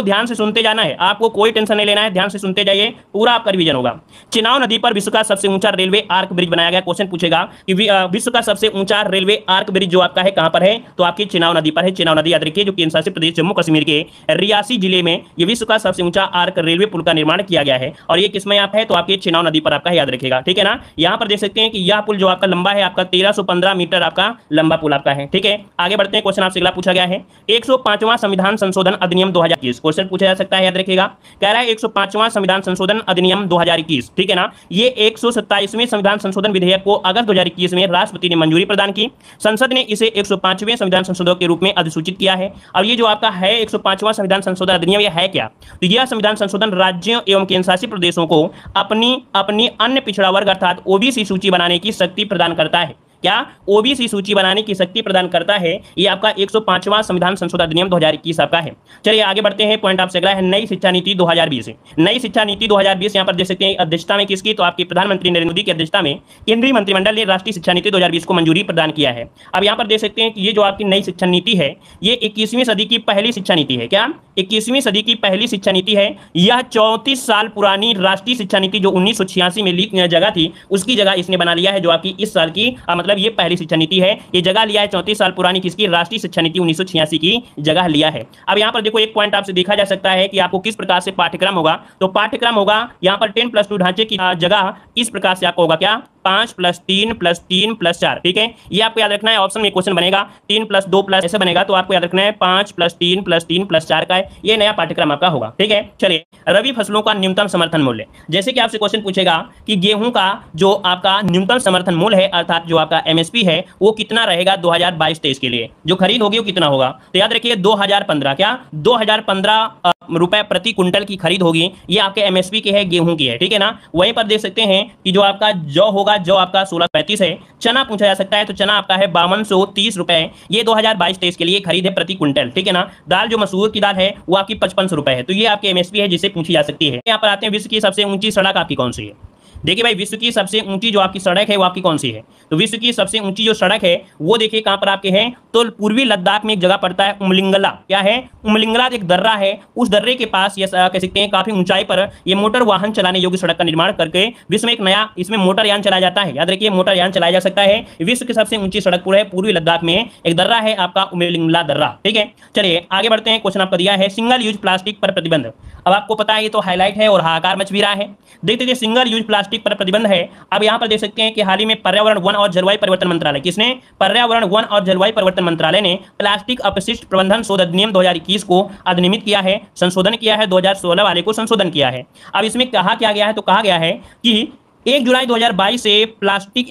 ध्यान से सुनते जाना है, आपको कोई टेंशन नहीं लेना है, ध्यान से सुनते जाइए, पूरा आपका रिवीजन होगा। चिनाव नदी पर विश्व का सबसे ऊंचा रेलवे आर्क ब्रिज बनाया गया। क्वेश्चन पूछेगा कि विश्व का सबसे ऊंचा रेलवे आर्क ब्रिज जो आपका है कहां पर है, तो आपकी चिनाव नदी पर है। चिनाव नदी याद रखिए, जो केंद्र शासित प्रदेश जम्मू कश्मीर के रियासी जिले में ये विश्व का सबसे ऊंचा आर्क रेलवे पुल का निर्माण किया गया है, और ये किसमें आप है, तो आपकी चिनाव नदी पर आपका याद रखेगा, ठीक है ना। यहाँ पर देख सकते हैं कि यह पुल जो आपका लंबा है, आपका 1315 मीटर आपका लंबा पुल आपका है, ठीक है। आगे बढ़ते हैं, क्वेश्चन आपसे अगला पूछा गया है 105वां संविधान संशोधन अधिनियम 2021। क्वेश्चन पूछा जा सकता है, याद रखिएगा, कह रहा है 105वां संविधान संशोधन अधिनियम 2021, ठीक है ना। ये 127वें संविधान संशोधन विधेयक को अगस्त 2021 में राष्ट्रपति ने मंजूरी प्रदान की। संसद ने इसे 105वें संविधान संशोधन के रूप में अधिसूचित किया है। अब ये जो आपका है 105वां संविधान संशोधन अधिनियम, ये है क्या, तो यह संविधान संशोधन राज्यों एवं केंद्र शासित प्रदेशों को अपनी अन्य पिछड़ा वर्ग अर्थात ओबीसी सूची बनाने की शक्ति प्रदान करता है। क्या, ओबीसी सूची बनाने की शक्ति प्रदान करता है। ये आपका 105वां संविधान संशोधन अधिनियम 2021 आपका है। चलिए आगे बढ़ते हैं, पॉइंट आपसे अगला है नई शिक्षा नीति 2020। नई शिक्षा नीति 2020 यहाँ पर देख सकते हैं अध्यक्षता में किसकी, तो आपके प्रधानमंत्री नरेंद्र मोदी की अध्यक्षता में केंद्रीय मंत्रिमंडल ने राष्ट्रीय शिक्षा नीति 2020 को मंजूरी प्रदान किया है। अब यहाँ पर देख सकते हैं कि ये जो आपकी नई शिक्षा नीति है, ये 21वीं सदी की पहली शिक्षा नीति है। क्या, 21वीं सदी की पहली शिक्षा नीति है। यह 34 साल पुरानी राष्ट्रीय शिक्षा नीति जो 1986 में ली जगह थी, उसकी जगह इसने बना लिया है, जो आपकी इस साल की मतलब ये पहली शिक्षा नीति है। ये जगह लिया है 34 साल पुरानी किसकी, राष्ट्रीय शिक्षा नीति 1986 की जगह लिया है। अब यहाँ पर देखो एक पॉइंट आपसे देखा जा सकता है कि आपको किस प्रकार से पाठ्यक्रम होगा, तो पाठ्यक्रम होगा यहाँ पर 10+2 ढांचे की जगह इस प्रकार से आपको होगा, क्या, 5+3+3+4, ठीक है। ये आपको याद रखना है, ऑप्शन में क्वेश्चन बनेगा 3+2+ ऐसे बनेगा, तो आपको याद रखना है 5+3+3+4 का है, ये नया पाठ्यक्रम आपका होगा, ठीक है। चलिए, रबी फसलों का न्यूनतम समर्थन मूल्य, जैसे कि आपसे क्वेश्चन पूछेगा कि गेहूं का जो आपका न्यूनतम समर्थन मूल्य है अर्थात जो आपका एमएसपी है वो कितना रहेगा 2022-23 के लिए, जो खरीद होगी वो कितना होगा, तो याद रखिए 2015, क्या 2015 रुपए प्रति कुंटल की खरीद होगी। ये आपके एमएसपी की है, गेहूं की है, ठीक है ना। वहीं पर देख सकते हैं कि जो आपका जौ होगा, जौ आपका 1635 है। चना पूछा जा सकता है, तो चना आपका है 5230 रुपए, ये 2022-23 के लिए खरीद है प्रति कुंटल, ठीक है ना। दाल जो मसूर की दाल है वो आपकी 55 रुपए है, तो ये आपके एमएसपी है जिसे पूछी जा सकती है। यहाँ पर आते हैं, विश्व की सबसे ऊंची सड़क आपकी कौन सी है। देखिए भाई, विश्व की सबसे ऊंची जो आपकी सड़क है वो आपकी कौन सी है, तो विश्व की सबसे ऊंची जो सड़क है वो देखिए कहां पर आपके है, तो पूर्वी लद्दाख में एक जगह पड़ता है उमलिंगला। क्या है, उमलिंगला एक दर्रा है, उस दर्रे के पास ये कह सकते हैं काफी ऊंचाई पर ये मोटर वाहन चलाने योग्य सड़क का निर्माण करके विश्व में एक नया इसमें मोटर यान चलाया जाता है। याद रखिए, मोटर यान चलाया जा सकता है। विश्व की सबसे ऊंची सड़क पूरे पूर्वी लद्दाख में एक दर्रा है आपका उमलिंगला दर्रा, ठीक है। चलिए आगे बढ़ते हैं, क्वेश्चन आपका दिया है सिंगल यूज प्लास्टिक पर प्रतिबंध। अब आपको पता है ये तो हाईलाइट है और हाहाकार मच भी रहा है। देखते देखिए, सिंगल यूज प्लास्टिक पर प्रतिबंध है। अब यहां पर देख सकते हैं कि हाल ही में पर्यावरण, वन और जलवायु परिवर्तन मंत्रालय, किसने, पर्यावरण, वन और जलवायु परिवर्तन मंत्रालय ने प्लास्टिक अपशिष्ट प्रबंधन शोध अधिनियम 2021 को अधिनियमित किया है, संशोधन किया है, 2016 वाले को संशोधन किया है। अब इसमें कहा क्या गया है, तो कहा गया है कि 1 जुलाई 2022 से प्लास्टिक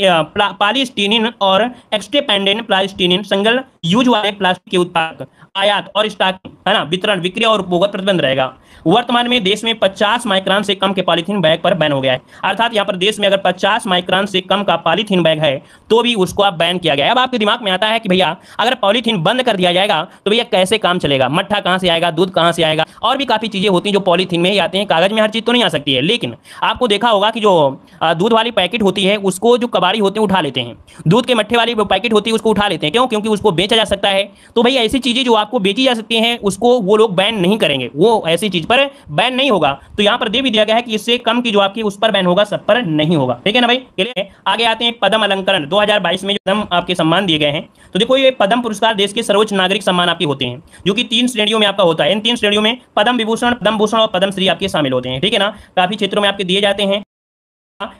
पॉलीस्टीनिन और एक्सटेपेंडेंट प्लास्टिनिन सिंगल यूज वाले प्लास्टिक के उत्पादक, आयात और स्टॉकिंग, है ना, वितरण, विक्रय और उपभोग पर प्रतिबंध रहेगा। वर्तमान में देश में 50 माइक्रोन से कम के पॉलीथीन बैग पर बैन हो गया है। अर्थात यहाँ पर देश में अगर 50 माइक्रोन से कम का पॉलीथीन बैग है तो भी उसको आप बैन किया गया है। अब आपके दिमाग में आता है कि भैया अगर पॉलीथीन बंद कर दिया जाएगा तो भैया कैसे काम चलेगा, मट्ठा कहाँ से आएगा, दूध कहाँ से आएगा, और भी काफी चीजें होती हैं जो पॉलीथीन में ही आते हैं। कागज में हर चीज तो नहीं आ सकती है, लेकिन आपको देखा होगा कि जो दूध वाली पैकेट होती है उसको जो कबाड़ी होते हैं उठा लेते हैं, दूध के मट्ठे वाली पैकेट होती है उसको उठा लेते हैं। क्यों? क्योंकि उसको बेचा जा सकता है। तो भैया ऐसी चीजें जो आपको बेची जा सकती हैं उसको वो लोग बैन नहीं करेंगे, वो ऐसी चीज पर बैन नहीं होगा। तो यहाँ पर दे भी दिया गया है कि इससे कम की जो आपकी उस पर बैन होगा, सब पर नहीं होगा, ठीक है ना भाई। चलिए आगे आते हैं, पद्म अलंकरण 2022 में जो पद्म आपके सम्मान दिए गए हैं, तो देखो ये पद्म पुरस्कार देश के सर्वोच्च नागरिक सम्मान आपके होते हैं जो कि 3 श्रेणियों में आपका होता है। इन 3 श्रेणियों में पद्म विभूषण, पद्म भूषण और पद्मश्री आपके शामिल होते हैं, ठीक है ना। काफी क्षेत्रों में आपके दिए जाते हैं।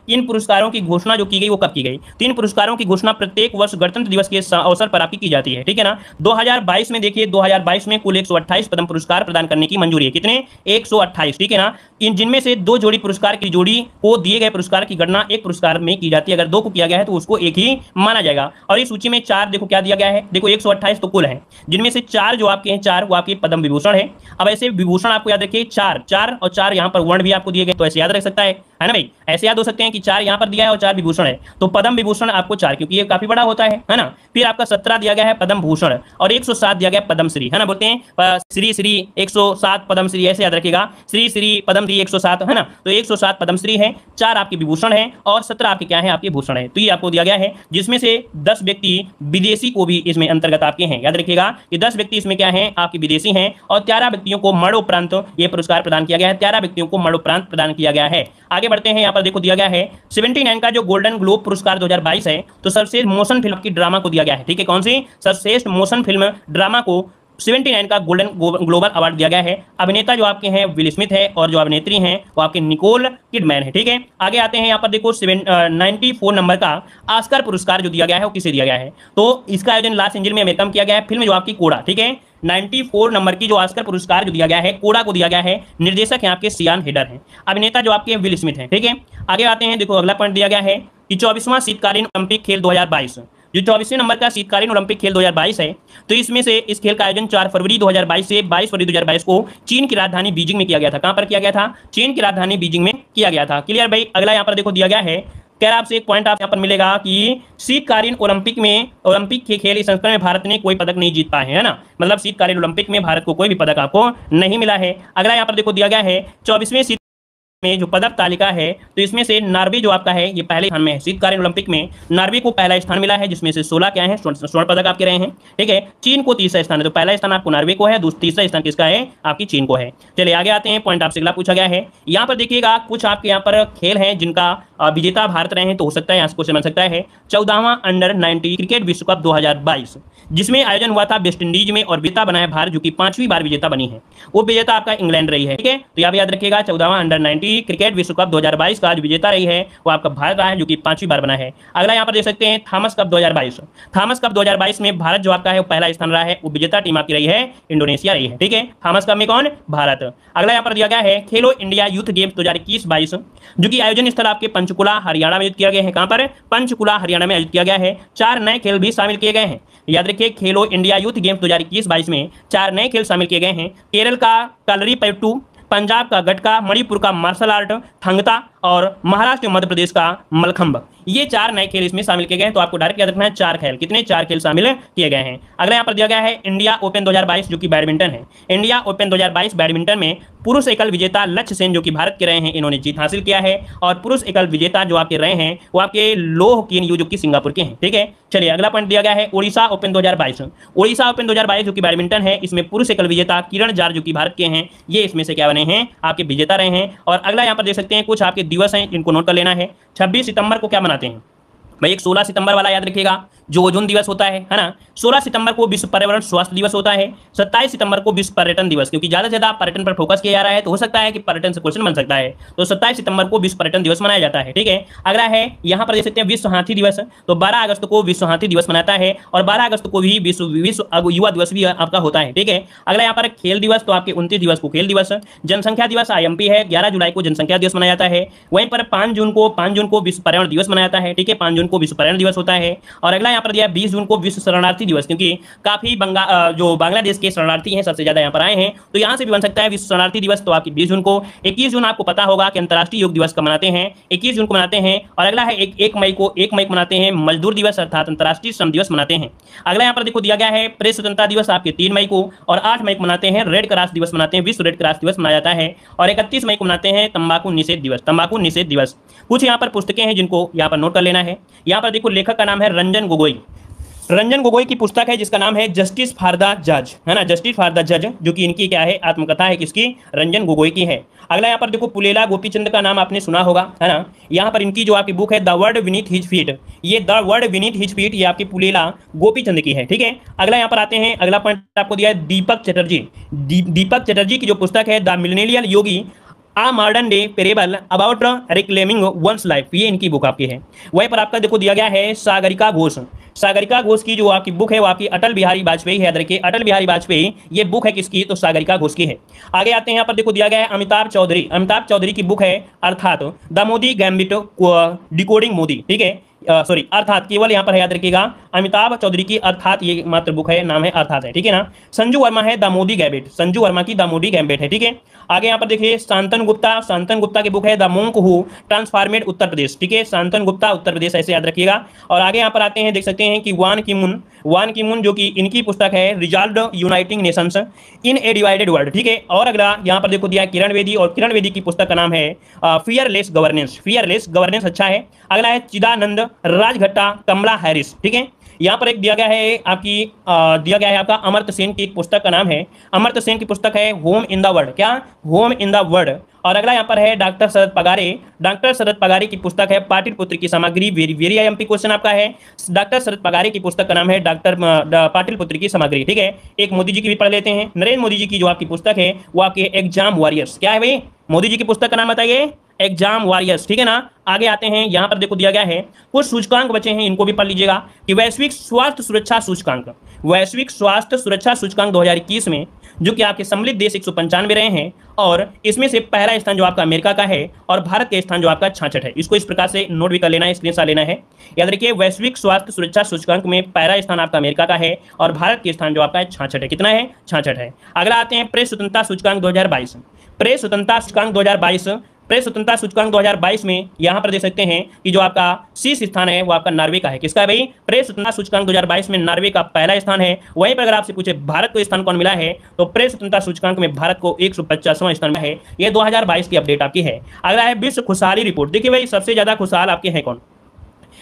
इन पुरस्कारों की घोषणा जो की गई वो कब की गई? 3 पुरस्कारों की घोषणा प्रत्येक वर्ष गणतंत्र दिवस के अवसर पर आपकी की जाती है, ठीक है ना। 2022 में देखिए, 2022 में कुल 128 पद्म पुरस्कार प्रदान करने की मंजूरी है। कितने? 128, ठीक है ना। इन जिनमें से 2 जोड़ी पुरस्कार की जोड़ी को दिए गए पुरस्कार की गणना एक पुरस्कार में की जाती है। अगर 2 को किया गया है तो उसको एक ही माना जाएगा। और इस सूची में 4 देखो क्या दिया गया है, देखो 128 तो कुल है, जिनमें से 4 जो आपके हैं 4 वो आपके पद्म विभूषण है। अब ऐसे विभूषण आपको याद रखिए 4 और 4 यहाँ पर वर्ण भी आपको दिए गए, तो ऐसे याद रख सकता है ना भाई, ऐसे याद हो सकते हैं कि 4 यहाँ पर दिया है और 4 विभूषण है, तो पद्म विभूषण आपको 4, क्योंकि ये काफी बड़ा होता है ना। फिर आपका 17 दिया गया है पद्म भूषण और 107 दिया गया पद्म श्री, है ना। बोलते हैं श्री श्री 107 पद्म श्री, ऐसे याद रखिएगा, श्री श्री पद्म श्री 107, है ना। तो 107 पद्म श्री है, 4 आपके विभूषण है और 17 आपके क्या है, आपके भूषण है। तो ये आपको दिया गया है, जिसमें से 10 व्यक्ति विदेशी को भी इसमें अंतर्गत आपके हैं। याद रखिएगा कि 10 व्यक्ति इसमें क्या है, आपके विदेशी हैं और 13 व्यक्तियों को मरणोपरांत ये पुरस्कार प्रदान किया गया है। 13 व्यक्तियों को मरणोपरांत प्रदान किया गया है। आगे बढ़ते हैं, यहाँ पर देखो दिया गया है 79 का जो गोल्डन ग्लोब पुरस्कार 2022 है, तो सर्वश्रेष्ठ मोशन फिल्म की ड्रामा को दिया गया है। ठीक है, कौन सी? सर्वश्रेष्ठ मोशन फिल्म ड्रामा को 79 का गोल्डन ग्लोबल अवार्ड दिया गया है। अभिनेता जो आपके हैं विल स्मिथ है और जो अभिनेत्री हैं वो आपके निकोल किडमैन है। ठीक है, आगे आते हैं, यहाँ पर देखो 94 नंबर का ऑस्कर पुरस्कार जो दिया गया है वो किसे दिया गया है, तो इसका आयोजन लॉस एंजल्स में अमेरिका में किया गया है। फिल्म जो आपकी कोड़ा, ठीक है, 94 नंबर की जो ऑस्कर पुरस्कार जो दिया गया है कोड़ा को दिया गया है। निर्देशक है आपके सियान हेडर हैं, अभिनेता जो आपके विल स्मिथ हैं। ठीक है, आगे आते हैं, देखो अगला पॉइंट दिया गया है कि 24वां शीतकालीन ओलंपिक खेल 2022, जो 24वें नंबर का शीतकालीन ओलंपिक खेल 2022 है, तो इसमें से इस खेल का आयोजन 4 फरवरी 2022 से 22 फरवरी 2022 को चीन की राजधानी बीजिंग में किया गया था। कहां पर किया गया था? चीन की राजधानी बीजिंग में किया गया था। क्लियर भाई। अगला यहाँ पर देखो दिया गया है, कह रहा आपसे एक पॉइंट आप यहाँ पर मिलेगा कि शीतकालीन ओलंपिक के खेल इस संस्करण में भारत ने कोई पदक नहीं जीत पाए हैं, है ना। मतलब शीतकालीन ओलंपिक में भारत को कोई भी पदक आपको नहीं मिला है। अगला यहाँ पर देखो दिया गया है 24वें में जो पदक तालिका है, तो इसमें से नॉर्वे जो आपका है ये पहले स्थान में है। शीतकालीन ओलंपिक में नॉर्वे को पहला स्थान मिला है, जिसमें से 16 क्या है, स्वर्ण पदक आपके रहे हैं। ठीक है, चीन को तीसरा स्थान है, तो पहला स्थान आपको नॉर्वे को है, तीसरा स्थान किसका है, आपकी चीन को है। चलिए आगे आते हैं, पॉइंट आपसे अगला पूछा गया है। यहाँ पर देखिएगा कुछ आपके यहाँ पर खेल हैं जिनका विजेता भारत रहे हैं, तो हो सकता है यहाँ से क्वेश्चन बन सकता है 14वां अंडर 19 क्रिकेट विश्व कप 2022, जिसमें आयोजन हुआ था वेस्ट इंडीज में और विजेता बना है भारत, जो कि 5वीं बार विजेता बनी है। वो विजेता आपका इंग्लैंड रही है। ठीक है, तो यहाँ याद रखिएगा 14वां अंडर 19 क्रिकेट विश्व कप 2022 का जो विजेता रही है वो आपका भारत रहा है, जो कि 5वीं बार बना है। अगला यहाँ पर देख सकते हैं थॉमस कप 2022। थॉमस कप 2022 में भारत जो आपका है वो पहला स्थान रहा है, वो विजेता टीम आपकी रही है इंडोनेशिया रही है। ठीक है, थॉमस कप में कौन? भारत। अगला यहाँ पर दिया गया है खेलो इंडिया यूथ गेम्स 2021-22, जो कि आयोजन स्थल आपके पंचकुला हरियाणा में आयोजित किया गया है। कहां पर? पंचकुला हरियाणा में आयोजित किया गया है। 4 नए खेल भी शामिल किए गए हैं। याद रखिए, खेलो इंडिया यूथ गेम्स 2021-22 में 4 नए खेल शामिल किए गए हैं। केरल का कलरीपयट्टू, पंजाब का गटका, मणिपुर का मार्शल आर्ट थंगता और महाराष्ट्र मध्य प्रदेश का मलखंब, ये 4 नए खेल इसमें शामिल किए गए हैं। तो आपको डायरेक्ट याद रखना है 4 खेल, कितने? 4 खेल शामिल किए गए हैं। अगला यहाँ पर दिया गया है इंडिया ओपन 2022, जो कि बैडमिंटन है। इंडिया ओपन 2022 बैडमिंटन में पुरुष एकल विजेता लक्ष्य सेन जो कि भारत के रहे हैं, इन्होंने जीत हासिल किया है। और पुरुष एकल विजेता जो आपके रहे हैं वो आपके लोह किन यू जो कि सिंगापुर के हैं। ठीक है, चलिए अगला पॉइंट दिया गया है ओडिशा ओपन 2022। ओडिशा ओपन 2022 जो कि बैडमिंटन है, इसमें पुरुष एकल विजेता किरण जार जो कि भारत के हैं, ये इसमें से क्या बने हैं, आपके विजेता रहे हैं। और अगला यहाँ पर देख सकते हैं कुछ आपके दिवस हैं जिनको नोट कर लेना है। 26 सितंबर को क्या मनाते हैं भाई? एक 16 सितंबर वाला याद रखिएगा, जो ओजोन दिवस होता है ना। 16 सितंबर को विश्व पर्यावरण स्वास्थ्य दिवस होता है। 27 सितंबर को विश्व पर्यटन दिवस, क्योंकि ज्यादा से ज्यादा पर्यटन पर फोकस किया जा रहा है, तो हो सकता है कि पर्यटन से क्वेश्चन बन सकता है। तो 27 सितंबर को विश्व पर्यटन दिवस मनाया जाता है। ठीक है, अगला है यहाँ पर देख सकते हैं विश्व हाथी दिवस, तो 12 अगस्त को विश्व हाथी दिवस मनाता है और 12 अगस्त को भी विश्व युवा दिवस भी आपका होता है। ठीक है, अगला यहाँ पर खेल दिवस, तो आपके 29 दिवस को खेल दिवस। जनसंख्या दिवस IMP है, 11 जुलाई को जनसंख्या दिवस मनाया जाता है। वहीं पर 5 जून को विश्व पर्यावरण दिवस मनाया जाता है। ठीक है, 5 जून को विश्व पर्यावरण दिवस होता है। और अगला यहाँ पर दिया 20 जून को विश्व शरणार्थी दिवस, क्योंकि काफी जो बांग्लादेश के शरणार्थी हैं सबसे ज्यादा यहाँ पर आए हैं, तो यहाँ से भी बन सकता है विश्व शरणार्थी दिवस, तो आपकी 20 जून को। 21 जून आपको पता होगा कि अंतर्राष्ट्रीय योग दिवस कब मनाते हैं, 21 जून को मनाते हैं। और अगला है 1 मई को मनाते हैं मजदूर दिवस, अर्थात अंतर्राष्ट्रीय श्रम दिवस मनाते हैं। अगला यहाँ पर देखो दिया गया है प्रेस स्वतंत्रता दिवस आपके 3 मई को, और 8 मई को मनाते हैं रेड क्रॉस दिवस मनाते हैं, विश्व रेड क्रॉस दिवस मनाया जाता है। और 31 मई को मनाते हैं तंबाकू निषेध दिवस। कुछ यहाँ पर पुस्तकें हैं जिनको यहाँ पर नोट कर लेना है। यहाँ पर देखो लेखक का नाम है रंजन गोगोई। रंजन गोगोई की पुस्तक है जिसका नाम है जस्टिस फॉर द जज, है ना, जस्टिस फॉर द जज, जो कि इनकी क्या है, आत्मकथा है, किसकी? रंजन गोगोई की है। अगला यहाँ पर देखो पुलेला गोपीचंद का नाम आपने सुना होगा, है ना। यहाँ पर इनकी जो आपकी बुक है the world beneath his feet, ये the world beneath his feet, ये आपकी पुलेला गोपीचंद की है। ठीक है, अगला यहाँ पर आते हैं, अगला पॉइंट आपको दिया है दीपक चटर्जी की जो पुस्तक है the millennial yogi a modern day parable about reclaiming one's life, ये इनकी बुक आपकी है। वहीं पर आपका देखो दिया गया है सागरिका घोष की जो आपकी बुक है वो आपकी अटल बिहारी वाजपेयी है। याद रखिए अटल बिहारी वाजपेयी, ये बुक है किसकी? तो सागरिका घोष की है। आगे आते हैं, यहाँ पर देखो दिया गया है अमिताभ चौधरी की बुक है अर्थात the Modi gambit decoding Modi. ठीक है, सॉरी अर्थात केवल यहाँ पर याद रखिएगा अमिताभ चौधरी की अर्थात ये मात्र बुक है, नाम है अर्थात है, ठीक है ना। संजू वर्मा है द मोदी गैम्बिट, संजू वर्मा की द मोदी गैम्बिट है, ठीक है। आगे यहाँ पर देखिए शांतनु गुप्ता, शांतनु गुप्ता की बुक है द मोंक हू ट्रांसफॉर्मेड उत्तर प्रदेश, ठीक है, शांतनु गुप्ता उत्तर प्रदेश ऐसे याद रखिएगा। और आगे यहाँ पर आते हैं, देख सकते हैं कि वान की मुन जो कि इनकी पुस्तक है रिजॉल्व यूनाइटिंग नेशंस इन ए डिवाइडेड वर्ल्ड, ठीक है। और अगला यहाँ पर देखो दिया किरण बेदी, और किरण बेदी की पुस्तक का नाम है फियरलेस गवर्नेंस, फियरलेस गवर्नेंस अच्छा है। अगला है चिदानंद राजघट्टा कमला हैरिस, ठीक है। यहाँ पर एक दिया गया है दिया गया है आपका अमर्त्य सेन की एक पुस्तक का नाम है, अमर्त्य सेन की पुस्तक है होम इन द वर्ल्ड, क्या होम इन द वर्ल्ड। और अगला यहाँ पर है डॉक्टर शरद पगारे, डॉक्टर शरद पगारे की पुस्तक है पाटिल पुत्र की सामग्री, वेरी वेरी आईएमपी क्वेश्चन आपका है। डॉक्टर शरद पगारे की पुस्तक का नाम है डॉक्टर पाटिल पुत्र की सामग्री, ठीक है। एक मोदी जी की भी पढ़ लेते हैं, नरेंद्र मोदी जी की जो आपकी पुस्तक है वो आपके एग्जाम वॉरियर्स, क्या है भाई मोदी जी की पुस्तक का नाम बताइए, एग्जाम वॉरियर्स, ठीक है ना। आगे आते हैं, यहाँ पर देखो दिया गया है कुछ सूचकांक बचे हैं, इनको भी पढ़ लीजिएगा कि वैश्विक स्वास्थ्य सुरक्षा सूचकांक, वैश्विक स्वास्थ्य सुरक्षा सूचकांक 2021 में जो कि आपके सम्मिलित देश 195 रहे हैं, और इसमें से पहला स्थान जो आपका अमेरिका का है और भारत का स्थान जो आपका 66 है। इसको इस प्रकार से नोट भी कर लेना है, स्क्रीनशॉट लेना है। याद रखिए वैश्विक स्वास्थ्य सुरक्षा सूचकांक में पहला स्थान आपका अमेरिका का है और भारत के स्थान जो आपका 66 है, कितना है 66 है। अगला आते हैं प्रेस स्वतंत्रता सूचकांक 2022, प्रेस स्वतंत्रता सूचकांक 2022, प्रेस स्वतंत्रता सूचकांक 2022 में यहां पर देख सकते हैं कि जो आपका शीर्ष स्थान है वो आपका नॉर्वे का है, किसका है भाई, प्रेस स्वतंत्रता सूचकांक 2022 में नॉर्वे का पहला स्थान है। वहीं पर अगर आपसे पूछे भारत को स्थान कौन मिला है तो प्रेस स्वतंत्रता सूचकांक में भारत को 150वां स्थान मिला है, ये 2022 की अपडेट आपकी है। अगला है विश्व खुशहाली रिपोर्ट, देखिए भाई सबसे ज्यादा खुशहाल आपके हैं कौन,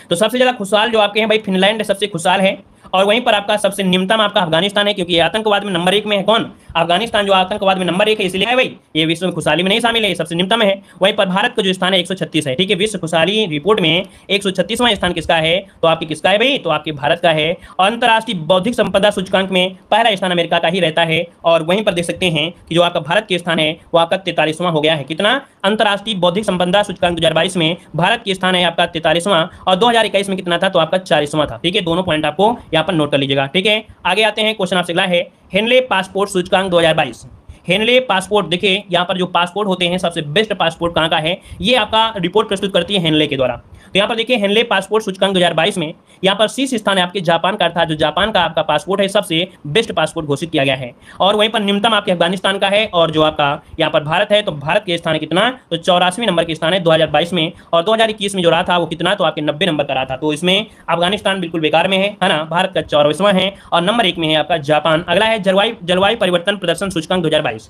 तो सबसे ज्यादा खुशहाल जो आपके हैं भाई फिनलैंड सबसे खुशहाल है, और वहीं पर आपका सबसे निम्नतम आपका अफगानिस्तान है, क्योंकि आतंकवाद में नंबर 1 में है कौन, अफगानिस्तान जो आतंकवाद में नंबर 1 है, इसलिए है भाई ये विश्व में खुशहाली में नहीं शामिल है, सबसे निम्नतम है। वहीं पर भारत का जो स्थान है 136 है, ठीक है, विश्व खुशहाली रिपोर्ट में 136वां स्थान किसका है, तो आपकी किसका है भाई, तो आपके भारत का है। और अंतर्राष्ट्रीय बौद्धिक संपदा सूचकांक में पहला स्थान अमेरिका का ही रहता है, और वहीं पर देख सकते हैं कि जो आपका भारत के स्थान है वो आपका 43वां हो गया है, कितना, अंतर्राष्ट्रीय बौद्धिक संपदा सूचकांक 2022 में भारत के स्थान है आपका 43वां, और 2021 में कितना था, तो आपका 40वां था, ठीक है। दोनों पॉइंट आपको यहाँ पर नोट कर लीजिएगा, ठीक है। आगे आते हैं, क्वेश्चन आपसे अगला है हेनले पासपोर्ट सूचकांक 2022, हेनले पासपोर्ट, देखिए यहाँ पर जो पासपोर्ट होते हैं सबसे बेस्ट पासपोर्ट कहाँ का है, ये आपका रिपोर्ट प्रस्तुत करती है हेनले के द्वारा। तो यहाँ पर देखिए हेनले पासपोर्ट सूचकांक 2022 में यहाँ पर शीर्ष स्थान है आपके जापान का, था जो जापान का आपका पासपोर्ट है सबसे बेस्ट पासपोर्ट घोषित किया गया है, और वहीं पर निम्नतम आपके अफगानिस्तान का है, और जो आपका यहाँ पर भारत है तो भारत के स्थान है कितना, तो 84वें नंबर के स्थान है 2022 में, और 2021 में जो रहा था वो कितना, तो आपके 90 नंबर का रहा था। तो इसमें अफगानिस्तान बिल्कुल बेकार में है ना, भारत का 84वां है, और नंबर 1 में है आपका जापान। अगला है जलवायु परिवर्तन प्रदर्शन सूचकांक 2022,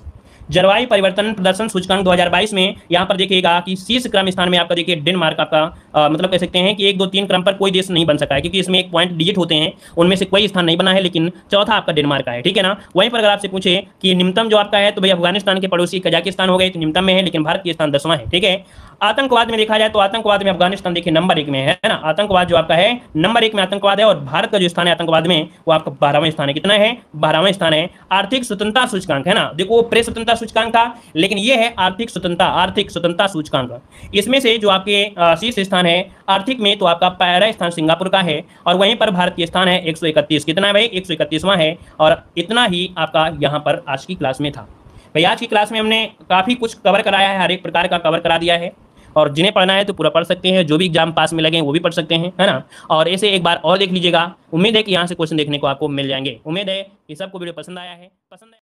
जलवायु परिवर्तन प्रदर्शन सूचकांक 2022 में यहाँ पर देखिएगा कि शीर्ष क्रम स्थान में आपका देखिए डेनमार्क आपका मतलब कह सकते हैं कि 1 2 3 क्रम पर कोई देश नहीं बन सका है, क्योंकि इसमें एक पॉइंट डिजिट होते हैं, उनमें से कोई स्थान नहीं बना है, लेकिन चौथा आपका डेनमार्क का है, ठीक है ना। वहीं पर अगर आपसे पूछे कि निम्नतम जो आपका है तो भाई अफगानिस्तान के पड़ोसी कजाकिस्तान हो गए तो निम्नतम में है, लेकिन भारत के स्थान 10वां है, ठीक है। आतंकवाद में देखा जाए तो आतंकवाद में अफगानिस्तान देखिए नंबर 1 में है ना, आतंकवाद जो आपका है नंबर 1 में आतंकवाद है, और भारत का जो स्थान है आतंकवाद में वो आपका 12वां स्थान है, कितना है 12वां स्थान है। आर्थिक स्वतंत्रता सूचकांक है ना, देखो प्रेस स्वतंत्रता सूचकांक था, लेकिन ये है आर्थिक स्वतंत्रता सूचकांक। इसमें से जो आपके शीर्ष स्थान है आर्थिक में तो आपका पहला स्थान सिंगापुर का है, और वहीं पर भारत के स्थान है 131, कितना है भाई 131वां है। और इतना ही आपका यहाँ पर आज की क्लास में था भाई। आज की क्लास में हमने काफ़ी कुछ कवर कराया है, हर एक प्रकार का कवर करा दिया है, और जिन्हें पढ़ना है तो पूरा पढ़ सकते हैं, जो भी एग्जाम पास में लगे वो भी पढ़ सकते हैं, है ना। और ऐसे एक बार और देख लीजिएगा, उम्मीद है कि यहाँ से क्वेश्चन देखने को आपको मिल जाएंगे। उम्मीद है कि सबको वीडियो पसंद आया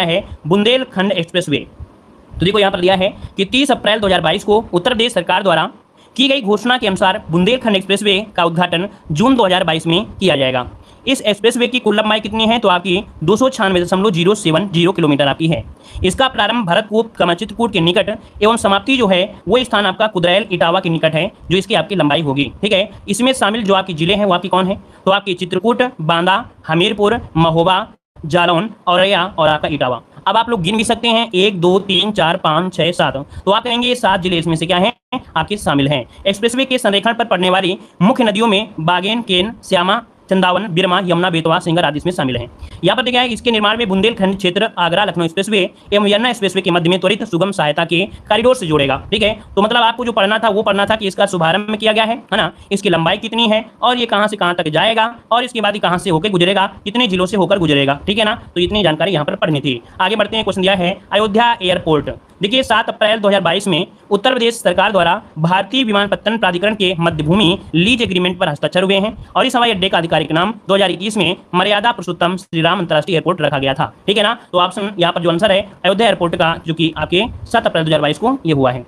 है। बुंदेलखंड एक्सप्रेसवे, तो देखो यहाँ पर दिया है कि 30 अप्रैल 2022 को उत्तर प्रदेश सरकार द्वारा की गई घोषणा के अनुसार बुंदेलखंड एक्सप्रेसवे का उद्घाटन जून 2022 में किया जाएगा। इस एक्सप्रेसवे की कुल लंबाई कितनी है, तो आपकी 296.070 किलोमीटर आपकी है। इसका प्रारंभ भरतकूप चित्रकूट के निकट एवं समाप्ति जो है वो स्थान आपका कुदरैल इटावा के निकट है, जो इसकी आपकी लंबाई होगी, ठीक है। इसमें शामिल जो आपके जिले हैं वो आपकी कौन है, तो आपकी चित्रकूट, बांदा, हमीरपुर, महोबा, जालौन, औरैया और आपका इटावा। अब आप लोग गिन भी सकते हैं 1 2 3 4 5 6 7, तो आप कहेंगे ये 7 जिले इसमें से क्या हैं, आपके शामिल हैं। एक्सप्रेसवे के संरेखण पर पड़ने वाली मुख्य नदियों में बागेन, केन, श्यामा, चंदावन, बिरमा, यमुना, बेतवा, सिंगर आदि इसमें शामिल हैं। यहाँ पर देखा है इसके निर्माण में बुंदेलखंड क्षेत्र आगरा लखनऊ एक्सप्रेसवे एवं यमुना एक्सप्रेसवे के मध्य में त्वरित सुगम सहायता के कॉरिडोर से जोड़ेगा, ठीक है। तो मतलब आपको जो पढ़ना था वो पढ़ना था कि इसका शुभारंभ किया गया है ना, इसकी लंबाई कितनी है, और ये कहाँ से कहाँ तक जाएगा, और इसके बाद कहाँ से होकर गुजरेगा, कितने जिलों से होकर गुजरेगा, ठीक है ना। तो इतनी जानकारी यहाँ पर पढ़नी थी। आगे बढ़ते हैं, क्वेश्चन दिया है अयोध्या एयरपोर्ट। देखिए 7 अप्रैल 2022 में उत्तर प्रदेश सरकार द्वारा भारतीय विमानपत्तन प्राधिकरण के मध्यभूमि लीज एग्रीमेंट पर हस्ताक्षर हुए हैं और इस हवाई अड्डे का आधिकारिक नाम 2021 में मर्यादा पुरुषोत्तम श्री राम अंतर्राष्ट्रीय एयरपोर्ट रखा गया था। ठीक है ना, तो ऑप्शन यहाँ पर जो आंसर है अयोध्या एयरपोर्ट का, जो कि आपके 7 अप्रैल 2022 को ये हुआ है।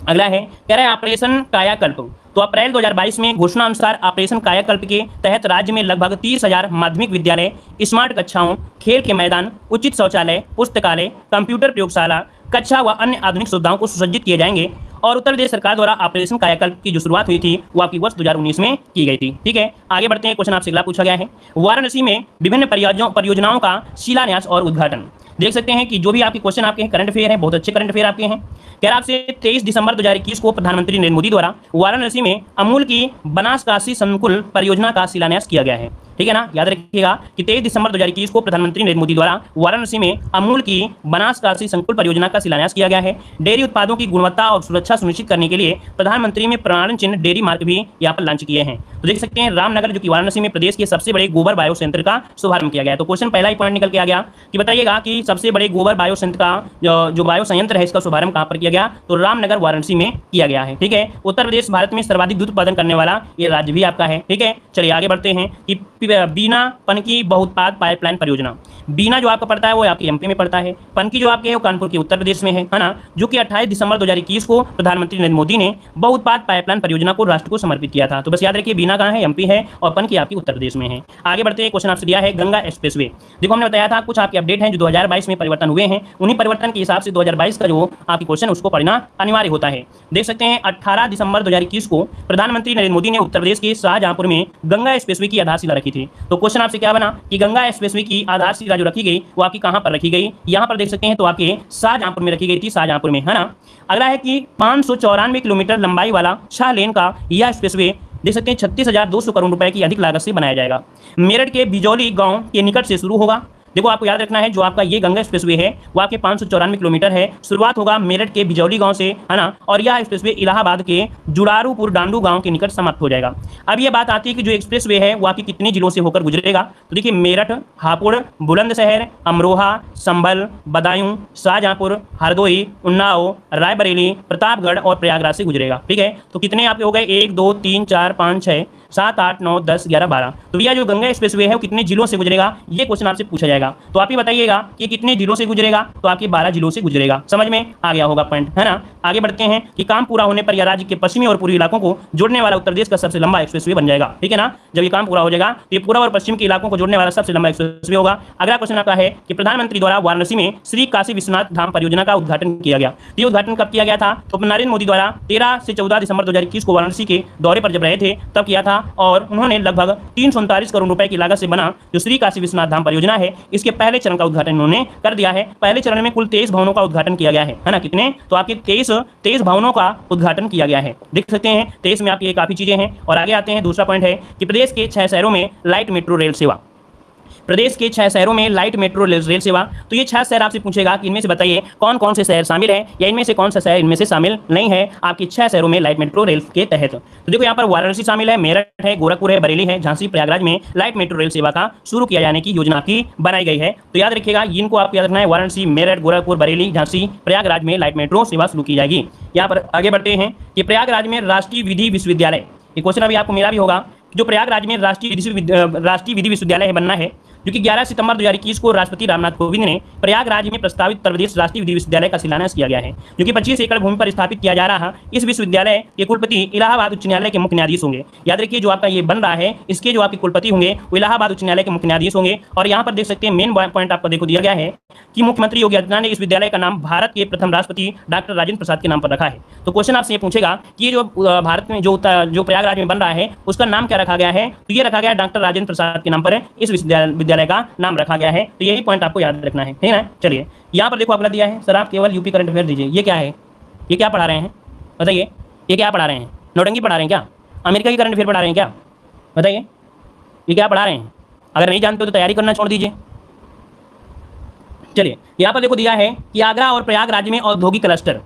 अगला है, कह रहा है ऑपरेशन कायाकल्प। तो अप्रैल 2022 में घोषणा अनुसार ऑपरेशन कायाकल्प के तहत राज्य में लगभग 30,000 माध्यमिक विद्यालय, स्मार्ट कक्षाओं, खेल के मैदान, उचित शौचालय, पुस्तकालय, कंप्यूटर प्रयोगशाला, कक्षा व अन्य आधुनिक सुविधाओं को सुसज्जित किए जाएंगे। और उत्तर प्रदेश सरकार द्वारा ऑपरेशन कायाकल्प की जो शुरुआत हुई थी वो आपकी वर्ष 2019 में की गई थी। ठीक है, आगे बढ़ते हैं। क्वेश्चन आपसे अगला पूछा गया है, वाराणसी में विभिन्न परियोजनाओं का शिलान्यास और उद्घाटन। देख सकते हैं कि जो भी आपके क्वेश्चन आपके करंट अफेयर हैं, बहुत अच्छे करंट अफेयर आपके हैं। कह रहा आपसे 23 दिसंबर 2021 को प्रधानमंत्री नरेंद्र मोदी द्वारा वाराणसी में अमूल की बनासकाशी संकुल परियोजना का शिलान्यास किया गया है। ठीक है ना, याद रखिएगा कि 23 दिसंबर 2021 को प्रधानमंत्री नरेंद्र मोदी द्वारा वाराणसी में अमूल की बनासकाशी संकुल परियोजना का शिलान्यास किया गया है। डेयरी उत्पादों की गुणवत्ता और सुरक्षा सुनिश्चित करने के लिए प्रधानमंत्री में प्रमाणन चिन्ह डेयरी मार्क भी यहाँ पर लॉन्च किए हैं। तो देख सकते हैं रामनगर, जो कि वाराणसी में प्रदेश के सबसे बड़े गोबर बायो संयंत्र का शुभारंभ किया गया है। तो क्वेश्चन पहला ही पॉइंट निकल के आ गया कि बताइएगा कि सबसे बड़े गोबर बायो संयंत्र का जो बायो संयंत्र है, इसका शुभारंभ कहाँ पर किया गया? तो रामनगर वाराणसी में किया गया है। ठीक है, उत्तर प्रदेश भारत में सर्वाधिक दूध उत्पादन करने वाला ये राज्य भी आपका है। ठीक है, चलिए आगे बढ़ते हैं कि बीना पनकी बहुउत्पाद पाइपलाइन परियोजना। बीना जो आपका पड़ता है वो आपके एमपी में पड़ता है, पनकी जो आपके है वो कानपुर के उत्तर प्रदेश में है ना, जो कि 28 दिसंबर 2021 को प्रधानमंत्री नरेंद्र मोदी ने बहुउत्पाद पाइपलाइन परियोजना को राष्ट्र को समर्पित किया था। तो बस याद रखिए बीना कहाँ है? एमपी है, और पनकी आपकी उत्तर प्रदेश में है। आगे बढ़ते हैं, क्वेश्चन आपसे दिया है गंगा एक्सप्रेसवे। देखो हमने बताया था कुछ आपके अपडेट हैं जो 2022 में परिवर्तन हुए हैं, उन्हीं परिवर्तन के हिसाब से 2022 का जो आपके क्वेश्चन उसको पढ़ना अनिवार्य होता है। देख सकते हैं 18 दिसंबर 2021 को प्रधानमंत्री नरेंद्र मोदी ने उत्तर प्रदेश के शाहजहांपुर में गंगा एक्सप्रेसवे की आधारशिला रखी थी। तो क्वेश्चन आपसे क्या बना कि गंगा एक्सप्रेसवे की आधारशिला जो रखी गई वो आपकी कहां पर रखी गई? यहां पर देख सकते हैं तो आपके शाहजहांपुर में रखी गई थी, शाहजहांपुर में, है ना। अगला है कि 594 किलोमीटर लंबाई वाला 6 लेन का यह एक्सप्रेसवे देख सकते हैं 36,200 करोड़ रुपए की अधिक लागत से बनाया जाएगा। मेरठ के बिजौली गांव के निकट से शुरू होगा। देखो आपको याद रखना है जो आपका ये गंगा एक्सप्रेसवे है वो आपके 594 किलोमीटर है। शुरुआत होगा मेरठ के बिजौली गांव से, है ना, और यह एक्सप्रेसवे इलाहाबाद के जुड़ारूपुर डांडू गांव के निकट समाप्त हो जाएगा। अब ये बात आती है कि जो एक्सप्रेसवे है वो आपके कितने जिलों से होकर गुजरेगा? तो देखिए मेरठ, हापुड़, बुलंदशहर, अमरोहा, संभल, बदायूं, शाहजहांपुर, हरदोई, उन्नाव, रायबरेली, प्रतापगढ़ और प्रयागराज से गुजरेगा। ठीक है, तो कितने आपके हो गए? 1 2 3 4 5 6 7 8 9 10 11 12। तो भैया जो गंगा एक्सप्रेसवे है वो कितने जिलों से गुजरेगा? ये क्वेश्चन आपसे पूछा जाएगा। तो आप ही बताइएगा कि कितने जिलों से गुजरेगा? तो आपके 12 जिलों से गुजरेगा। समझ में आ गया होगा पॉइंट, है ना। आगे बढ़ते हैं कि काम पूरा होने पर यह राज्य के पश्चिमी और पूर्वी इलाकों को जोड़ने वाला उत्तर प्रदेश का सबसे लंबा एक्सप्रेसवे बन जाएगा। ठीक है ना, जब ये काम पूरा हो जाएगा तो ये पूरा और पश्चिम के इलाकों को जोड़ने वाला सबसे लंबा एक्सप्रेसवे होगा। अगला क्वेश्चन आपका है कि प्रधानमंत्री द्वारा वाराणसी में श्री काशी विश्वनाथ धाम परियोजना का उद्घाटन किया गया। ये उद्घाटन कब किया गया था? तो नरेंद्र मोदी द्वारा 13 से 14 दिसंबर 2021 को वाराणसी के दौरे पर जब रहे थे तब किया था, और उन्होंने लगभग 339 करोड़ रुपए की लागत से बना जो श्री काशी विश्वनाथ धाम परियोजना है, इसके पहले चरण का उद्घाटन उन्होंने कर दिया है। पहले चरण में कुल 23 भवनों का उद्घाटन किया गया है ना। कितने? तो आपके 23 भवनों का उद्घाटन किया गया है। देख सकते हैं 23 में आपकी काफी चीजें हैं। और आगे आते हैं, दूसरा पॉइंट है कि प्रदेश के 6 शहरों में लाइट मेट्रो रेल सेवा। प्रदेश के 6 शहरों में लाइट मेट्रो रेल सेवा। तो ये 6 शहर आपसे पूछेगा कि इनमें से बताइए कौन कौन से शहर शामिल है, या इनमें से कौन सा शहर इनमें से शामिल नहीं है आपके 6 शहरों में लाइट मेट्रो रेल के तहत। तो देखो यहाँ पर वाराणसी शामिल है, मेरठ है, गोरखपुर है, बरेली है, झांसी, प्रयागराज में लाइट मेट्रो रेल सेवा का शुरू किया जाने की योजना आपकी बनाई गई है। तो याद रखिएगा इनको आपको याद रखना है, वाराणसी, मेरठ, गोरखपुर, बरेली, झांसी, प्रयागराज में लाइट मेट्रो सेवा शुरू की जाएगी। यहाँ पर आगे बढ़ते हैं कि प्रयागराज में राष्ट्रीय विधि विश्वविद्यालय, ये क्वेश्चन अभी आपको मिला भी होगा, जो प्रयागराज में राष्ट्रीय विधि विश्वविद्यालय है बनना है, जो कि 11 सितंबर 2021 को राष्ट्रपति रामनाथ कोविंद ने प्रयागराज में प्रस्तावित उत्तर प्रदेश राष्ट्रीय विधि विश्वविद्यालय का शिलान्यास किया गया है, जो कि 25 एकड़ भूमि पर स्थापित किया जा रहा है। इस विश्वविद्यालय के कुलपति इलाहाबाद उच्च न्यायालय के मुख्य न्यायाधीश होंगे। याद रखिए जो आपका ये बन रहा है इसके जो आपके कुलपति होंगे वो इलाहाबाद उच्च न्यायालय के मुख्य न्यायाधीश होंगे। और यहाँ पर देख सकते हैं मेन पॉइंट आपको देखो दिया गया है कि मुख्यमंत्री योगी आदित्यनाथ ने इस विद्यालय का नाम भारत के प्रथम राष्ट्रपति डॉक्टर राजेंद्र प्रसाद के नाम पर रखा है। तो क्वेश्चन आपसे ये पूछेगा कि ये जो भारत में जो प्रयागराज में बन रहा है उसका नाम क्या रखा गया है? तो ये रखा गया डॉक्टर राजेंद्र प्रसाद के नाम पर इस विद्यालय का नाम रखा गया है। तो यही पॉइंट आपको याद रखना है, ठीक है ना। चलिए यहाँ पर देखो अगला दिया है, सर आप केवल यूपी करंट अफेयर दीजिए। ये क्या है? ये क्या पढ़ा रहे हैं बताइए? ये क्या पढ़ा रहे हैं? नौटंकी पढ़ा रहे हैं क्या? अमेरिका की करंट अफेयर पढ़ा रहे हैं क्या? बताइए ये क्या पढ़ा रहे हैं? अगर नहीं जानते हो तो तैयारी करना छोड़ दीजिए। चलिए यहाँ पर देखो दिया है कि आगरा और प्रयागराज में औद्योगिक क्लस्टर।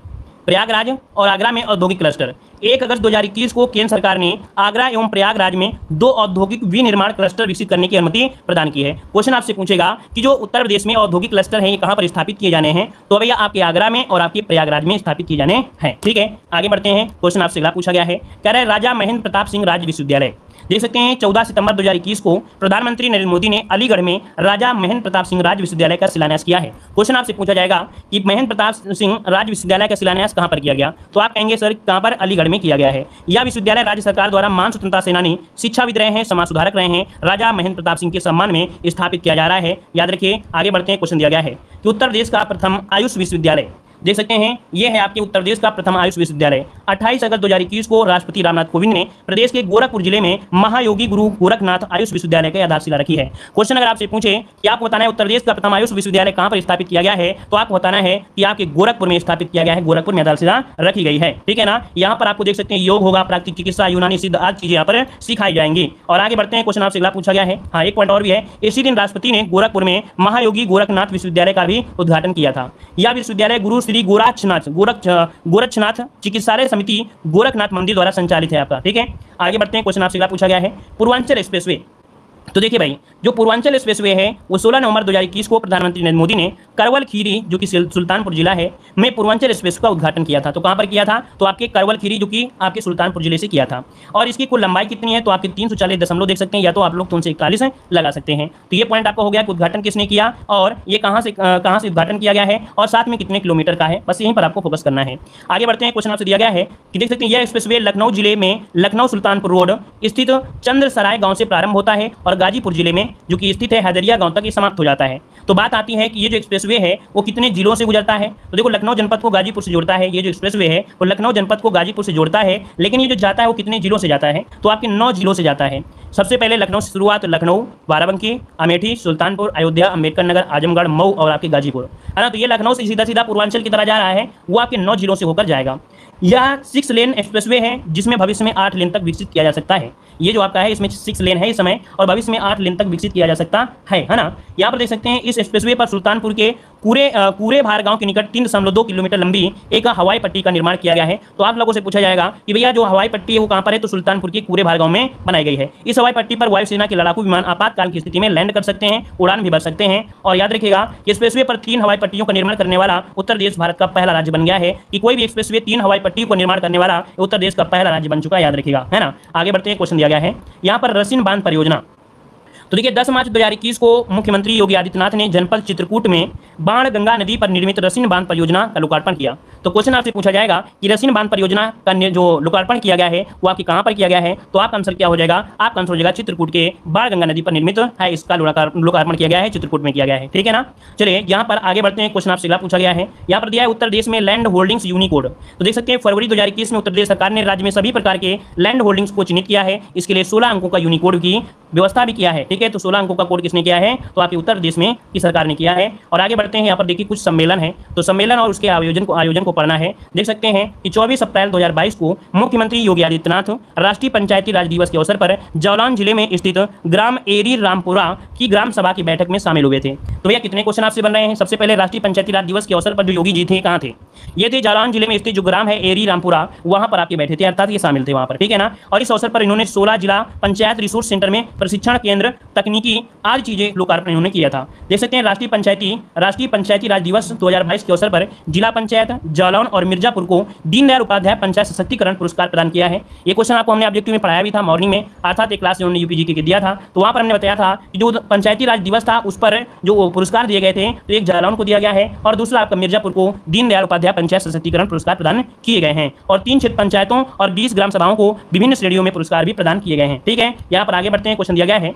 प्रयागराज और आगरा में औद्योगिक क्लस्टर। 1 अगस्त 2021 को केंद्र सरकार ने आगरा एवं प्रयागराज में 2 औद्योगिक विनिर्माण क्लस्टर विकसित करने की अनुमति प्रदान की है। क्वेश्चन आपसे पूछेगा कि जो उत्तर प्रदेश में औद्योगिक क्लस्टर हैं ये कहां पर स्थापित किए जाने हैं, तो भैया आपके आगरा में और आपके प्रयागराज में स्थापित किए जाने हैं। ठीक है, आगे बढ़ते हैं। क्वेश्चन आपसे अगला पूछा गया है, कह रहे राजा महेंद्र प्रताप सिंह राज्य विश्वविद्यालय। देख सकते हैं 14 सितंबर 2021 को प्रधानमंत्री नरेंद्र मोदी ने अलीगढ़ में राजा महेंद्र प्रताप सिंह राज्य विश्वविद्यालय का शिलान्यास किया है। क्वेश्चन आपसे पूछा जाएगा कि महेंद्र प्रताप सिंह राज्य विश्वविद्यालय का शिलान्यास कहां पर किया गया, तो आप कहेंगे सर कहां पर, अलीगढ़ में किया गया है। यह विश्वविद्यालय राज्य सरकार द्वारा महान स्वतंत्रता सेनानी, शिक्षाविद रहे हैं, समाज सुधारक रहे हैं राजा महेंद्र प्रताप सिंह के सम्मान में स्थापित किया जा रहा है। याद रखिए, आगे बढ़ते हैं। क्वेश्चन दिया गया है कि उत्तर प्रदेश का प्रथम आयुष विश्वविद्यालय। देख सकते हैं ये है आपके उत्तर प्रदेश का प्रथम आयुष विश्वविद्यालय। 28 अगस्त 2021 को राष्ट्रपति रामनाथ कोविंद ने प्रदेश के गोरखपुर जिले में महायोगी गुरु गोरखनाथ आयुष विश्वविद्यालय की आधारशिला रखी है। क्वेश्चन अगर आपसे पूछे कि आपको बताना है उत्तर प्रदेश का प्रथम आयुष विश्वविद्यालय कहां पर स्थापित किया गया है, तो आपको बताना है कि आपके गोरखपुर में स्थापित किया गया है, गोरखपुर में आधारशिला रखी गई है। ठीक है ना, यहाँ पर आपको देख सकते हैं योग होगा, प्राकृतिक चिकित्सा, यूनानी सिद्ध आदि चीजें यहाँ पर सिखाई जाएंगी। और आगे बढ़ते हैं। क्वेश्चन आपसे अगला पूछा गया है, हाँ एक पॉइंट और भी है, इसी दिन राष्ट्रपति ने गोरखपुर में महायोगी गोरखनाथ विश्वविद्यालय का भी उद्घाटन किया था। यह विश्वविद्यालय गुरु श्री गोरक्षनाथ चिकित्सालय समिति गोरखनाथ मंदिर द्वारा संचालित है आपका। ठीक है, आगे बढ़ते हैं। क्वेश्चन आपसे अगला पूछा गया है, पूर्वांचल एक्सप्रेसवे। तो देखिए भाई, जो पूर्वांचल एक्सप्रेसवे है वो 16 नवंबर 2021 को प्रधानमंत्री नरेंद्र मोदी ने करवल खीरी जो कि सुल्तानपुर जिला है में पूर्वांचल एक्सप्रेस का उद्घाटन किया था। तो कहां पर किया था, तो आपके करवल खीरी जो कि आपके सुल्तानपुर जिले से किया था। और इसकी कुल लंबाई कितनी है, तो आपके 340 दशमलव देख सकते हैं, या तो आप लोग 341 लगा सकते हैं। तो ये पॉइंट आपको हो गया कि उद्घाटन किसने किया और ये कहां से उद्घाटन किया गया है और साथ में कितने किलोमीटर का है, बस यहीं पर आपको फोकस करना है। आगे बढ़ते हैं। क्वेश्चन आपसे दिया गया है कि देख सकते हैं यह एक्सप्रेसवे लखनऊ जिले में लखनऊ सुल्तानपुर रोड स्थित चंद्रसराय गांव से प्रारंभ होता है और गाजीपुर जिले में जो कि स्थित है हैदरिया गांव तक ये समाप्त हो जाता है। तो बात आती है कि ये जो एक्सप्रेसवे है वो कितने जिलों से गुजरता है, तो देखो लखनऊ जनपद को गाजीपुर से जोड़ता है। ये जो एक्सप्रेसवे है वो लखनऊ जनपद को गाजीपुर से जोड़ता है, लेकिन ये जो जाता है वो कितने जिलों से जाता है, तो आपके 9 जिलों से जाता है। सबसे पहले लखनऊ से शुरुआत, लखनऊ, बाराबंकी, अमेठी, सुल्तानपुर, अयोध्या, अम्बेडकर नगर, आजमगढ़, मऊ और आपके गाजीपुर, है ना। तो ये लखनऊ से सीधा सीधा पूर्वांचल की तरह जा रहा है, वो आपके 9 जिलों से होकर जाएगा। यह 6 लेन एक्सप्रेसवे है जिसमें भविष्य में 8 लेन तक विकसित किया जा सकता है। ये जो आपका है इसमें 6 लेन है इस समय और भविष्य में 8 लेन तक विकसित किया जा सकता है ना। यहाँ पर देख सकते हैं इस एक्सप्रेसवे पर सुल्तानपुर के कूरे भार गांव के निकट 3.2 किलोमीटर लंबी एक हवाई पट्टी का निर्माण किया गया है। तो आप लोगों से पूछा जाएगा कि भैया जो हवाई पट्टी है वो कहां पर है, तो सुल्तानपुर के कूरे भार गांव में बनाई गई है। इस हवाई पट्टी पर वायुसेना के लड़ाकू विमान आपातकाल की स्थिति में लैंड कर सकते हैं, उड़ान भी भर सकते हैं। और याद रखिएगा एक्सप्रेसवे पर 3 हवाई पट्टियों का निर्माण करने वाला उत्तर प्रदेश भारत का पहला राज्य बन गया है कि कोई भी एक्सप्रेसवे 3 हवाई पट्टियों को निर्माण करने वाला उत्तर प्रदेश का पहला राज्य बन चुका है, याद रखिएगा, है ना। आगे बढ़ते हैं। क्वेश्चन दिया गया है यहाँ पर रसिन बांध परियोजना। तो देखिए 10 मार्च 2021 को मुख्यमंत्री योगी आदित्यनाथ ने जनपद चित्रकूट में बाणगंगा नदी पर निर्मित रसिन बांध परियोजना का लोकार्पण किया। तो क्वेश्चन आपसे पूछा जाएगा कि रसिन बांध परियोजना का जो लोकार्पण किया गया है वो आपकी कहां पर किया गया है, तो आपका आंसर क्या हो जाएगा, आपका आंसर हो जाएगा चित्रकूट के बाणगंगा नदी पर निर्मित है, इसका लोकार्पण किया गया है, चित्रकूट में किया गया है। ठीक है ना। चलिए यहाँ पर आगे बढ़ते हैं। क्वेश्चन आपसे अगला पूछा गया है, यहाँ पर दिया है उत्तर प्रदेश में लैंड होल्डिंग्स यूनिकोड। तो देख सकते हैं फरवरी 2021 में उत्तर प्रदेश सरकार ने राज्य में सभी प्रकार के लैंड होल्डिंग्स को चिन्हित किया है। इसके लिए 16 अंकों का यूनिकोड की व्यवस्था भी किया है। ठीक है, तो 16 अंकों का कोड किसने किया है, तो आपके उत्तर प्रदेश में की सरकार ने किया है। और आगे बढ़ते हैं। यहाँ पर देखिए कुछ सम्मेलन है, तो सम्मेलन और उसके आयोजन को पढ़ना है। देख सकते हैं कि 24 अप्रैल 2022 को मुख्यमंत्री योगी आदित्यनाथ राष्ट्रीय पंचायती राज दिवस के अवसर पर जालौन जिले में स्थित ग्राम एरी रामपुरा की ग्राम सभा की बैठक में शामिल हुए थे। तो भैया कितने क्वेश्चन आपसे बन रहे हैं। सबसे पहले राष्ट्रीय पंचायती राज दिवस के अवसर पर जो योगी जी थे कहाँ थे, ये थे जालौन जिले में स्थित जो ग्राम है एरी रामपुरा, वहां पर आपके बैठे थे, अर्थात ये शामिल थे वहां पर। ठीक है ना। और इस अवसर पर इन्होंने 16 जिला पंचायत रिसोर्स सेंटर में प्रशिक्षण केंद्र, तकनीकी आदि चीजें लोकार्पण इन्होंने किया था। देख सकते हैं राष्ट्रीय पंचायती राज दिवस 2022 के अवसर पर जिला पंचायत जालौन और मिर्जापुर को दीनदयाल उपाध्याय पंचायत सशक्तिकरण पुरस्कार प्रदान किया है। ये क्वेश्चन आपको हमने ऑब्जेक्टिव में पढ़ाया भी था मॉर्निंग में, अर्थात एक क्लास जो हमने यूपीजी के दिया था, तो वहां पर हमने बताया था कि जो पंचायती राज दिवस था उस पर जो पुरस्कार दिए गए थे, तो एक जालौन को दिया गया है और दूसरा आपका मिर्जापुर को दीनदयाल उपाध्याय पंचायत सशक्तिकरण पुरस्कार प्रदान किए गए हैं। और 3 क्षेत्र पंचायतों और 20 ग्राम सभाओं को विभिन्न श्रेणियों में पुरस्कार भी प्रदान किए गए हैं। ठीक है, यहाँ पर आगे बढ़ते हैं। क्वेश्चन दिया गया है,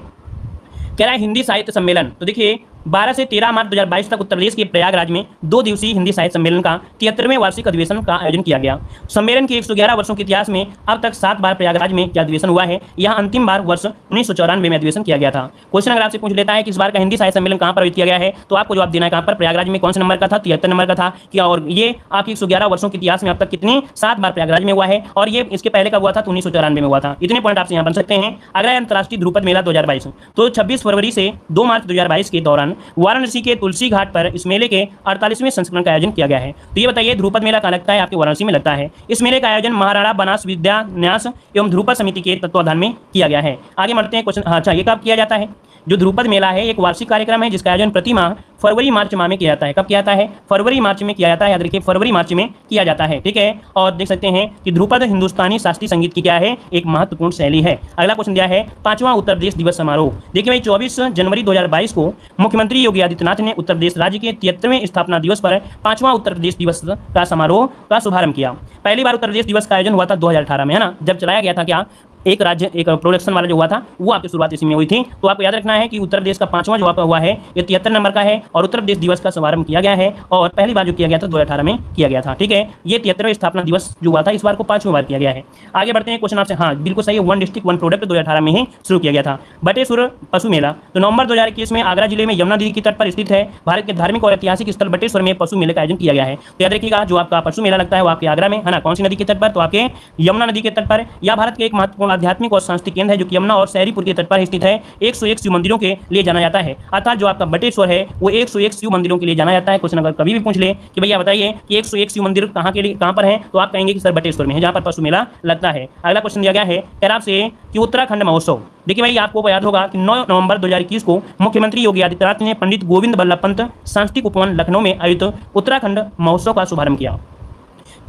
कह रहा है हिंदी साहित्य सम्मेलन। तो देखिए 12 से 13 मार्च 2022 तक उत्तर प्रदेश के प्रयागराज में 2 दिवसीय हिंदी साहित्य सम्मेलन का 73वें वार्षिक अधिवेशन का आयोजन किया गया। सम्मेलन के 111 वर्षों के इतिहास में अब तक 7 बार प्रयागराज में अधिवेशन हुआ है। यह अंतिम बार वर्ष 1994 में अधिवेशन किया गया था। क्वेश्चन अगर आपसे पूछ लेता है कि इस बार का हिंदी साहित्य सम्मेलन कहां पर आयोजित किया गया है, तो आपको जवाब देना है कहां पर, प्रयागराज में। कौन से नंबर का था, 73 नंबर का था क्या, और ये आपकी 111 वर्षों के इतिहास में अब तक कितनी 7 बार प्रयागराज में हुआ है, और ये इसके पहले का हुआ था तो 1994 में हुआ था। इतने पॉइंट आपसे यहाँ बन सकते हैं। अगला अंतर्राष्ट्रीय ध्रुपद मेला 2022, तो 26 फरवरी से 2 मार्च 2022 के दौरान दौरान वाराणसी के तुलसी घाट पर इस मेले के 48वें संस्करण का आयोजन किया गया है। तो ये बताइए ध्रुपद मेला कहाँ लगता है? आपके वाराणसी में लगता है। इस मेले का आयोजन महाराणा बनास विद्यान्यास एवं ध्रुपद समिति के तत्वाधान में किया गया है। आगे बढ़ते हैं क्वेश्चन। अच्छा, ये कब किया जाता है? जो ध्रुपद मेला है एक वार्षिक कार्यक्रम है जिसका आयोजन प्रति माह फरवरी मार्च माह में किया जाता है। कब किया जाता है? फरवरी मार्च में किया जाता है। याद रखिए फरवरी मार्च में किया जाता है, ठीक है। और देख सकते हैं कि ध्रुपद हिंदुस्तानी शास्त्रीय संगीत की क्या है? एक महत्वपूर्ण शैली है। अगला क्वेश्चन दिया है 5वां उत्तर प्रदेश दिवस समारोह। देखिए भाई 24 जनवरी 2022 को मुख्यमंत्री योगी आदित्यनाथ ने उत्तर प्रदेश राज्य के 73वें स्थापना दिवस पर 5वां उत्तर प्रदेश दिवस का समारोह का शुभारंभ किया। पहली बार उत्तर प्रदेश दिवस का आयोजन हुआ था 2018 में, है ना, जब चलाया गया था क्या एक राज्य एक प्रोडक्शन वाला जो हुआ था वो आपकी शुरुआत इसी में हुई थी। तो आपको याद रखना है कि उत्तर प्रदेश का 5वां जो आपका हुआ है ये 73 नंबर का है और उत्तर प्रदेश दिवस का शुभारंभ किया गया है और पहली बार जो किया गया था 2018 में किया गया था, ठीक है। ये 73वें स्थापना दिवस जो हुआ था इस बार को 5वीं बार किया गया है। आगे बढ़ते हैं क्वेश्चन आपसे। हाँ बिल्कुल सही है, 1 डिस्ट्रिक्ट 1 प्रोडक्ट 2018 में ही शुरू किया गया था। बटेश्वर पशु मेला तो नवंबर 2021 में आगरा जिले में यमुना नदी के तट पर स्थित है। भारत के धार्मिक और ऐतिहासिक स्थल बटेश्वर में पशु मेले का आयोजन किया गया है। तो याद रखिएगा जो आपका पशु मेला लगता है वो आपके आगरा में, है ना। कौन सी नदी के तट पर? तो आपके यमुना नदी के तट पर। या भारत के एक महत्वपूर्ण आध्यात्मिक और सांस्कृतिक केंद्र है जो कि यमुना और शहरीपुर के तट पर स्थित है। 101 शिव मंदिरों के लिए जाना जाता है। अर्थात जो आपका बटेश्वर है वो 101 शिव मंदिरों के लिए जाना जाता है। क्वेश्चन अगर कभी भी पूछ ले कि भैया बताइए कि 101 शिव मंदिर कहाँ के लिए कहाँ पर है, तो आप कहेंगे कि सर बटेश्वर में है जहाँ पर पशु मेला लगता है। अगला क्वेश्चन दिया गया है कैराब से कि उत्तराखंड महोत्सव। देखिए भाई आपको याद होगा कि 9 नवंबर 2021 को मुख्यमंत्री योगी आदित्यनाथ ने पंडित गोविंद बल्लभ पंत सांस्कृतिक उपवन लखनऊ में आयोजित उत्तराखंड महोत्सव का शुभारंभ किया।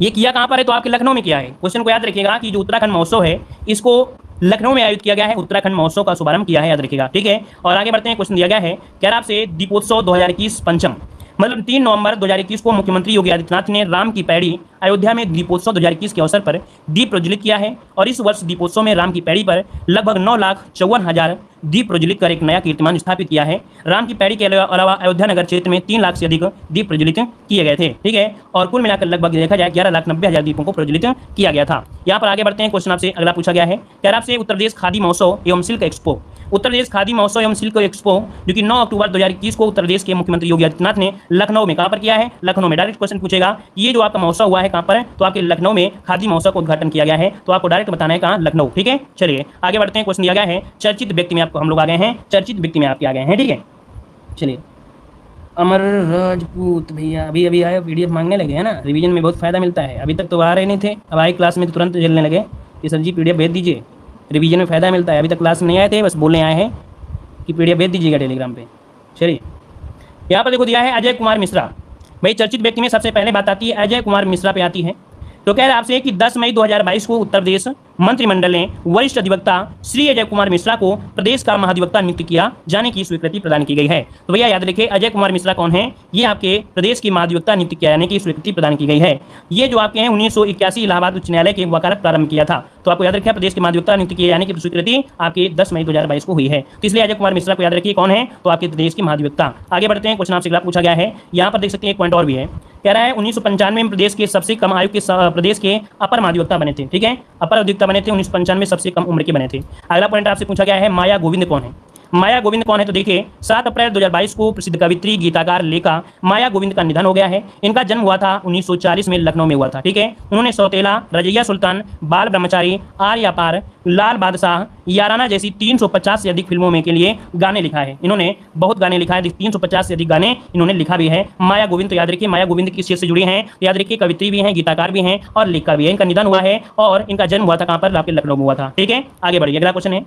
ये किया कहाँ पर है? तो आपके लखनऊ में किया है। क्वेश्चन को याद रखिएगा कि जो उत्तराखंड महोत्सव है इसको लखनऊ में आयोजित किया गया है। उत्तराखंड महोत्सव का शुभारंभ किया है, याद रखिएगा, ठीक है। और आगे बढ़ते हैं। क्वेश्चन दिया गया है कैराब से दीपोत्सव 2021 पंचम मतलब 3 नवंबर 2021 को मुख्यमंत्री योगी आदित्यनाथ ने राम की पैड़ी अयोध्या में दीपोत्सव 2021 के अवसर पर दीप प्रज्वलित किया है। और इस वर्ष दीपोत्सव में राम की पैड़ी पर लगभग 9,54,000 दीप प्रज्वलित कर एक नया कीर्तिमान स्थापित किया है। राम की पैड़ी के अलावा अयोध्या नगर क्षेत्र में 3 लाख से अधिक दीप प्रज्वलित किए गए थे, ठीक है। और कुल मिलाकर लगभग देखा जाए 11,90,000 दीपों को प्रज्वलित किया गया था। यहाँ पर आगे बढ़ते हैं। क्वेश्चन आपसे अगला पूछा गया है कैराब से उत्तर प्रदेश खादी महोत्सव एवं सिल्क एक्सपो। उत्तर प्रदेश खादी महोत्सव एवं सिल्क एक्सपो जो कि 9 अक्टूबर 2021 को उत्तर प्रदेश के मुख्यमंत्री योगी आदित्यनाथ ने लखनऊ में कहाँ पर किया है? लखनऊ में। डायरेक्ट क्वेश्चन पूछेगा ये जो आपका महोत्सव हुआ है कहाँ पर है? तो आपके लखनऊ में खादी महोत्सव का उद्घाटन किया गया है। तो आपको डायरेक्ट बताना है कहाँ? लखनऊ, ठीक है। चलिए आगे बढ़ते हैं। क्वेश्चन दिया गया है चर्चित व्यक्ति में आपको हम लोग आ गए हैं, चर्चित व्यक्ति में आपके आ गए हैं, ठीक है। चलिए अमर राजपूत भैया अभी आए, पीडीएफ मांगने लगे हैं ना, रिवीजन में बहुत फायदा मिलता है। अभी तक तो आ रहे नहीं थे, अब आई क्लास में तो तुरंत जलने लगे कि सर जी पीडीएफ भेज दीजिए, रिवीजन में फायदा मिलता है। अभी तक क्लास में नहीं आए थे, बस बोलने आए हैं कि पीडीएफ भेज दीजिएगा टेलीग्राम पे। चलिए यहाँ पर देखो दिया है अजय कुमार मिश्रा। भाई चर्चित व्यक्ति में सबसे पहले बात आती है अजय कुमार मिश्रा पे आती है। तो कह रहे आपसे कि 10 मई 2022 को उत्तर प्रदेश मंत्रिमंडल ने वरिष्ठ अधिवक्ता श्री अजय कुमार मिश्रा को प्रदेश का महाधिवक्ता नियुक्त किया जाने की स्वीकृति प्रदान की गई है। तो भैया याद रखिए अजय कुमार मिश्रा कौन है? ये आपके प्रदेश की महाधिवक्ता नियुक्त किया जाने की स्वीकृति प्रदान की गई है। ये जो आपके हैं 1981 इलाहाबाद उच्च न्यायालय के वकालत प्रारंभ किया था। तो आपको याद रखिए प्रदेश के महाधिवक्ता नियुक्त किए जाने की स्वीकृति आपके 10 मई 2022 को हुई है। तो इसलिए अजय कुमार मिश्रा को याद रखिए कौन है? तो आपके प्रदेश के महाधिवक्ता। आगे बढ़ते हैं। क्वेश्चन आपसे अगला पूछा गया है, यहाँ पर देख सकते हैं एक पॉइंट और भी है। कह रहा है 1995 में प्रदेश के सबसे कम आयु के प्रदेश के अपर महाधिवक्ता बने थे, ठीक है। अपर अधिवक्ता बने थे 1995 में, सबसे कम उम्र के बने थे। अगला पॉइंट आपसे पूछा गया है माया गोविंद कौन है? माया गोविंद कौन है? तो देखिए 7 अप्रैल 2022 को प्रसिद्ध कवित्री गीताकार लेखा माया गोविंद का निधन हो गया है। इनका जन्म हुआ था 1940 में लखनऊ में हुआ था, ठीक है। उन्होंने सौतेला, रजैया सुल्तान, बाल ब्रह्मचारी, आर्य अपार, लाल बादशाह, याराना जैसी 350 से अधिक फिल्मों में के लिए गाने लिखा है। इन्होंने बहुत गाने लिखा है, 350 से अधिक गाने इन्होंने लिखा भी है। माया गोविंद तो याद रखिए माया गोविंद किस चीज से जुड़ी हैं? याद रखिए कवित्री भी हैं, गीताकार भी हैं और लेखक भी है। इनका निधन हुआ है और इनका जन्म हुआ था कहाँ पर? आपके लखनऊ में हुआ था, ठीक है। आगे बढ़िए। अगला क्वेश्चन है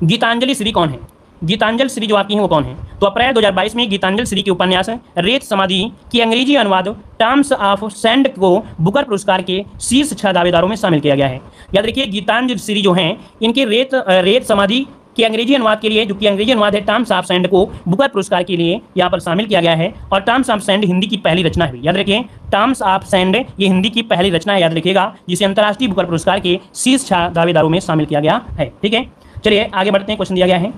गीतांजलि श्री कौन है? गीतांजलि श्री जो आपकी हैं वो कौन है? तो अप्रैल 2022 में गीतांजलि श्री के उपन्यास रेत समाधि की अंग्रेजी अनुवाद टर्म्स ऑफ सैंड को बुकर पुरस्कार के शीर्ष 6 दावेदारों में शामिल किया गया है। याद रखिए गीतांजलि श्री जो हैं इनके रेत समाधि के अंग्रेजी अनुवाद के लिए जो कि अंग्रेजी अनुवाद है टर्म्स ऑफ सैंड को बुकर पुरस्कार के लिए यहाँ पर शामिल किया गया है। और टर्म्स ऑफ सैंड हिंदी की पहली रचना है। याद रखिए टर्म्स ऑफ सैंड ये हिंदी की पहली रचना है, याद रखिएगा, जिसे अंतर्राष्ट्रीय बुकर पुरस्कार के शीर्ष 6 दावेदारों में शामिल किया गया है, ठीक है। चलिए आगे बढ़ते हैं। क्वेश्चन दिया गया है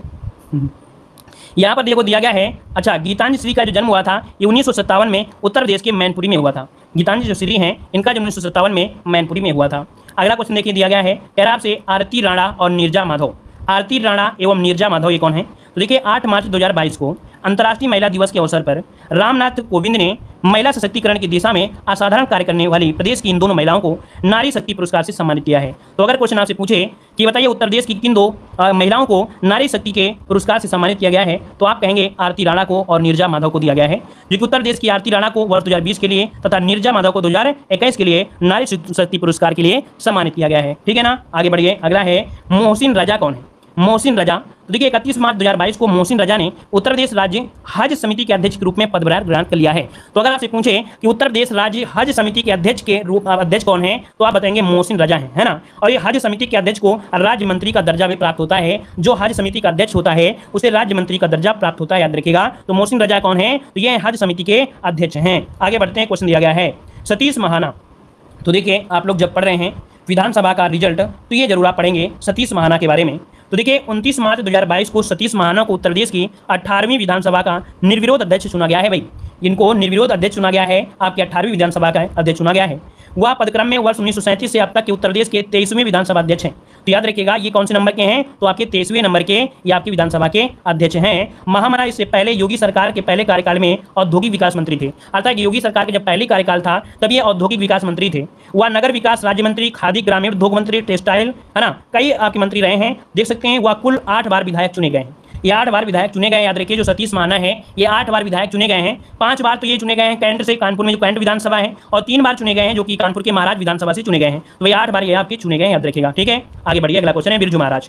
यहाँ पर देखो दिया गया है। अच्छा गीतांजलि श्री का जो जन्म हुआ था ये 1957 में उत्तर प्रदेश के मैनपुरी में हुआ था। गीतांजलि जो श्री हैं इनका जन्म 1957 में मैनपुरी में हुआ था। अगला क्वेश्चन देखिए दिया गया है कह रहा आपसे आरती राणा और नीरजा माधव। आरती राणा एवं नीरजा माधव ये कौन है? तो देखिए 8 मार्च 2022 को अंतर्राष्ट्रीय महिला दिवस के अवसर पर रामनाथ कोविंद ने महिला सशक्तिकरण की दिशा में असाधारण कार्य करने वाली प्रदेश की इन दोनों महिलाओं को नारी शक्ति पुरस्कार से सम्मानित किया है। तो अगर क्वेश्चन आपसे पूछे कि बताइए उत्तर प्रदेश की किन दो महिलाओं को नारी शक्ति के पुरस्कार से सम्मानित किया गया है, तो आप कहेंगे आरती राणा को और नीरजा माधव को दिया गया है, जो कि उत्तर प्रदेश की आरती राणा को वर्ष 2020 के लिए तथा नीरजा माधव को 2021 के लिए नारी शक्ति पुरस्कार के लिए सम्मानित किया गया है। ठीक है ना, आगे बढ़िए। अगला है मोहसिन रजा कौन है? मोहसिन रजा, तो देखिए 31 मार्च 2022 को मोहसिन रजा ने उत्तर प्रदेश राज्य हज समिति के अध्यक्ष के रूप में पदभार ग्रहण कर लिया है। तो अगर आपसे पूछे कि उत्तर प्रदेश राज्य हज समिति के अध्यक्ष कौन है, तो आप बताएंगे मोहसिन रजा है ना। और ये हज समिति के अध्यक्ष को राज्य मंत्री का दर्जा भी प्राप्त होता है। जो हज समिति का अध्यक्ष होता है उसे राज्य मंत्री का दर्जा प्राप्त होता है, याद रखिएगा। तो मोहसिन रजा कौन है? तो ये हज समिति के अध्यक्ष हैं। आगे बढ़ते हैं, क्वेश्चन दिया गया है सतीश महाना। तो देखिए आप लोग जब पढ़ रहे हैं विधानसभा का रिजल्ट तो ये जरूर आप पढ़ेंगे सतीश महाना के बारे में। तो देखिए 29 मार्च 2022 को सतीश महाना को उत्तर प्रदेश की 18वीं विधानसभा का निर्विरोध अध्यक्ष चुना गया है। भाई इनको निर्विरोध अध्यक्ष चुना गया है, आपकी 18वीं विधानसभा का अध्यक्ष चुना गया है। वह पदक्रम में वर्ष 1937 से अब तक के उत्तर प्रदेश के 23वें विधानसभा अध्यक्ष हैं। तो याद रखिएगा ये कौन से नंबर के हैं? तो आपके 23वें नंबर के ये आपकी विधानसभा के अध्यक्ष हैं। महामना इससे पहले योगी सरकार के पहले कार्यकाल में औद्योगिक विकास मंत्री थे। अर्थात योगी सरकार के जब पहले कार्यकाल था तब ये औद्योगिक विकास मंत्री थे। वह नगर विकास राज्य मंत्री, खादी ग्रामीण उद्योग मंत्री, टेक्सटाइल, है ना, कई आपके मंत्री रहे हैं। देख सकते हैं वह कुल 8 बार विधायक चुने गए हैं। ये 8 बार विधायक चुने गए। याद रखिए जो सतीश महाना है ये 8 बार विधायक चुने गए हैं। 5 बार तो ये चुने गए हैं कैंट से, कानपुर में जो कैंट विधानसभा है, और 3 बार चुने गए हैं जो कि कानपुर के महाराज विधानसभा से चुने गए हैं। तो ये 8 बार ये आपके चुने गए हैं, याद रखिएगा। ठीक है, आगे बढ़िए। अगला क्वेश्चन है बिरजू महाराज।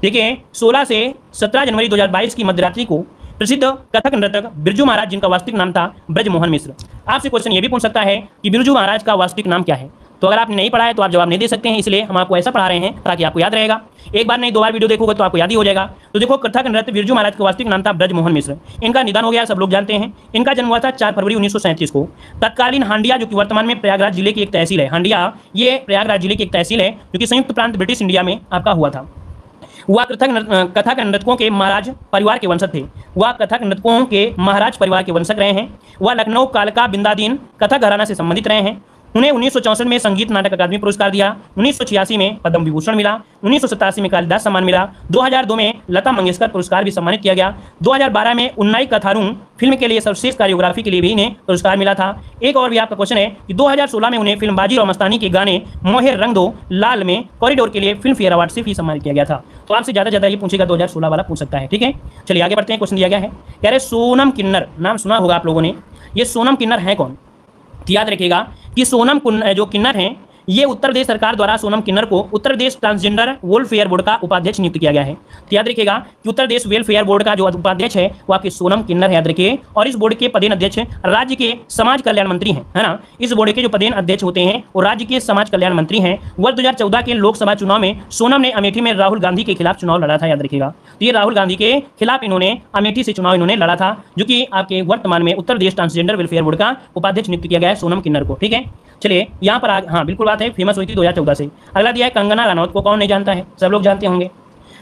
देखिए 16 से 17 जनवरी 2022 की मध्यरात्रि को प्रसिद्ध कथक नर्तक बिरजू महाराज, जिनका वास्तविक नाम था ब्रजमोहन मिश्र। आपसे क्वेश्चन ये भी पूछ सकता है कि बिरजू महाराज का वास्तविक नाम क्या है? तो अगर आपने नहीं पढ़ा है तो आप जवाब नहीं दे सकते हैं, इसलिए हम आपको ऐसा पढ़ा रहे हैं ताकि आपको याद रहेगा। एक बार नहीं 2 बार वीडियो देखोगे तो आपको याद ही हो जाएगा। तो देखो कथक नृत्य बिरजू महाराज का वास्तविक नाम था ब्रजमोहन मिश्र। इनका निधन हो गया, सब लोग जानते हैं। इनका जन्म हुआ था 4 फरवरी 1937 को। तत्कालीन हांडिया, जो कि वर्तमान में प्रयागराज जिले की एक तहसील है, हांडिया ये प्रयागराज जिले की एक तहसील है जो कि संयुक्त प्रांत ब्रिटिश इंडिया में आपका हुआ था। वह कथक नर्तकों के महाराज परिवार के वंशज थे। वह कथक नर्तकों के महाराज परिवार के वंशज रहे हैं। वह लखनऊ, कालका, बिंदादीन कथक घराना से संबंधित रहे हैं। उन्हें 1964 में संगीत नाटक अकादमी पुरस्कार दिया, 1986 में पद्म विभूषण मिला, 1987 में कालिदास सम्मान मिला, 2002 में लता मंगेशकर पुरस्कार भी सम्मानित किया गया, 2012 में उन्नाई कथारूम फिल्म के लिए सर्वश्रेष्ठ कोरियोग्राफी के लिए भी इन्हें पुरस्कार मिला था। एक और भी आपका क्वेश्चन है कि 2016 में उन्हें फिल्म बाजीराव मस्तानी के गाने मोहे रंग दो लाल में कॉरिडोर के लिए फिल्म फेयर अवार्ड से भी सम्मानित किया गया था। तो आपसे ज़्यादा ये पूछेगा 2016 वाला पूछ सकता है। ठीक है, चलिए आगे बढ़ते हैं। क्वेश्चन दिया गया है, कह रहे सोनम किन्नर, नाम सुना होगा आप लोगों ने। ये सोनम किन्नर है कौन? तो याद रखिएगा कि सोनम जो किन्नर हैं ये उत्तर प्रदेश सरकार द्वारा सोनम किन्नर को Uttar Pradesh transgender welfare board का उपाध्यक्ष नियुक्त किया गया है। तो याद रखिएगा कि उत्तर प्रदेश वेलफेयर बोर्ड का जो उपाध्यक्ष है वो आपके सोनम किन्नर है, याद रखिए। और इस बोर्ड के पदेन अध्यक्ष राज्य के समाज कल्याण मंत्री हैं, है ना। इस बोर्ड के जो पदेन अध्यक्ष होते हैं वो राज्य के समाज कल्याण मंत्री हैं। वर्ष 2014 के लोकसभा चुनाव में सोनम ने अमेठी में राहुल गांधी के खिलाफ चुनाव लड़ा था, याद रखिएगा। तो ये राहुल गांधी के खिलाफ इन्होंने अमेठी से चुनाव इन्होंने लड़ा था, जो कि आपके वर्तमान में Uttar Pradesh transgender welfare board का उपाध्यक्ष नियुक्त किया गया है सोनम किन्नर को। ठीक है, चलिए यहाँ पर हाँ बिल्कुल बात है, फेमस हुई थी 2014 से। अगला दिया है कंगना रनौत को कौन नहीं जानता है, सब लोग जानते होंगे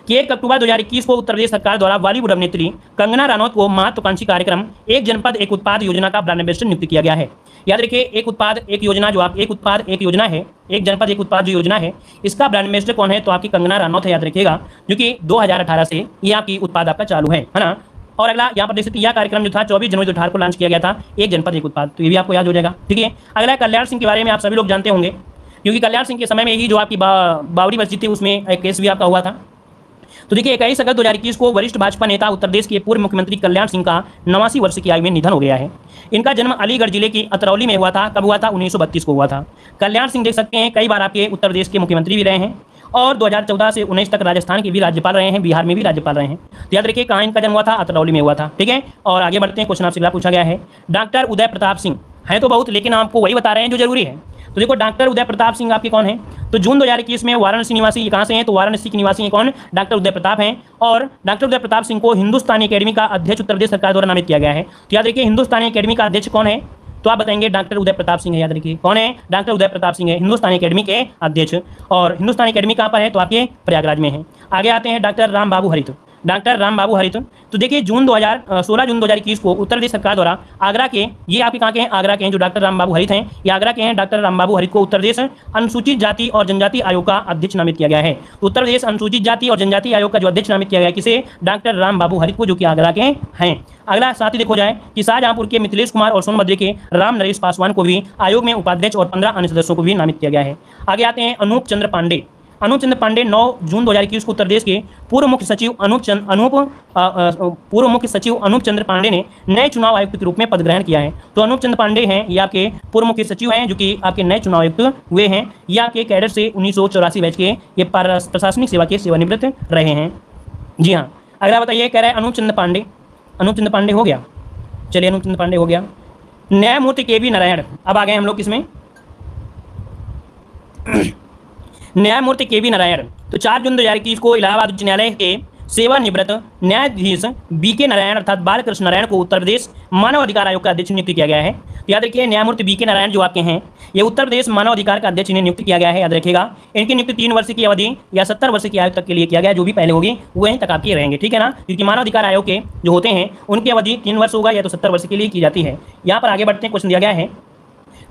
कि 1 अक्टूबर 2021 को उत्तर प्रदेश सरकार द्वारा बॉलीवुड अभिनेत्री कंगना रनौत को महत्वाकांक्षी कार्यक्रम एक जनपद एक उत्पाद योजना का ब्रांड एम्बेसडर नियुक्त किया गया है। याद रखिए एक उत्पाद एक योजना, जो आप एक उत्पाद एक योजना है, एक जनपद एक उत्पाद जो योजना है, इसका ब्रांड एम्बेसडर कौन है? तो आपकी कंगना रनौत है, याद रखिएगा, जो कि 2018 से ये आपकी उत्पाद आपका चालू है ना। और अगला यहाँ पर देख सकते हैं यह कार्यक्रम जो था 24 जनवरी 2018 को लॉन्च किया गया था, एक जनपद एक उत्पाद, तो ये भी आपको याद हो जाएगा। ठीक है, अगला कल्याण सिंह के बारे में आप सभी लोग जानते होंगे, क्योंकि कल्याण सिंह के समय में ही जो आपकी बावड़ी मस्जिद थी उसमें एक केस भी आपका हुआ था। तो देखिए 21 अगस्त 2021 को वरिष्ठ भाजपा नेता उत्तर प्रदेश के पूर्व मुख्यमंत्री कल्याण सिंह का 89 वर्ष की आयु में निधन हो गया है। इनका जन्म अलीगढ़ जिले की अतरौली में हुआ था। कब हुआ था? 1932 को हुआ था। कल्याण सिंह देख सकते हैं कई बार आपके उत्तर प्रदेश के मुख्यमंत्री भी रहे हैं और 2014 से 19 तक राजस्थान के भी राज्यपाल रहे हैं, बिहार में भी राज्यपाल रहे हैं। तो याद रखिए कहाँ इनका जन्म हुआ था? अतरौली में हुआ था। ठीक है, और आगे बढ़ते हैं। क्वेश्चन आपसे अगला पूछा गया है, डॉक्टर उदय प्रताप सिंह है तो बहुत, लेकिन आपको वही बता रहे हैं जो जरूरी है। तो देखो डॉक्टर उदय प्रताप सिंह आपके कौन है? तो जून 2021 में वाराणसी निवासी, ये कहाँ से हैं? तो वाराणसी के निवासी हैं कौन? डॉक्टर उदय प्रताप हैं। और डॉक्टर उदय प्रताप सिंह को हिंदुस्तानी अकेडमी का अध्यक्ष उत्तर प्रदेश सरकार द्वारा नामित किया गया है। तो याद रखिए हिंदुस्तानी अकेडमी का अध्यक्ष कौन है? तो आप बताएंगे डॉक्टर उदय प्रताप सिंह है, याद रखिए कौन है? डॉक्टर उदय प्रताप सिंह है, हिंदुस्तानी अकेडमी के अध्यक्ष। और हिंदुस्तानी अकेडमी कहाँ पर है? तो आपके प्रयागराज में है। आगे आते हैं डॉक्टर राम बाबू हरित। डॉक्टर राम बाबू हरित। तो देखिए जून 16 जून 2021 को उत्तर प्रदेश सरकार द्वारा आगरा के, ये आपके कहाँ के हैं, आगरा के हैं, जो डॉक्टर राम बाबू हरित हैं, ये आगरा के हैं। डॉक्टर राम बाबू हरित को उत्तर प्रदेश अनुसूचित जाति और जनजाति आयोग का अध्यक्ष नामित किया गया है। तो उत्तर प्रदेश अनुसूचित जाति और जनजाति आयोग का जो अध्यक्ष नामित किया गया है, किसे, डॉक्टर राम बाबू हरित को, जो कि आगरा के हैं। अगला साथ ही देखो जाए कि शाहजहांपुर के मिथिलेश कुमार और सोनभद्र के राम नरेश पासवान को भी आयोग में उपाध्यक्ष और 15 अन्य सदस्यों को भी नामित किया गया है। आगे आते हैं अनूप चंद्र पांडे। अनूप चंद्र पांडे 9 जून 2021 को उत्तर प्रदेश के पूर्व मुख्य सचिव अनूप चंद्र पांडे ने नए चुनाव आयुक्त के रूप में पद ग्रहण किया है। तो अनूप चंद्र पांडे हैं, ये आपके पूर्व मुख्य सचिव हैं, जो कि आपके नए चुनाव आयुक्त हुए हैं। ये आपके कैडर से 1984 बैच के ये प्रशासनिक सेवा के सेवानिवृत्त रहे हैं। जी हाँ, अगला बताइए, कह रहा है अनूप चंद्र पांडे, अनूप चंद्र पांडे हो गया, चलिए अनूप चंद्र पांडे हो गया। न्यायमूर्ति के वी नारायण, अब आ गए हम लोग किसमें, न्यायमूर्ति के वी नारायण। तो 4 जून 2021 को इलाहाबाद उच्च न्यायालय के सेवानिवृत्त न्यायाधीश बी के नारायण अर्थात बालकृष्ण नारायण को उत्तर प्रदेश मानव अधिकार आयोग का अध्यक्ष नियुक्त किया गया है। तो याद रखिए, न्यायमूर्ति बी के नारायण जो आपके हैं, ये उत्तर प्रदेश मानव अधिकार का अध्यक्ष इन्हें नियुक्त किया गया है। याद रखिएगा, इनकी नियुक्ति 3 वर्ष की अवधि या 70 वर्ष की आयु तक के लिए किया गया, जो भी पहले होगी वो यहीं तक आपके रहेंगे, ठीक है ना, क्योंकि मानव अधिकार आयोग के जो होते हैं उनकी अवधि 3 वर्ष होगा या तो 70 वर्ष के लिए की जाती है। यहाँ पर आगे बढ़ते हैं, क्वेश्चन दिया गया है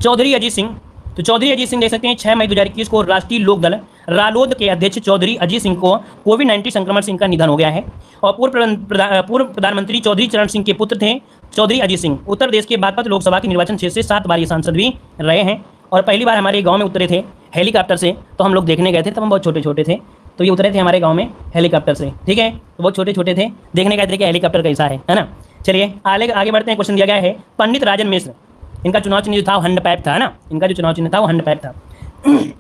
चौधरी अजीत सिंह। तो चौधरी अजीत सिंह देख सकते हैं 6 मई 2021 को राष्ट्रीय लोक दल रालोद के अध्यक्ष चौधरी अजीत सिंह को कोविड-19 संक्रमण से इनका निधन हो गया है। और पूर्व प्रधानमंत्री चौधरी चरण सिंह के पुत्र थे चौधरी अजीत सिंह। उत्तर प्रदेश के बागपत लोकसभा के निर्वाचन क्षेत्र से 7 बार ये सांसद भी रहे हैं। और पहली बार हमारे गाँव में उतरे थे हेलीकॉप्टर से, तो हम लोग देखने गए थे, तब हम बहुत छोटे छोटे थे, तो ये उतरे थे हमारे गाँव में हेलीकॉप्टर से, ठीक है, तो बहुत छोटे छोटे थे, देखने गए थे कि हेलीकॉप्टर कैसा है ना। चलिए आगे बढ़ते हैं, क्वेश्चन दिया गया है पंडित राजन मिश्र। इनका चुनाव चिन्ह जो था वो हंड पाइप था ना, इनका जो चुनाव चिन्ह था वो हंड पाइप था।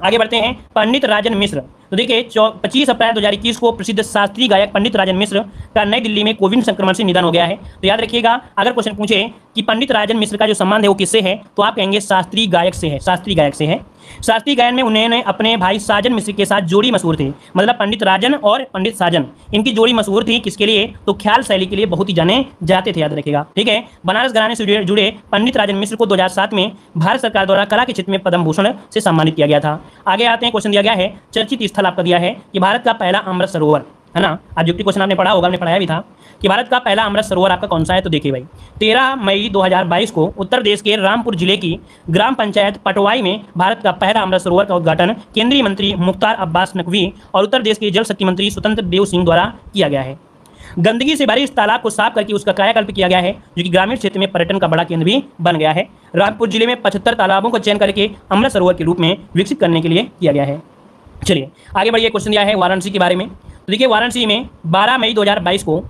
आगे बढ़ते हैं, पंडित राजन मिश्र। तो देखिए 25 अप्रैल 2021 को प्रसिद्ध शास्त्रीय गायक पंडित राजन मिश्र का नई दिल्ली में कोविड संक्रमण से निधन हो गया है। तो याद रखिएगा, अगर क्वेश्चन पूछे कि पंडित राजन मिश्र का जो संबंध है वो किससे है, तो आप कहेंगे शास्त्रीय गायक से है, शास्त्रीय गायक से है। शास्त्रीय गायन में उन्होंने अपने भाई साजन मिश्र के साथ जोड़ी मशहूर थी, मतलब पंडित राजन और पंडित साजन, इनकी जोड़ी मशहूर थी किसके लिए, तो ख्याल शैली के लिए बहुत ही जाने जाते थे, याद रखिएगा, ठीक है। बनारस घराने से जुड़े पंडित राजन मिश्र को 2007 में भारत सरकार द्वारा कला के क्षेत्र में पद्म भूषण से सम्मानित किया गया था। आगे आते हैं, क्वेश्चन दिया गया है चर्चित स्थल आपका दिया है कि भारत का पहला अमृत सरोवर, है ना, ऑब्जेक्टिव क्वेश्चन आपने पढ़ा होगा, आपने पढ़ाया भी था कि भारत का पहला अमृत सरोवर आपका कौन सा है। तो देखिए भाई, 13 मई 2022 को उत्तर प्रदेश के रामपुर जिले की ग्राम पंचायत पटवाई में भारत का पहला अमृत सरोवर का उद्घाटन केंद्रीय मंत्री मुख्तार अब्बास नकवी और उत्तर प्रदेश के जल शक्ति मंत्री स्वतंत्र देव सिंह द्वारा किया गया है। गंदगी से भरे इस तालाब को साफ करके उसका कायाकल्प किया गया है, जो कि ग्रामीण क्षेत्र में पर्यटन का बड़ा केंद्र भी बन गया है। रामपुर जिले में 75 तालाबों का चयन करके अमृत सरोवर के रूप में विकसित करने के लिए किया गया है। चलिए आगे बढ़िए, क्वेश्चन दिया है वाराणसी के बारे में। तो देखिए वाराणसी में 12 मई 2022 को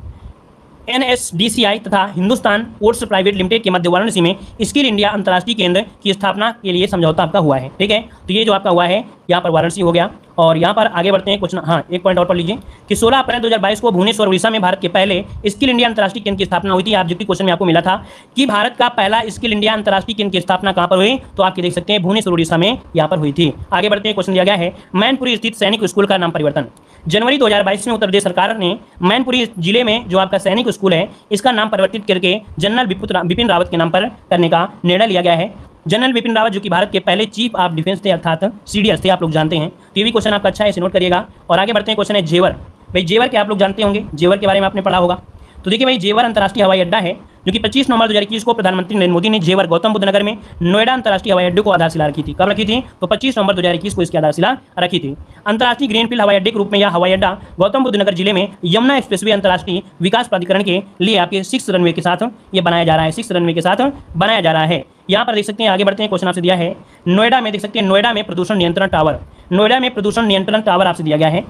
NSDCI तथा हिंदुस्तान पोर्ट्स प्राइवेट लिमिटेड के मध्य वाराणसी में स्किल इंडिया अंतर्राष्ट्रीय केंद्र की स्थापना के लिए समझौता आपका हुआ है, ठीक है। तो ये जो आपका हुआ है यहाँ पर वाराणसी हो गया। और यहाँ पर आगे बढ़ते हैं, क्वेश्चन, हाँ एक पॉइंट और पढ़ लीजिए कि 16 अप्रैल 2022 को भुवनेश्वर उड़ीसा में भारत के पहले स्किल इंडिया अंतर्राष्ट्रीय केंद्र की स्थापना हुई थी। आप जो कि क्वेश्चन में आपको मिला था कि भारत का पहला स्किल इंडिया अंतर्राष्ट्रीय केंद्र की स्थापना कहाँ पर हुई, तो आप देख सकते हैं भुवनेश्वर उड़ीसा में यहाँ पर हुई थी। आगे बढ़ते हैं, क्वेश्चन दिया गया है मैनपुरी स्थित सैनिक स्कूल का नाम परिवर्तन। जनवरी 2022 में उत्तर प्रदेश सरकार ने मैनपुरी जिले में जो आपका सैनिक स्कूल है इसका नाम परिवर्तित करके जनरल बिपिन रावत के नाम पर करने का निर्णय लिया गया है। जनरल बिपिन रावत जो कि भारत के पहले चीफ ऑफ डिफेंस थे अर्थात CDS थे, आप लोग जानते हैं। तो ये भी क्वेश्चन आपका अच्छा है, इसे नोट करिएगा। और आगे बढ़ते हैं, क्वेश्चन है जेवर। भाई जेवर क्या आप लोग जानते होंगे, जेवर के बारे में आपने पढ़ा होगा। तो देखिए भाई, जेवर अंतर्राष्ट्रीय हवाई अड्डा है जो कि 25 नवंबर 2021 को प्रधानमंत्री नरेंद्र मोदी ने जेवर गौतम बुद्ध नगर में नोएडा अंतर्राष्ट्रीय हवाई अड्डे को आधारशिला रखी थी। कब रखी थी, तो 25 नवंबर 2021 को इसकी आधारशिला रखी थी। अंतर्राष्ट्रीय ग्रीनफील्ड हवाई अड्डे के रूप में यह हवाई अड्डा गौतम बुद्ध नगर जिले में यमुना एक्सप्रेसवे अंतर्राष्ट्रीय विकास प्राधिकरण के लिए आपके 6 रनवे के साथ ये बनाया जा रहा है, 6 रनवे के साथ बनाया जा रहा है। यहाँ पर देख सकते हैं, आगे बढ़ते हैं, क्वेश्चन आपसे दिया है नोएडा में, देख सकते हैं नोएडा में प्रदूषण नियंत्रण टावर, नोएडा में प्रदूषण नियंत्रण टावर आपसे दिया गया है।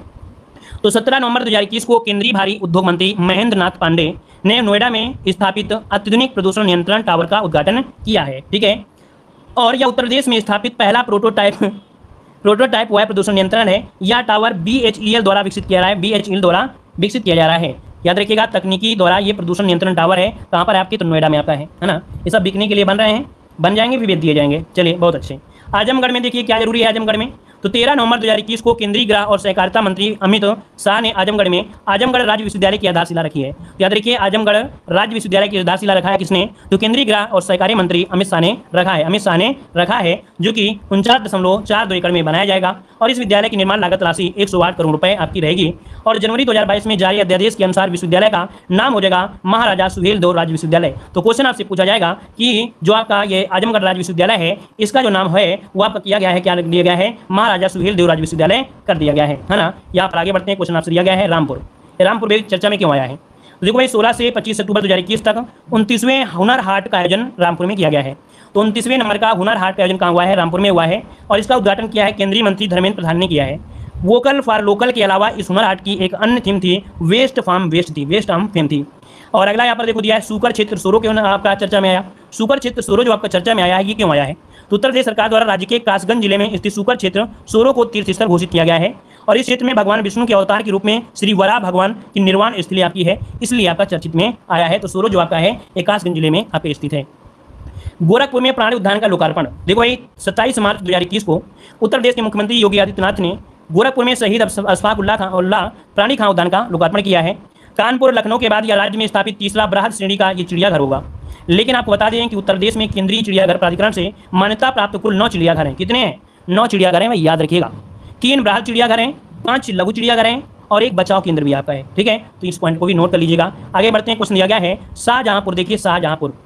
तो 17 नवंबर 2021 को केंद्रीय भारी उद्योग मंत्री महेंद्र नाथ पांडे ने नोएडा में स्थापित अत्याधुनिक प्रदूषण नियंत्रण टावर का उद्घाटन किया है, ठीक है। और यह उत्तर प्रदेश में स्थापित पहला प्रोटोटाइप वायु प्रदूषण नियंत्रण है। यह टावर BHEL द्वारा विकसित किया रहा है, BHEL द्वारा विकसित किया जा रहा है। याद रखिएगा, तकनीकी द्वारा ये प्रदूषण नियंत्रण टावर है, कहाँ पर है आपके, तो नोएडा में आपका है ना। ये सब बिकने के लिए बन रहे हैं, बन जाएंगे, फिर बेच दिए जाएंगे। चलिए बहुत अच्छे। आजमगढ़ में देखिए क्या जरूरी है, आजमगढ़ में तो 13 नवंबर 2021 को केंद्रीय गृह और सहकारिता मंत्री अमित शाह ने आजमगढ़ राज्य विश्वविद्यालय की आधारशिला रखी है। याद रखिए, आजमगढ़ राज्य विश्वविद्यालय की आधारशिला रखा है किसने? तो केंद्रीय गृह और सहकारिता मंत्री अमित शाह ने रखा है। अमित शाह ने रखा है, जो कि 49.42 एकड़ में बनाया जाएगा और इस विद्यालय की निर्माण लागत राशि 108 करोड़ रुपए आपकी रहेगी। और जनवरी 2022 में जारी अध्यादेश के अनुसार विश्वविद्यालय का नाम हो जाएगा महाराजा सुहेलदेव राज्य विश्वविद्यालय। तो क्वेश्चन आपसे पूछा जाएगा कि जो आपका ये आजमगढ़ राज्य विश्वविद्यालय है, इसका जो नाम है वो आपका किया गया है, क्या दिया गया है? महाराजा सुहेलदेव राज्य विश्वविद्यालय कर दिया गया है ना। यहाँ पर आगे बढ़ते हैं। क्वेश्चन आपसे दिया गया है रामपुर। रामपुर भी चर्चा में क्यों आया है? तो देखो भाई, 16 से 25 अक्टूबर 2021 तक 29वें हुनर हाट का आयोजन रामपुर में किया गया है। तो 29वें नंबर का हुनर हाट का आयोजन कहाँ हुआ है? रामपुर में हुआ है। और इसका उद्घाटन किया है केंद्रीय मंत्री धर्मेंद्र प्रधान ने किया है। वोकल फॉर लोकल के अलावा इस हुनर हाट की एक अन्य थीम थी वेस्ट फार्म फेम थी। और अगला यहाँ पर देखो दिया है सुकर क्षेत्र सोरो क्यों आपका चर्चा में आया? सुकर क्षेत्र सोरो जो आपका चर्चा में आया है, ये क्यों आया है? तो उत्तर प्रदेश सरकार द्वारा राज्य के कासगंज जिले में स्थित सुकर क्षेत्र सोरो को तीर्थ स्थल घोषित किया गया है। और इस क्षेत्र में भगवान विष्णु के अवतार के रूप में श्री वराह भगवान की निर्वाण स्थली आपकी है, इसलिए आपका चर्चित में आया है। तो सोरो जो आपका है ये कासगंज जिले में आपके स्थित है। गोरखपुर में प्राणी उद्यान का लोकार्पण। देखो भाई, 27 मार्च 2021 को उत्तर प्रदेश के मुख्यमंत्री योगी आदित्यनाथ ने गोरखपुर में शहीद अशफाक उल्लाह प्राणी खां उद्यान का लोकार्पण किया है। कानपुर लखनऊ के बाद यह राज्य में स्थापित तीसरा बृहद श्रेणी का ये चिड़ियाघर होगा। लेकिन आपको बता दें कि उत्तर प्रदेश में केंद्रीय चिड़ियाघर प्राधिकरण से मान्यता प्राप्त कुल 9 चिड़ियाघर हैं। कितने हैं? 9 चिड़ियाघर हैं, भाई याद रखिएगा। 3 बृहद चिड़ियाघर हैं, 5 लघु चिड़ियाघर हैं और एक बचाव केंद्र भी आपका है। ठीक है, तो इस पॉइंट को भी नोट कर लीजिएगा। आगे बढ़ते हैं। क्वेश्चन दिया गया है शाहजहांपुर। देखिए शाहजहांपुर,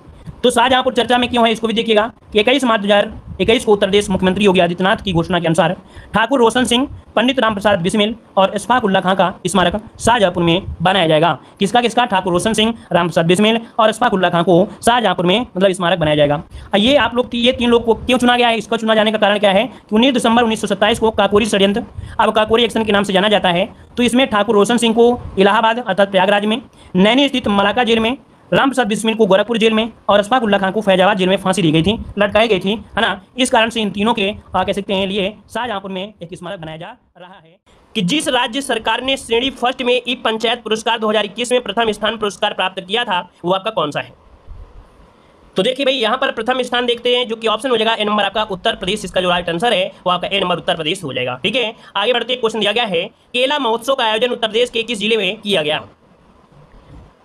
तो शाहजहांपुर चर्चा में क्यों है इसको भी देखिएगा कि 21 मार्च 2021 को उत्तर प्रदेश मुख्यमंत्री योगी आदित्यनाथ की घोषणा के अनुसार ठाकुर रोशन सिंह, पंडित राम प्रसाद बिस्मिल और अशफाक उल्लाह खां का स्मारक शाहजहांपुर में बनाया जाएगा। किसका? ठाकुर रोशन सिंह, राम प्रसाद बिस्मिल और अशफाक उल्लाह खां को शाहजहांपुर में मतलब स्मारक बनाया जाएगा। ये आप लोग ये 3 लोग को क्यों चुना गया है? इसका चुना जाने का कारण क्या है कि 19 दिसंबर 1927 को काकोरी षड्यंत्र, अब काकोरी एक्शन के नाम से जाना जाता है। तो इसमें ठाकुर रोशन सिंह को इलाहाबाद अर्थात प्रयागराज में, नैनी स्थित मलाका जेल में, राम प्रसाद बिस्मिल को गोरखपुर जेल में और अशफाक उल्लाह खां को फैजाबाद जेल में फांसी दी गई थी, लटकाई गई थी, है ना। इस कारण से इन तीनों के कह सकते हैं लिए शाहजहांपुर में एक स्मारक बनाया जा रहा है। कि जिस राज्य सरकार ने श्रेणी फर्स्ट में ई पंचायत पुरस्कार 2021 में प्रथम स्थान पुरस्कार प्राप्त किया था, वो आपका कौन सा है? तो देखिए भाई, यहाँ पर प्रथम स्थान देखते हैं, जो कि ऑप्शन हो जाएगा ए नंबर आपका उत्तर प्रदेश। इसका जो राइट आंसर है वो आपका ए नंबर उत्तर प्रदेश हो जाएगा। ठीक है, आगे बढ़ते। क्वेश्चन दिया गया है केला महोत्सव का आयोजन उत्तर प्रदेश के किस जिले में किया गया?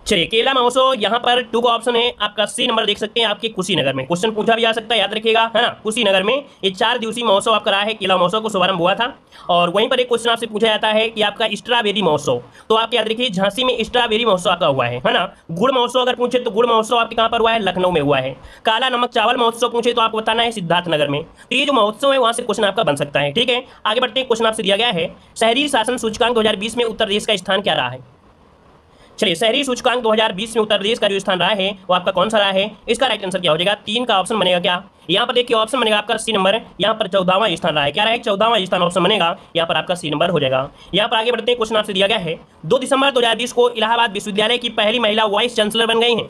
चलिए, केला महोत्सव यहाँ पर 2 का ऑप्शन है आपका सी नंबर देख सकते हैं आपके कुशीनगर में। क्वेश्चन पूछा भी आ सकता है, याद रखिएगा, है ना। कुशीनगर में ये 4 दिवसीय महोत्सव आपका रहा है। केला महोत्सव को शुभारंभ हुआ था। और वहीं पर एक क्वेश्चन आपसे पूछा जाता है कि आपका स्ट्रॉबेरी महोत्सव, तो आप याद रखिए झांसी में स्ट्रॉबेरी महोत्सव आपका हुआ है ना। गुड़ महोत्सव अगर पूछे तो गुड़ महोत्सव आपके कहाँ पर हुआ है? लखनऊ में हुआ है। काला नमक चावल महोत्सव पूछे तो आपको बताना है सिद्धार्थनगर में। तो ये जो महोत्सव है वहाँ से क्वेश्चन आपका बन सकता है। ठीक है, आगे बढ़ते हैं। क्वेश्चन आपसे दिया गया है शहरी शासन सूचकांक 2020 में उत्तर प्रदेश का स्थान क्या रहा है? चलिए, शहरी सूचकांक 2020 में उत्तर प्रदेश का जो स्थान रहा है वो आपका कौन सा रहा है? इसका राइट आंसर क्या हो जाएगा? 3 का ऑप्शन बनेगा क्या? यहाँ पर देखिए ऑप्शन बनेगा आपका सी नंबर। यहाँ पर 14वां स्थान रहा है। क्या रहा है? 14वां स्थान ऑप्शन बनेगा। यहाँ पर आपका सी नंबर हो जाएगा। यहाँ पर आगे बढ़ते हैं। क्वेश्चन आपसे दिया गया है 2 दिसंबर 2020 को इलाहाबाद विश्वविद्यालय की पहली महिला वाइस चांसलर बन गई हैं।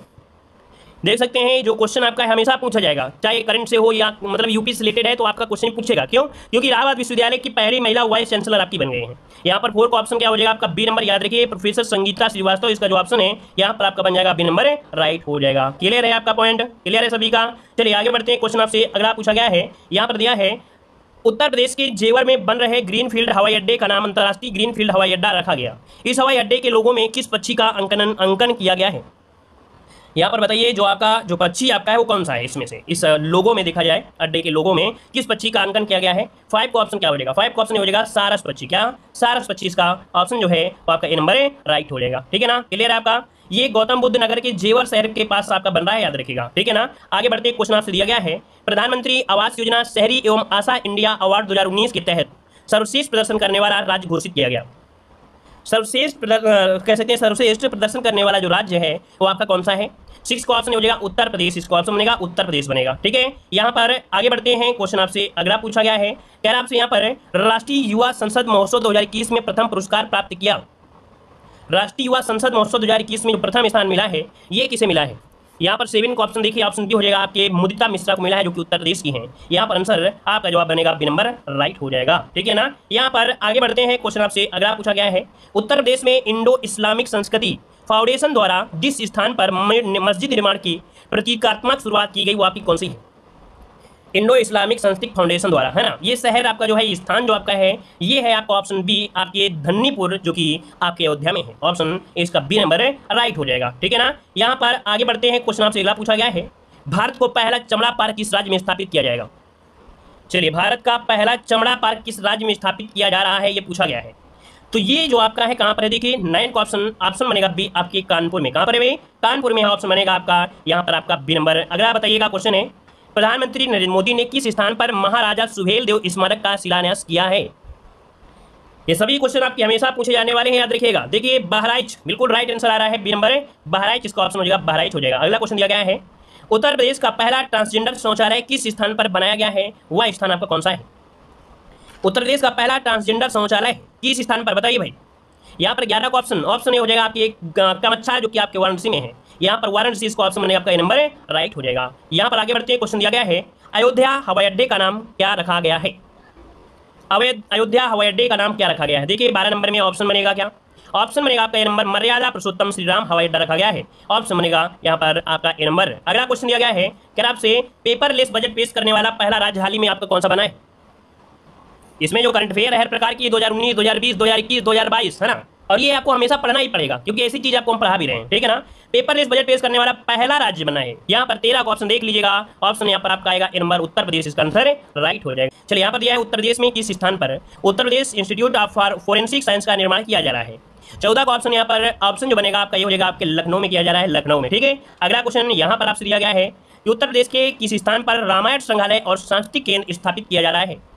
देख सकते हैं, जो क्वेश्चन आपका हमेशा पूछा जाएगा, चाहे करंट से हो या मतलब यूपी से रिलेटेड है, तो आपका क्वेश्चन पूछेगा। क्यों? क्योंकि इलाहाबाद विश्वविद्यालय की पहली महिला वाइस चांसलर आपकी बन गई हैं। यहाँ पर 4 का ऑप्शन क्या हो जाएगा आपका? B number. याद रखिए, प्रोफेसर संगीता श्रीवास्तव इसका जो ऑप्शन है यहाँ पर आपका बन जाएगा बी नंबर, राइट हो जाएगा। क्लियर है आपका पॉइंट? क्लियर है सभी का? चलिए आगे बढ़ते हैं। क्वेश्चन आपसे अगला पूछा गया है, यहाँ पर दिया है उत्तर प्रदेश के जेवर में बन रहे ग्रीनफील्ड हवाई अड्डे का नाम अंतर्राष्ट्रीय ग्रीनफील्ड हवाई अड्डा रखा गया। इस हवाई अड्डे के लोगों में किस पक्षी का अंकन किया गया है? यहाँ पर बताइए, जो आपका जो पक्षी आपका है वो कौन सा है इसमें से? इस लोगों में देखा जाए, अड्डे के लोगों में किस पक्षी का अंकन किया गया है? 5 का ऑप्शन क्या हो जाएगा? 5 का ऑप्शन हो जाएगा सारस पक्षी। क्या? सारस पक्षी इसका ऑप्शन जो है वो आपका ए नंबर है, राइट हो जाएगा। ठीक है ना, क्लियर है आपका? ये गौतम बुद्ध नगर के जेवर शहर के पास आपका बन रहा है, याद रखिएगा। ठीक है ना, आगे बढ़ते। क्वेश्चन आपसे दिया गया है प्रधानमंत्री आवास योजना शहरी एवं आशा इंडिया अवार्ड 2019 के तहत सर्वश्रेष्ठ प्रदर्शन करने वाला राज्य घोषित किया गया। सर्वश्रेष्ठ कह सकते हैं सर्वश्रेष्ठ प्रदर्शन करने वाला जो राज्य है वो आपका कौन सा है? 6 का ऑप्शन हो जाएगा उत्तर प्रदेश। इसका ऑप्शन बनेगा उत्तर प्रदेश बनेगा। ठीक है, यहाँ पर आगे बढ़ते हैं। क्वेश्चन आपसे अगला पूछा गया है, कह रहा आपसे यहाँ पर राष्ट्रीय युवा संसद महोत्सव 2021 में प्रथम पुरस्कार प्राप्त किया। राष्ट्रीय युवा संसद महोत्सव 2021 में जो प्रथम स्थान मिला है ये किसे मिला है? यहाँ पर 7 का ऑप्शन देखिए, ऑप्शन बी हो जाएगा आपके मुदिता मिश्रा को मिला है, जो कि उत्तर प्रदेश की हैं। यहाँ पर आंसर आपका जवाब बनेगा बी नंबर, राइट हो जाएगा। ठीक है ना, यहाँ पर आगे बढ़ते हैं। क्वेश्चन आपसे अगला पूछा गया है, उत्तर प्रदेश में इंडो इस्लामिक संस्कृति फाउंडेशन द्वारा जिस स्थान पर मस्जिद निर्माण की प्रतीकात्मक शुरुआत की गई वो आपकी कौन सी है? इंडो इस्लामिक सांस्कृतिक फाउंडेशन द्वारा, है ना। ये शहर आपका जो है, स्थान जो आपका है, ये है आपका ऑप्शन बी, आपके धन्नीपुर, जो कि आपके अयोध्या में है। ऑप्शन इसका बी नंबर राइट हो जाएगा, ठीक है ना। यहाँ पर आगे बढ़ते हैं, क्वेश्चन आपसे अगला पूछा गया है, भारत को पहला चमड़ा पार्क किस राज्य में स्थापित किया जाएगा। चलिए, भारत का पहला चमड़ा पार्क किस राज्य में स्थापित किया जा रहा है, ये पूछा गया है। तो ये जो आपका है कहाँ पर है, देखिए 9 का ऑप्शन बनेगा बी, आपके कानपुर में। कहाँ पर है भाई, कानपुर में ऑप्शन बनेगा आपका, यहाँ पर आपका बी नंबर। अगला बताइएगा क्वेश्चन है, प्रधानमंत्री नरेंद्र मोदी ने किस स्थान पर महाराजा सुहेलदेव स्मारक का शिलान्यास किया है। ये सभी क्वेश्चन आपके हमेशा पूछे जाने वाले हैं, याद रखिएगा। देखिए, बहराइच, बिल्कुल राइट आंसर आ रहा है, बी नंबर है बहराइच, इसका ऑप्शन हो जाएगा बहराइच हो जाएगा। अगला क्वेश्चन दिया गया है, उत्तर प्रदेश का पहला ट्रांसजेंडर शौचालय किस स्थान पर बनाया गया है, वह स्थान आपका कौन सा है। उत्तर प्रदेश का पहला ट्रांसजेंडर शौचालय किस स्थान पर, बताइए भाई। यहाँ पर 11 का ऑप्शन हो जाएगा आपकी कमच्छा, जो कि आपके वाराणसी में है। यहाँ पर वाराणसी, इसका ऑप्शन बनेगा आपका नंबर राइट हो जाएगा। यहाँ पर आगे बढ़ते हैं, क्वेश्चन दिया गया है, अयोध्या हवाई अड्डे का नाम क्या रखा गया है। अयोध्या हवाई अड्डे का नाम क्या रखा गया है। देखिए 12 नंबर में ऑप्शन बनेगा क्या, ऑप्शन बनेगा आपका ए नंबर, मर्यादा पुरुषोत्तम श्री राम हवाई अड्डा रखा गया है। ऑप्शन बनेगा यहाँ पर आपका ए नंबर। अगला क्वेश्चन दिया गया है, क्या आपसे पेपरलेस बजट पेश करने वाला पहला राज्य हाल ही में आपका कौन सा बना है। इसमें जो करंट अफेयर है हर प्रकार की 2019, 2020, 2021, 2022, है ना, और ये आपको हमेशा पढ़ना ही पड़ेगा, क्योंकि ऐसी चीज आपको हम पढ़ा भी रहे हैं, ठीक है ना। पेपरलेस बजट पेश करने वाला पहला राज्य बना है। यहाँ पर 13 का ऑप्शन देख लीजिएगा, ऑप्शन यहाँ पर आपका आएगा ए नंबर, उत्तर प्रदेश, इसका आंसर राइट हो जाएगा। चलिए, यहाँ पर दिया है, उत्तर प्रदेश में किस स्थान पर Uttar Pradesh institute of forensic science का निर्माण किया जा रहा है। 14 का ऑप्शन यहाँ पर ऑप्शन जो बनेगा आपका ये हो जाएगा आपके लखनऊ में किया जा रहा है, लखनऊ में, ठीक है। अगला क्वेश्चन यहाँ पर आपसे दिया गया है कि उत्तर प्रदेश के किस स्थान पर रामायण संग्रहालय और सांस्कृतिक केंद्र स्थापित किया जा रहा है।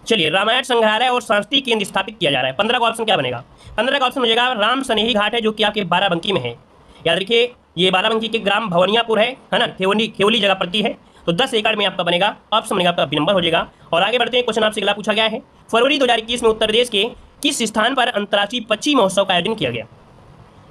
चलिए, रामायण संग्रहालय और सांस्कृतिक केंद्र स्थापित किया जा रहा है। 15 का ऑप्शन क्या बनेगा, 15 का ऑप्शन हो जाएगा राम सनेही घाट है, जो कि आपके बाराबंकी में है। याद रखिए, ये बाराबंकी के ग्राम भवनियापुर है ना, खेवली जगह पड़ती है। तो 10 एकड़ में आपका बनेगा, ऑप्शन बनेगा आपका बी नंबर हो जाएगा। और आगे बढ़ते हैं, क्वेश्चन आपसे अगला पूछा गया है, फरवरी 2021 में उत्तर प्रदेश के किस स्थान पर अंतर्राष्ट्रीय पक्षी महोत्सव का आयोजन किया गया।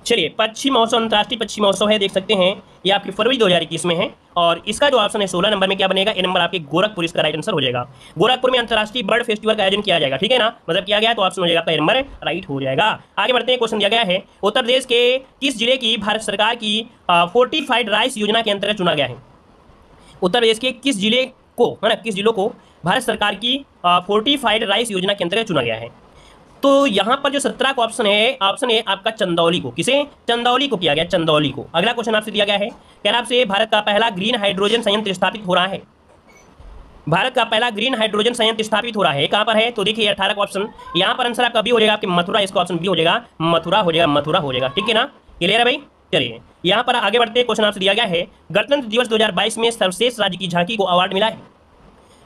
चलिए, पक्षी महोत्सव, अंतर्राष्ट्रीय पक्षी महोत्सव है, देख सकते हैं, ये आपकी फरवरी 2021 में है। और इसका जो ऑप्शन है 16 नंबर में क्या बनेगा, ए नंबर आपके गोरखपुर, इसका राइट आंसर हो जाएगा। गोरखपुर में अंतर्राष्ट्रीय बर्ड फेस्टिवल का आयोजन किया जाएगा, ठीक है ना, मतलब किया गया, तो ऑप्शन हो जाएगा आपका ए नंबर राइट हो जाएगा। आगे बढ़ते हैं, क्वेश्चन दिया गया है, उत्तर प्रदेश के किस जिले की भारत सरकार की फोर्टिफाइड राइस योजना के अंतर्गत चुना गया है। उत्तर प्रदेश के किस जिले को, है ना, किस जिलों को भारत सरकार की फोर्टिफाइड राइस योजना के अंतर्गत चुना गया है। तो यहाँ पर जो 17 का ऑप्शन है आपका चंदौली को, किसे, चंदौली को किया गया, चंदौली को। अगला क्वेश्चन आपसे दिया गया है, क्या आपसे भारत का पहला ग्रीन हाइड्रोजन संयंत्र स्थापित हो रहा है। भारत का पहला ग्रीन हाइड्रोजन संयंत्र स्थापित हो रहा है, कहाँ पर है, तो देखिए 18 का ऑप्शन, यहाँ पर आंसर आपका बी हो जाएगा, आपके मथुरा, इसका ऑप्शन बी हो जाएगा, मथुरा हो जाएगा, मथुरा हो जाएगा, ठीक है ना, क्लियर है भाई। चलिए, यहाँ पर आगे बढ़ते, क्वेश्चन आपसे दिया गया है, गणतंत्र दिवस 2022 में सर्वश्रेष्ठ राज्य की झांकी को अवार्ड मिला है।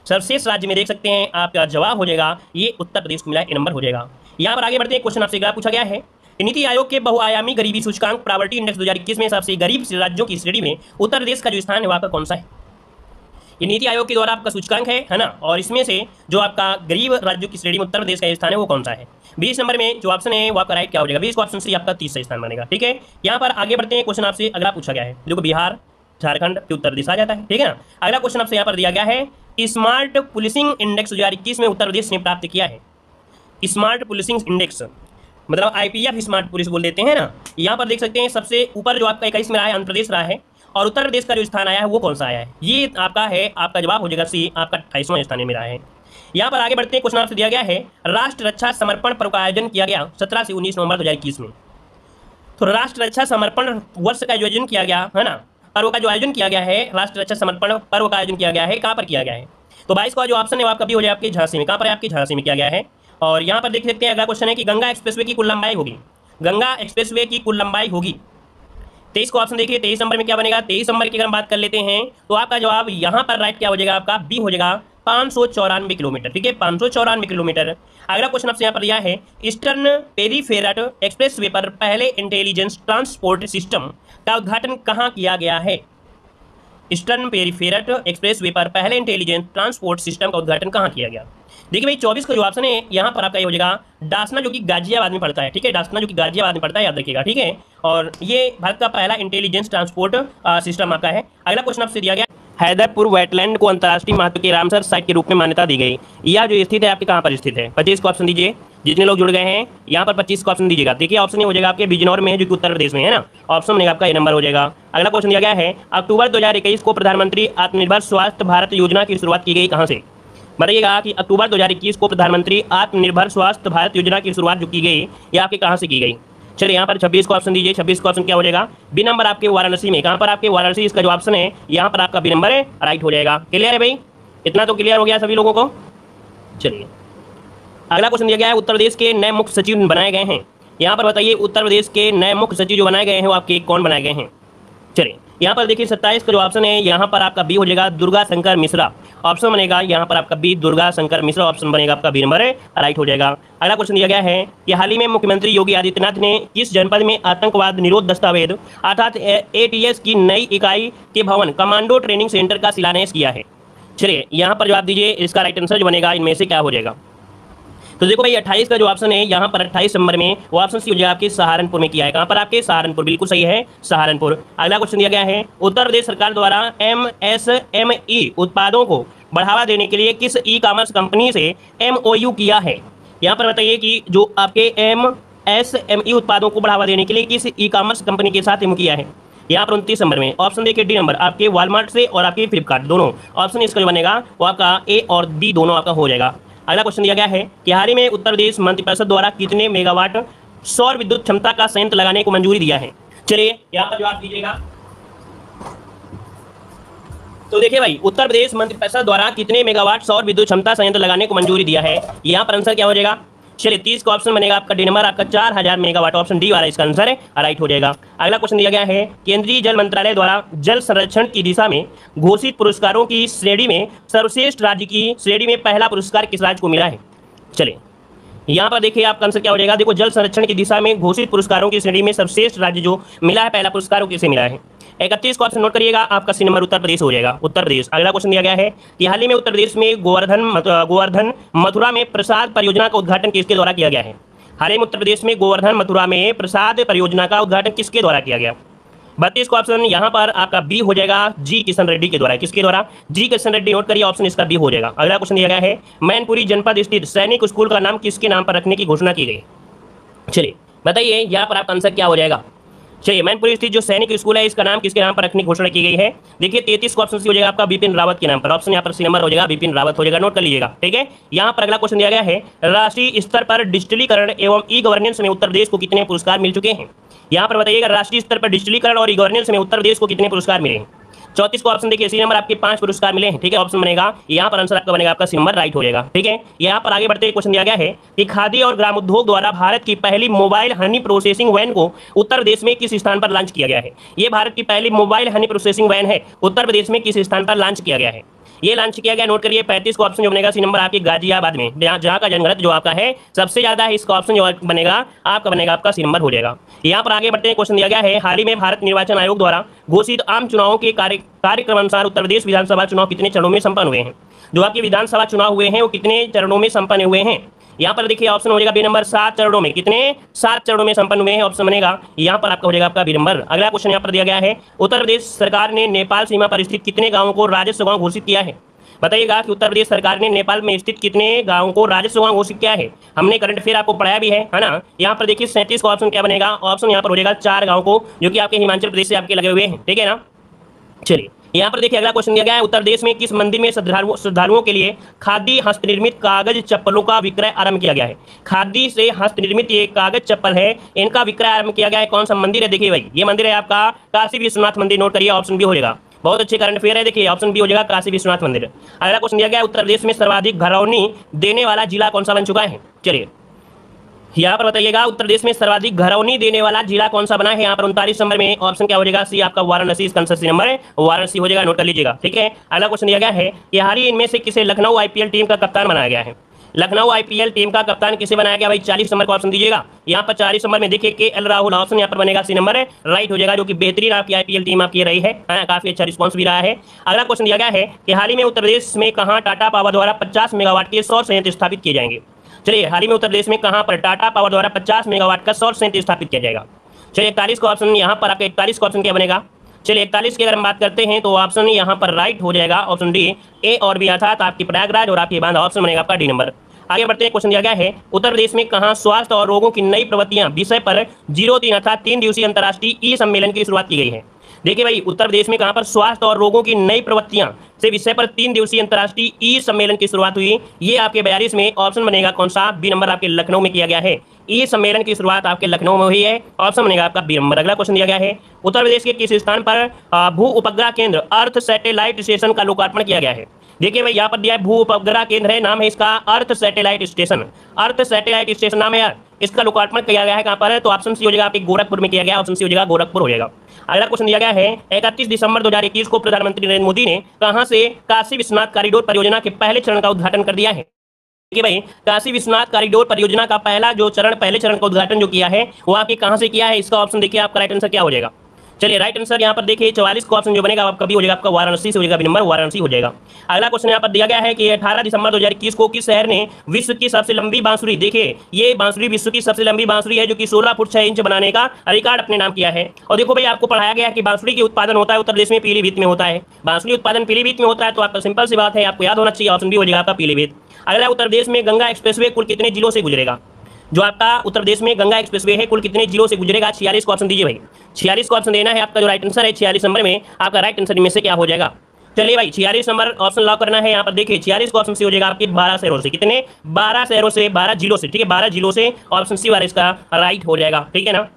सर्वश्रेष्ठ राज्य में देख सकते हैं, आपका जवाब हो जाएगा ये उत्तर प्रदेश को मिला, ए नंबर हो जाएगा। यहाँ पर आगे बढ़ते हैं, क्वेश्चन आपसे अगला पूछा गया है, नीति आयोग के बहुआयामी गरीबी सूचकांक प्रॉपर्टी इंडेक्स 2021 में सबसे गरीब राज्यों की श्रेणी में उत्तर प्रदेश का जो स्थान है वहाँ पर कौन सा है। ये नीति आयोग के द्वारा आपका सूचकांक है ना, और इसमें से जो आपका गरीब राज्यों की श्रेणी में उत्तर प्रदेश का स्थान है वो कौन सा है। 20 नंबर में जो ऑप्शन है वो आपका राइट क्या हो जाएगा, 20 का ऑप्शन से आपका 30 स्थान बनेगा, ठीक है। यहाँ पर आगे बढ़ते हैं, क्वेश्चन आपसे अगला पूछा गया है, जो बिहार, झारखंड के उत्तर प्रदेश आ जाता है, ठीक है ना। अगला क्वेश्चन आपसे यहाँ पर दिया गया है, स्मार्ट पुलिसिंग इंडेक्स 2021 में उत्तर प्रदेश ने प्राप्त किया है। स्मार्ट पुलिसिंग इंडेक्स मतलब IPF स्मार्ट पुलिस बोल देते हैं ना। यहाँ पर देख सकते हैं सबसे ऊपर जो आपका 21 में रहा है आंध्र प्रदेश रहा है, और उत्तर प्रदेश का जो स्थान आया है वो कौन सा आया है, ये आपका है, आपका जवाब हो जाएगा सी, आपका 28वां स्थान में रहा है। यहाँ पर आगे बढ़ते हैं, क्वेश्चन आपसे दिया गया है, राष्ट्र रक्षा समर्पण पर्व का आयोजन किया गया 17 से 19 नवंबर 2021 में। तो राष्ट्र रक्षा समर्पण वर्ष का आयोजन किया गया है ना, पर्व का जो आयोजन किया गया है, राष्ट्र रक्षा समर्पण पर्व का आयोजन किया गया है, कहाँ पर किया गया है। तो 22 का जो ऑप्शन है वो आपका भी हो जाए आपके झांसी में, कहाँ पर है, आपके झांसी में किया गया है। और यहाँ पर देख सकते हैं, अगला क्वेश्चन है कि गंगा एक्सप्रेसवे की कुल लंबाई होगी, गंगा एक्सप्रेसवे की कुल लंबाई होगी। 23 को ऑप्शन देखिए, 23 नंबर में क्या बनेगा, 23 नंबर की अगर हम बात कर लेते हैं तो आपका जवाब यहाँ पर राइट क्या हो जाएगा, आपका बी हो जाएगा, 594 किलोमीटर, ठीक है, 594 किलोमीटर। अगला क्वेश्चन आपसे यहाँ पर दिया है, ईस्टर्न पेरीफेरल एक्सप्रेसवे पर पहले इंटेलिजेंस ट्रांसपोर्ट सिस्टम का उद्घाटन कहाँ किया गया है। ईस्टर्न पेरीफेरल एक्सप्रेसवे पर पहले इंटेलिजेंट ट्रांसपोर्ट सिस्टम का उद्घाटन कहाँ किया गया। देखिए भाई 24 का जो ऑप्शन है यहाँ पर आपका ये हो जाएगा डासना, जो कि गाजियाबाद में पड़ता है, ठीक है, डासना जो कि गाजियाबाद में पड़ता है, याद रखिएगा, ठीक है। और ये भारत का पहला इंटेलिजेंस ट्रांसपोर्ट सिस्टम आपका है। अगला क्वेश्चन आपसे दिया गया, हैदरपुर वेटलैंड को अंतर्राष्ट्रीय महत्व के रामसर साइट के रूप में मान्यता दी गई। यह जो स्थित है आपके कहाँ पर स्थित है? 25 को ऑप्शन दीजिए। जितने लोग जुड़ गए हैं यहाँ पर 25 का ऑप्शन दीजिएगा। देखिए ऑप्शन ये हो जाएगा आपके बिजनौर में है, जो कि उत्तर प्रदेश में है ना। ऑप्शन बनेगा आपका ए नंबर हो जाएगा। अगला क्वेश्चन दिया गया है, अक्टूबर 2021 को प्रधानमंत्री आत्मनिर्भर स्वास्थ्य भारत योजना की शुरुआत की गई कहाँ से? बताइएगा कि अक्टूबर 2021 को प्रधानमंत्री आत्मनिर्भर स्वास्थ्य भारत योजना की शुरुआत जो की गई, ये आपके कहाँ से की गई? चलिए यहाँ पर 26 को ऑप्शन दीजिए। 26 का ऑप्शन क्या हो जाएगा? बी नंबर आपके वाराणसी में। कहाँ पर आपके? वाराणसी। इसका जो ऑप्शन है यहाँ पर आपका बी नंबर है, राइट हो जाएगा। क्लियर है भाई? इतना तो क्लियर हो गया सभी लोगों को। चलिए अगला क्वेश्चन दिया गया है, उत्तर प्रदेश के नए मुख्य सचिव बनाए गए हैं। यहाँ पर बताइए उत्तर प्रदेश के नए मुख्य सचिव जो बनाए गए हैं वो आपके कौन बनाए गए हैं? चलिए यहाँ पर देखिए 27 का जो ऑप्शन है यहाँ पर आपका बी हो जाएगा, दुर्गा शंकर मिश्रा। ऑप्शन बनेगा यहाँ पर आपका बी, दुर्गा शंकर मिश्रा। ऑप्शन बनेगा आपका बी नंबर है, राइट हो जाएगा। अगला क्वेश्चन दिया गया है कि हाल ही में मुख्यमंत्री योगी आदित्यनाथ ने किस जनपद में आतंकवाद निरोध दस्तावेज अर्थात ATS की नई इकाई के भवन कमांडो ट्रेनिंग सेंटर का शिलान्यास किया है? चलिए यहाँ पर जवाब दीजिए। इसका राइट आंसर जो बनेगा इनमें से क्या हो जाएगा? तो देखो भाई 28 का जो ऑप्शन है यहाँ पर 28 नंबर में वो ऑप्शन सी हो जाएगा आपके सहारनपुर में किया है। कहाँ पर? आपके सहारनपुर। बिल्कुल सही है, सहारनपुर। अगला क्वेश्चन दिया गया है, उत्तर प्रदेश सरकार द्वारा MSME उत्पादों को बढ़ावा देने के लिए किस ई कॉमर्स कंपनी से MOU किया है? यहाँ पर बताइए कि जो आपके MSME उत्पादों को बढ़ावा देने के लिए किस ई कॉमर्स कंपनी के साथ MOU किया है? यहाँ पर 29 नंबर में ऑप्शन देखिए डी नंबर आपके वॉलमार्ट से और आपके फ्लिपकार्ट दोनों। ऑप्शन इसका जो बनेगा वो आपका ए और डी दोनों आपका हो जाएगा। अगला क्वेश्चन दिया गया है कि हाल ही में उत्तर प्रदेश मंत्रिपरिषद द्वारा कितने मेगावाट सौर विद्युत क्षमता का संयंत्र लगाने को मंजूरी दिया है? चलिए यहाँ पर जवाब दीजिएगा। तो देखिए भाई उत्तर प्रदेश मंत्रिपरिषद द्वारा कितने मेगावाट सौर विद्युत क्षमता संयंत्र लगाने को मंजूरी दिया है? यहाँ पर आंसर क्या हो जाएगा? चलिए 30 का ऑप्शन बनेगा आपका डी नंबर, आपका 4000 मेगावाट। ऑप्शन डी वाला इसका आंसर है, राइट हो जाएगा। अगला क्वेश्चन दिया गया है, केंद्रीय जल मंत्रालय द्वारा जल संरक्षण की दिशा में घोषित पुरस्कारों की श्रेणी में सर्वश्रेष्ठ राज्य की श्रेणी में पहला पुरस्कार किस राज्य को मिला है? चलिए यहाँ पर देखिए आपका आंसर क्या हो जाएगा। देखो जल संरक्षण की दिशा में घोषित पुरस्कारों की श्रेणी में सर्वश्रेष्ठ राज्य जो मिला है पहला पुरस्कार वो किसे मिला है? 31 का ऑप्शन नोट करिएगा, आपका सी नंबर उत्तर प्रदेश हो जाएगा, उत्तर प्रदेश। अगला क्वेश्चन दिया गया है कि हाल ही में उत्तर प्रदेश में गोवर्धन मथुरा में प्रसाद परियोजना का उद्घाटन किसके द्वारा किया गया है? हाल ही में उत्तर प्रदेश में गोवर्धन मथुरा में प्रसाद परियोजना का उद्घाटन किसके द्वारा किया गया? 32 का ऑप्शन यहाँ पर आपका बी हो जाएगा, जी किशन रेड्डी के द्वारा। किसके द्वारा? जी किशन रेड्डी। नोट करिए, ऑप्शन इसका बी हो जाएगा। अगला क्वेश्चन दिया गया है, मैनपुरी जनपद स्थित सैनिक स्कूल का नाम किसके नाम पर रखने की घोषणा की गई? चलिए बताइए यहाँ पर आपका आंसर क्या हो जाएगा? चलिए मैनपुरी स्थित जो सैनिक स्कूल है इसका नाम किसके नाम पर रखने की घोषणा की गई है? देखिए 33 का ऑप्शन सी हो जाएगा आपका बिपिन रावत के नाम पर। ऑप्शन यहाँ पर सी नंबर हो जाएगा, बिपिन रावत हो जाएगा। नोट कर लीजिएगा, ठीक है। यहाँ पर अगला क्वेश्चन दिया गया है, राष्ट्रीय स्तर पर डिजिटलीकरण एवं ई गवर्नेंस में उत्तर प्रदेश को कितने पुरस्कार मिल चुके हैं? यहाँ पर बताइएगा राष्ट्रीय स्तर पर डिजिटलीकरण और ई गवर्नेंस में उत्तर प्रदेश को कितने पुरस्कार मिले हैं? 34 को ऑप्शन देखिए, सी नंबर आपके 5 पुरस्कार मिले हैं, ठीक है। ऑप्शन बनेगा यहाँ पर आंसर आपका बनेगा आपका सी नंबर, राइट हो जाएगा, ठीक है। यहाँ पर आगे बढ़ते हुए क्वेश्चन दिया गया है कि खादी और ग्रामोद्योग द्वारा भारत की पहली मोबाइल हनी प्रोसेसिंग वैन को उत्तर प्रदेश में किस स्थान पर लॉन्च किया गया है? ये भारत की पहली मोबाइल हनी प्रोसेसिंग वैन है, उत्तर प्रदेश में किस स्थान पर लॉन्च किया गया है? ये लॉन्च किया गया, नोट करिए। 35 को ऑप्शन जो बनेगा सी नंबर आपके गाजियाबाद में, जहाँ का जनघनत्व जो आपका है सबसे ज्यादा है, इसका ऑप्शन जो बनेगा आपका सी नंबर हो जाएगा। यहाँ पर आगे बढ़ते हैं, क्वेश्चन दिया गया है, हाल ही में भारत निर्वाचन आयोग द्वारा घोषित आम चुनावों के कार्यक्रम अनुसार उत्तर प्रदेश विधानसभा चुनाव कितने चरणों में संपन्न हुए हैं? जो आपके विधानसभा चुनाव हुए हैं वो कितने चरणों में संपन्न हुए हैं? यहाँ पर देखिए ऑप्शन हो जाएगा बी नंबर, 7 चरणों में। कितने? 7 चरणों में संपन्न हुए हैं, ऑप्शन बनेगा यहाँ पर आपका हो जाएगा आपका बी नंबर। अगला क्वेश्चन यहाँ पर दिया गया है, उत्तर प्रदेश सरकार ने नेपाल सीमा पर स्थित कितने गाँवों को राजस्व गाँव घोषित किया है? बताइएगा कि उत्तर प्रदेश सरकार ने नेपाल में स्थित कितने गांवों को राजस्व गांव घोषित किया है? हमने करंट अफेयर आपको पढ़ाया भी है ना। यहाँ पर देखिए 37 का ऑप्शन क्या बनेगा? ऑप्शन यहाँ पर हो जाएगा 4 गांव को, जो कि आपके हिमाचल प्रदेश से आपके लगे हुए हैं, ठीक है ना। चलिए यहाँ पर देखिए अगला क्वेश्चन दिया गया है, उत्तर प्रदेश में किस मंदिर में श्रद्धालुओं के लिए खादी हस्तनिर्मित कागज चप्पलों का विक्रय आरंभ किया गया है? खादी से हस्तनिर्मित ये कागज चप्पल है, इनका विक्रय आरंभ किया गया है। कौन सा मंदिर है? देखिए भाई ये मंदिर है आपका काशी विश्वनाथ मंदिर। नोट करिए, ऑप्शन बी हो जाएगा, बहुत अच्छे करंट अफेयर है, देखिए ऑप्शन बी हो जाएगा काशी विश्वनाथ मंदिर। अगला क्वेश्चन दिया गया, उत्तर प्रदेश में सर्वाधिक घरौनी देने वाला जिला कौन सा बन चुका है? चलिए यहाँ पर बताइएगा, उत्तर प्रदेश में सर्वाधिक घरौनी देने वाला जिला कौन सा बना है? यहाँ पर 39 नंबर में ऑप्शन क्या हो जाएगा? सी आपका वाराणसी, इसका आंसर सी नंबर है, वाराणसी हो जाएगा, नोट कर लीजिएगा, ठीक है। अगला क्वेश्चन दिया गया है कि हाल ही इनमें से किसे लखनऊ आईपीएल टीम का कप्तान बनाया गया है? लखनऊ आईपीएल टीम का कप्तान किसे बनाया गया भाई? 40 नंबर का ऑप्शन दीजिएगा। यहाँ पर 40 नंबर में देखिए KL राहुल, ऑप्शन यहाँ पर बनेगा सी नंबर है, राइट हो जाएगा, जो कि बेहतरीन आपकी आईपीएल टीम आपकी रही है, काफी अच्छा रिस्पांस भी रहा है। अगला क्वेश्चन दिया गया है कि हाल ही में उत्तर प्रदेश में कहाँ टाटा पावर द्वारा 50 मेगावाट के सौर संयंत्र स्थापित किए जाएंगे? चलिए हाल ही में उत्तर प्रदेश में कहाँ पर टाटा पावर द्वारा 50 मेगावाट का सौर संयंत्र स्थापित किया जाएगा? चलिए 41 का ऑप्शन यहाँ पर आपका 41 का ऑप्शन क्या बनेगा? चलिए 41 की अगर हम बात करते हैं तो ऑप्शन यहाँ पर राइट हो जाएगा ऑप्शन डी ए और बी, अर्थात आपकी प्रयागराज और आपकी बांदा, ऑप्शन बनेगा आपका डी नंबर। आगे बढ़ते हैं, क्वेश्चन दिया गया है उत्तर प्रदेश में कहां स्वास्थ्य और रोगों की नई प्रवृत्तियां विषय पर 03 अर्थात 3 दिवसीय अंतर्राष्ट्रीय ई सम्मेलन की शुरुआत की गई है। देखिए भाई, उत्तर प्रदेश में कहां पर स्वास्थ्य और रोगों की नई प्रवृत्तियां से विषय पर 3 दिवसीय अंतर्राष्ट्रीय ई सम्मेलन की शुरुआत हुई। ये आपके 42 में ऑप्शन बनेगा कौन सा, बी नंबर आपके लखनऊ में किया गया है। ई सम्मेलन की शुरुआत आपके लखनऊ में हुई है, ऑप्शन बनेगा आपका बी नंबर। अगला क्वेश्चन दिया गया है उत्तर प्रदेश के किस स्थान पर भू उपग्रह केंद्र अर्थ सैटेलाइट स्टेशन का लोकार्पण किया गया है। देखिए भाई, यहाँ पर दिया है भू उपग्रह केंद्र है, नाम है इसका अर्थ सैटेलाइट स्टेशन। अर्थ सैटेलाइट स्टेशन नाम है यार, इसका लोकार्पण किया गया है कहाँ पर है, तो ऑप्शन सी हो जाएगा आपके गोरखपुर में किया गया, ऑप्शन सी हो जाएगा गोरखपुर हो जाएगा। अगला क्वेश्चन दिया गया है 31 दिसंबर 2021 को प्रधानमंत्री नरेंद्र मोदी ने कहां से काशी विश्वनाथ कॉरिडोर परियोजना के पहले चरण का उद्घाटन कर दिया है। देखिए भाई, काशी विश्वनाथ कॉरिडोर परियोजना का पहले चरण का उद्घाटन जो किया है वो आपके कहां से किया है, इसका ऑप्शन देखिए आपका राइट आंसर क्या हो जाएगा। चलिए राइट आंसर यहाँ पर देखिए 44 का ऑप्शन जो बनेगा आपका भी हो जाएगा आपका वाराणसी से हो जाएगा, नंबर वाराणसी हो जाएगा। अगला क्वेश्चन यहाँ पर दिया गया है कि 18 दिसंबर 2021 को किस शहर ने विश्व की सबसे लंबी बांसुरी, देखिए ये बांसुरी विश्व की सबसे लंबी बांसुरी है जो कि 16 फुट 6 इंच बनाने का रिकॉर्ड अपने नाम किया है। और देखो भाई, आपको पढ़ाया गया है कि बांसुरी की उत्पादन होता है उत्तर प्रदेश में पीलीभीत में होता है, बांसुरी उत्पादन पीलीभीत में होता है, तो आपका सिंपल सी बात है आपको याद होना चाहिए, ऑप्शन बी हो जाएगा आपका पीलीभीत। अगला उत्तर प्रदेश में गंगा एक्सप्रेसवे कुल कितने जिलों से गुजरेगा। जो आपका उत्तर प्रदेश में गंगा एक्सप्रेसवे है कुल कितने जिलों से गुजरेगा, 46 का ऑप्शन दीजिए भाई, 46 का ऑप्शन देना है आपका जो राइट आंसर है 46 नंबर में आपका राइट आंसर में से क्या हो जाएगा। चलिए भाई 46 नंबर ऑप्शन लॉक करना है। यहाँ पर देखिए 46 का ऑप्शन सी हो जाएगा आपके 12 शहरों से, कितने 12 शहरों से 12 जिलों से, ठीक है 12 जिलों से, ऑप्शन सी वाला इसका राइट हो जाएगा, ठीक है ना।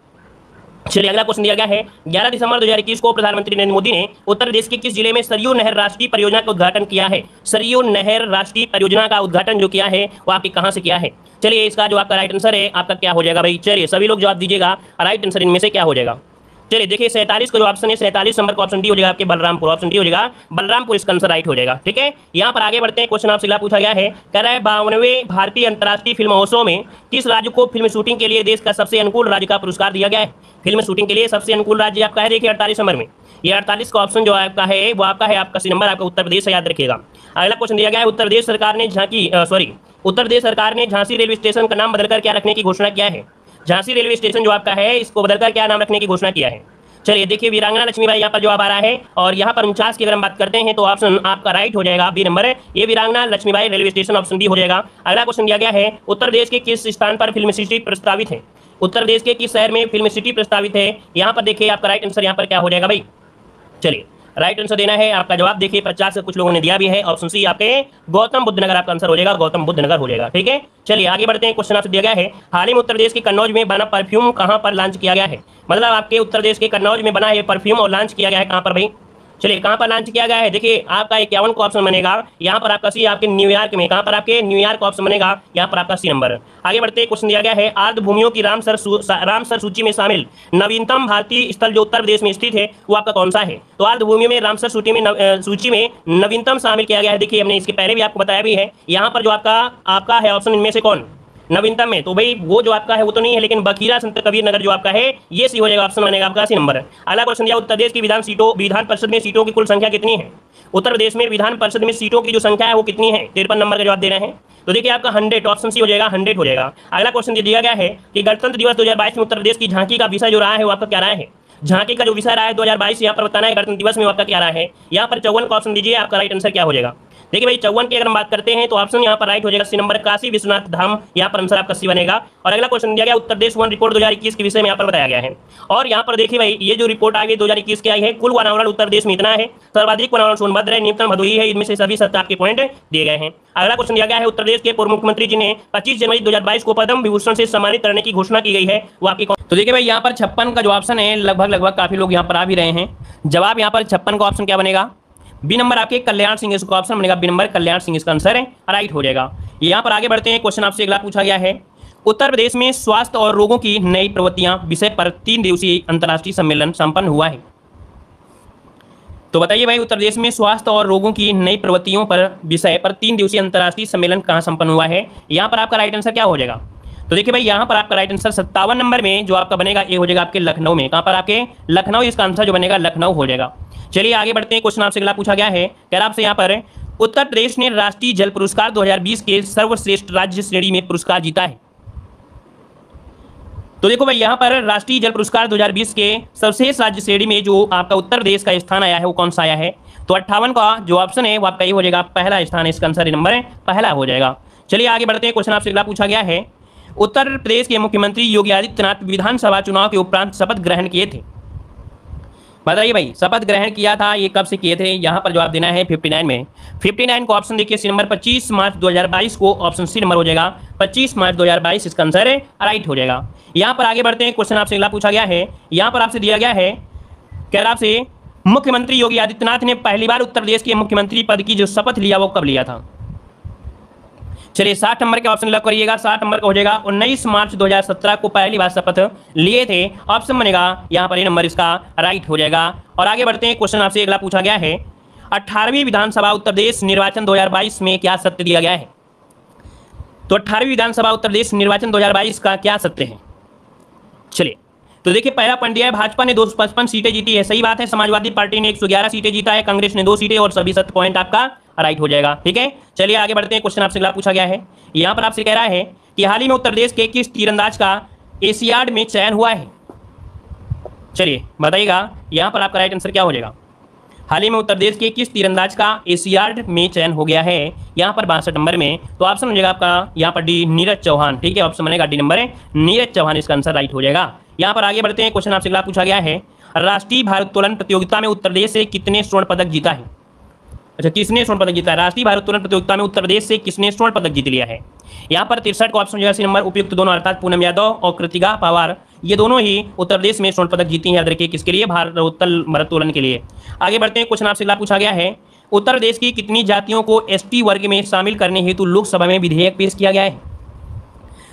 चलिए अगला क्वेश्चन दिया गया है 11 दिसंबर 2021 को प्रधानमंत्री नरेंद्र मोदी ने उत्तर प्रदेश के किस जिले में सरयू नहर राष्ट्रीय परियोजना का उद्घाटन किया है। सरयू नहर राष्ट्रीय परियोजना का उद्घाटन जो किया है वो आपके कहां से किया है। चलिए इसका जो आपका राइट आंसर है आपका क्या हो जाएगा भाई, चलिए सभी लोग जवाब दीजिएगा, राइट आंसर इनमें से क्या हो जाएगा। चलिए देखिए 47 का जो ऑप्शन है 47 नंबर का ऑप्शन डी हो जाएगा आपके बलरामपुर, ऑप्शन डी हो जाएगा बलरामपुर, इसका आंसर राइट हो जाएगा, ठीक है। यहाँ पर आगे बढ़ते हैं, क्वेश्चन आपसे अगला पूछा गया है, कह रहा है 52वें भारतीय अंतर्राष्ट्रीय फिल्म महोत्सव में किस राज्य को फिल्म शूटिंग के लिए देश का सबसे अनुकूल राज्य का पुरस्कार दिया गया है। फिल्म शूटिंग के लिए सबसे अनुकूल राज्य आपका है, देखिए 48 नंबर में, ये 48 का ऑप्शन जो आपका है वो आपका है आपका सी नंबर आपका उत्तर प्रदेश, याद रखिएगा। अगला क्वेश्चन दिया गया है उत्तर प्रदेश सरकार ने झांसी रेलवे स्टेशन का नाम बदलकर क्या रखने की घोषणा किया है। झांसी रेलवे स्टेशन जो आपका है इसको बदलकर क्या नाम रखने की घोषणा किया है। चलिए देखिए वीरांगना लक्ष्मीबाई यहाँ पर जवाब आ रहा है, और यहाँ पर 49 की अगर हम बात करते हैं तो ऑप्शन आपका राइट हो जाएगा बी नंबर है, ये Veerangana Lakshmibai railway station, option D हो जाएगा। अगला क्वेश्चन दिया गया है उत्तर प्रदेश के किस स्थान पर फिल्म सिटी प्रस्तावित है। उत्तर प्रदेश के किस शहर में फिल्म सिटी प्रस्तावित है। यहाँ पर देखिए आपका राइट आंसर यहाँ पर क्या हो जाएगा भाई। चलिए राइट आंसर देना है आपका जवाब, देखिए 50 से कुछ लोगों ने दिया भी है, ऑप्शन सी आपके गौतम बुद्ध नगर आपका आंसर हो जाएगा, गौतम बुद्ध नगर हो जाएगा, ठीक है। चलिए आगे बढ़ते हैं, क्वेश्चन आपसे दिया गया है हाल ही में उत्तर प्रदेश के कन्नौज में बना परफ्यूम कहां पर लॉन्च किया गया है। मतलब आपके उत्तर प्रदेश के कन्नौज में बना है परफ्यूम और लॉन्च किया गया है कहां पर भाई। चलिए कहां पर लॉन्च किया गया है, देखिए आपका 51 का ऑप्शन बनेगा, यहाँ पर आपका सी आपके न्यूयॉर्क में, कहां पर आपके न्यूयॉर्क ऑप्शन बनेगा, यहाँ पर आपका सी नंबर। आगे बढ़ते क्वेश्चन दिया गया है आर्द्र भूमियों की रामसर सूची में शामिल नवीनतम भारतीय स्थल जो उत्तर प्रदेश में स्थित है वो आपका कौन सा है। तो आर्द्र भूमियों में रामसर सूची में नवीनतम शामिल किया गया है, देखिए हमने इसके पहले भी आपको बताया भी है, यहाँ पर जो आपका है ऑप्शन इनमें से कौन नवीनतम में, तो भाई वो जो आपका है वो तो नहीं है, लेकिन बखीरा संत कबीर नगर जो आपका है ये सी हो जाएगा, ऑप्शन बनेगा आपका सी नंबर। अगला क्वेश्चन दिया उत्तर प्रदेश की विधान परिषद में सीटों की कुल संख्या कितनी है। उत्तर प्रदेश में विधान परिषद में सीटों की जो संख्या है वो कितनी है, 53 नंबर का जवाब दे रहे हैं, तो देखिए आपका 100, ऑप्शन सी हो जाएगा 100 हो जाएगा। अगला क्वेश्चन दिया गया है कि गणतंत्र दिवस 2022 में उत्तर प्रदेश की झांकी का विषय जो रहा है वो आपका क्या रहा है। झांकी का जो विषय रहा है 2022 यहाँ पर बताना है गणतंत्र दिवस में आपका क्या रहा है। यहाँ पर 54 का ऑप्शन दीजिए, आपका राइट आंसर क्या हो जाएगा। देखिए भाई 54 की अगर हम बात करते हैं तो ऑप्शन यहाँ पर राइट हो जाएगा सी नंबर, काशी विश्वनाथ धाम, यहाँ पर आंसर आपका सी बनेगा। और अगला क्वेश्चन दिया गया उत्तर प्रदेश वन रिपोर्ट 2021 के विषय में यहाँ पर बताया गया है, और यहाँ पर देखिए भाई ये जो रिपोर्ट आ गई 2021 की आई है, कुल वनावरण उत्तर प्रदेश में इतना है, सर्वाधिक वनावरण सोनभद्र है, न्यूनतम भदोही है, इनमें से सभी 7 आपके पॉइंट दिए गए हैं। अगला क्वेश्चन दिया गया है उत्तर प्रदेश के पूर्व मुख्यमंत्री जिन्हें 25 जनवरी 2022 को पद्म विभूषण से सम्मानित करने की घोषणा की गई है वो आपकी कौन। तो देखिए भाई यहाँ पर 56 का जो ऑप्शन है लगभग काफी लोग यहाँ पर आ भी रहे हैं, जवाब यहाँ पर 56 का ऑप्शन क्या बनेगा, बी नंबर आपके कल्याण सिंह इसका ऑप्शन बनेगा, बी नंबर कल्याण सिंह इसका आंसर है, राइट हो जाएगा। यहाँ पर आगे बढ़ते हैं, क्वेश्चन आपसे अगला पूछा गया है उत्तर प्रदेश में स्वास्थ्य और रोगों की नई प्रवृत्तियां विषय पर 3 दिवसीय अंतर्राष्ट्रीय सम्मेलन संपन्न हुआ है। तो बताइए भाई उत्तर प्रदेश में स्वास्थ्य और रोगों की नई प्रवृत्तियों पर विषय पर 3 दिवसीय अंतर्राष्ट्रीय सम्मेलन कहाँ संपन्न हुआ है। यहाँ पर आपका राइट आंसर क्या हो जाएगा, तो देखिए भाई यहाँ पर आपका राइट आंसर 57 नंबर में जो आपका बनेगा ये हो जाएगा आपके लखनऊ में, कहाँ पर आपके लखनऊ, इसका आंसर जो बनेगा लखनऊ हो जाएगा। चलिए आगे बढ़ते हैं, क्वेश्चन आपसे अगला पूछा गया है, कह रहा आपसे यहाँ पर उत्तर प्रदेश ने राष्ट्रीय जल पुरस्कार 2020 के सर्वश्रेष्ठ राज्य श्रेणी में पुरस्कार जीता है। तो देखो भाई यहाँ पर राष्ट्रीय जल पुरस्कार 2020 के सर्वश्रेष्ठ राज्य श्रेणी में जो आपका उत्तर प्रदेश का स्थान आया है वो कौन सा आया है? तो 58 का जो ऑप्शन है वो आपका ये हो जाएगा पहला स्थान है, इसका आंसर नंबर पहला हो जाएगा। चलिए आगे बढ़ते हैं। क्वेश्चन आपसे अगला पूछा गया है, उत्तर प्रदेश के मुख्यमंत्री योगी आदित्यनाथ विधानसभा चुनाव के उपरांत शपथ ग्रहण किए थे। बताइए भाई, शपथ ग्रहण किया था ये कब से किए थे? यहाँ पर जवाब देना है 59 में। 59 को ऑप्शन देखिए, सी नंबर 25 मार्च 2022 को ऑप्शन सी नंबर हो जाएगा 25 मार्च 2022, इसका आंसर राइट हो जाएगा। यहाँ पर आगे बढ़ते हैं। क्वेश्चन आपसे अगला पूछा गया है, यहाँ पर आपसे दिया गया है, कह रहा आपसे मुख्यमंत्री योगी आदित्यनाथ ने पहली बार उत्तर प्रदेश के मुख्यमंत्री पद की जो शपथ लिया वो कब लिया था? चलिए 60 नंबर के ऑप्शन लॉक करिएगा। 60 नंबर का हो जाएगा 19 मार्च 2017 को पहली बार शपथ लिए थे, ऑप्शन बनेगा यहाँ पर ये नंबर इसका राइट हो जाएगा। और आगे बढ़ते हैं। क्वेश्चन आपसे अगला पूछा गया है, 18वीं विधानसभा उत्तर प्रदेश निर्वाचन 2022 में क्या सत्य दिया गया है? तो 18वीं विधानसभा उत्तर प्रदेश निर्वाचन 2022 का क्या सत्य है? चलिए तो देखिए, पहला पॉइंट दिया है, भाजपा ने 255 सीटें जीती है, सही बात है। समाजवादी पार्टी ने 111 सीटें जीता है, कांग्रेस ने 2 सीटें, और सभी सत्य पॉइंट आपका राइट हो जाएगा। ठीक है, चलिए आगे बढ़ते हैं। क्वेश्चन आपसे अगला पूछा गया है, यहाँ पर आपसे कह रहा है कि हाल ही में उत्तर प्रदेश के किस तीरंदाज का एशियाड में चयन हुआ है? चलिए बताइएगा, यहाँ पर आपका राइट आंसर क्या हो जाएगा? हाल ही में उत्तर प्रदेश के किस तीरंदाज का एशियाड में चयन हो गया है? यहाँ पर 62 नंबर में, तो ऑप्शन हो जाएगा आपका यहाँ पर डी, नीरज चौहान। ठीक है, ऑप्शन बनेगा डी नंबर है नीरज चौहान, इसका आंसर राइट हो जाएगा। यहाँ पर आगे बढ़ते हैं। क्वेश्चन आपसे अगला पूछा गया है, राष्ट्रीय भारोत्तोलन प्रतियोगिता में उत्तर प्रदेश से कितने स्वर्ण पदक जीता है? अच्छा, किसने स्वर्ण पदक जीता है? राष्ट्रीय भारोत्तोलन प्रतियोगिता में उत्तर प्रदेश से किसने स्वर्ण पदक जीत लिया है? यहाँ पर 63 का ऑप्शन हो जाएगा सी नंबर, उपयुक्त दोनों, अर्थात पूनम यादव और कृतिका पवार, ये दोनों ही उत्तर प्रदेश में स्वर्ण पदक जीती हैं। याद रखिए किसके लिए? भारोत्तोलन के लिए। आगे बढ़ते हैं। क्वेश्चन आपसे अगला पूछा गया है, उत्तर प्रदेश की कितनी जातियों को एसटी वर्ग में शामिल करने हेतु लोकसभा में विधेयक पेश किया गया है?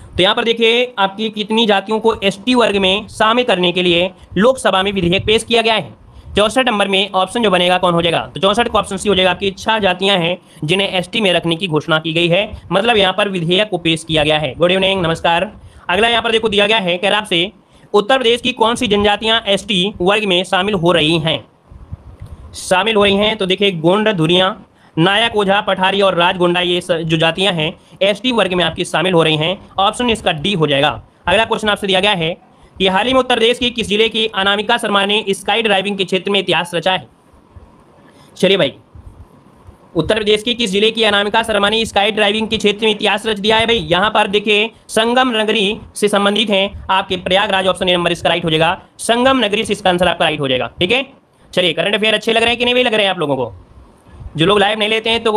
तो यहाँ पर देखिए, आपकी कितनी जातियों को एसटी वर्ग में शामिल करने के लिए लोकसभा में विधेयक पेश किया गया है? 64 नंबर में ऑप्शन जो बनेगा कौन हो जाएगा? तो 64 का ऑप्शन सी हो जाएगा, आपकी 6 जातियां हैं जिन्हें एसटी में रखने की घोषणा की गई है, मतलब यहाँ पर विधेयक को पेश किया गया है। गुड इवनिंग, नमस्कार। अगला यहाँ पर देखो दिया गया है, कह रहा आपसे उत्तर प्रदेश की कौन सी जनजातियां एसटी वर्ग में शामिल हो रही हैं? शामिल हो रही हैं तो देखिए, गोंड, धुरियां, नायक, ओझा, पठारी और राजगोंडा, ये जो जातियां हैं एसटी वर्ग में आपकी शामिल हो रही हैं। ऑप्शन इसका डी हो जाएगा। अगला क्वेश्चन आपसे दिया गया है कि हाल ही में उत्तर प्रदेश की किस जिले की अनामिका शर्मा ने स्काई ड्राइविंग के क्षेत्र में इतिहास रचा है? चलिए भाई, उत्तर प्रदेश की किस जिले की अनामिका शर्मा ने स्काई ड्राइविंग के क्षेत्र में इतिहास रच दिया है? भाई यहाँ पर देखिए, संगम नगरी से संबंधित हैं आपके प्रयागराज, ऑप्शन ए नंबर इसका राइट हो जाएगा। संगम नगरी से इसका आंसर आपका राइट हो जाएगा। ठीक है, चलिए करंट अफेयर अच्छे लग रहे हैं कि नहीं लग रहे हैं आप लोगों को? जो लोग लाइव नहीं लेते हैं तो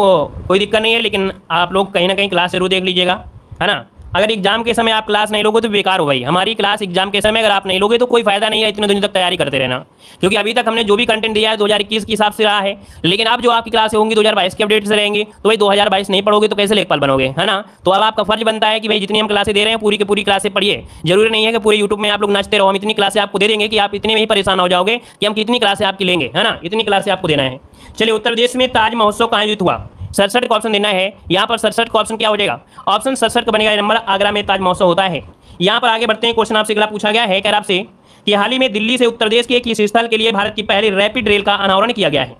कोई दिक्कत नहीं है, लेकिन आप लोग कहीं ना कहीं क्लास जरूर देख लीजिएगा, है ना। अगर एग्जाम के समय आप क्लास नहीं लोगे तो बेकार हो भाई। हमारी क्लास एग्जाम के समय अगर आप नहीं लोगे तो कोई फायदा नहीं है इतने दिनों तक तैयारी करते रहना, क्योंकि अभी तक हमने जो भी कंटेंट दिया है 2021 के हिसाब से रहा है, लेकिन अब जो आपकी क्लासें होंगी 2022 के अपडेट से रहेंगी, तो भाई 2022 नहीं पढ़ोगे तो कैसे लेखपाल बनोगे, है ना। तो अब आपका फर्ज बनता है कि भाई जितनी हम क्लासें दे रहे हैं पूरी की पूरी क्लासें पढ़िए। जरूरी नहीं है कि पूरे यूट्यूब में आप लोग नाचते रहो, हम इतनी क्लासें आपको दे देंगे कि आप इतने में ही परेशान हो जाओगे कि हम कितनी क्लासें आपकी लेंगे, है ना। इतनी क्लासें आपको देना है। चलिए, उत्तर प्रदेश में ताज महोत्सव कहाँ आयोजित हुआ? 67 का ऑप्शन देना है। यहाँ पर 67 का ऑप्शन क्या हो जाएगा? ऑप्शन 67 का बनेगा नंबर, आगरा में ताज महोत्सव होता है। यहाँ पर आगे बढ़ते हैं। क्वेश्चन आपसे अगला पूछा गया है, कह रहा आपसे कि हाल ही में दिल्ली से उत्तर प्रदेश के किस स्थल के लिए भारत की पहली रैपिड रेल का अनावरण किया गया है?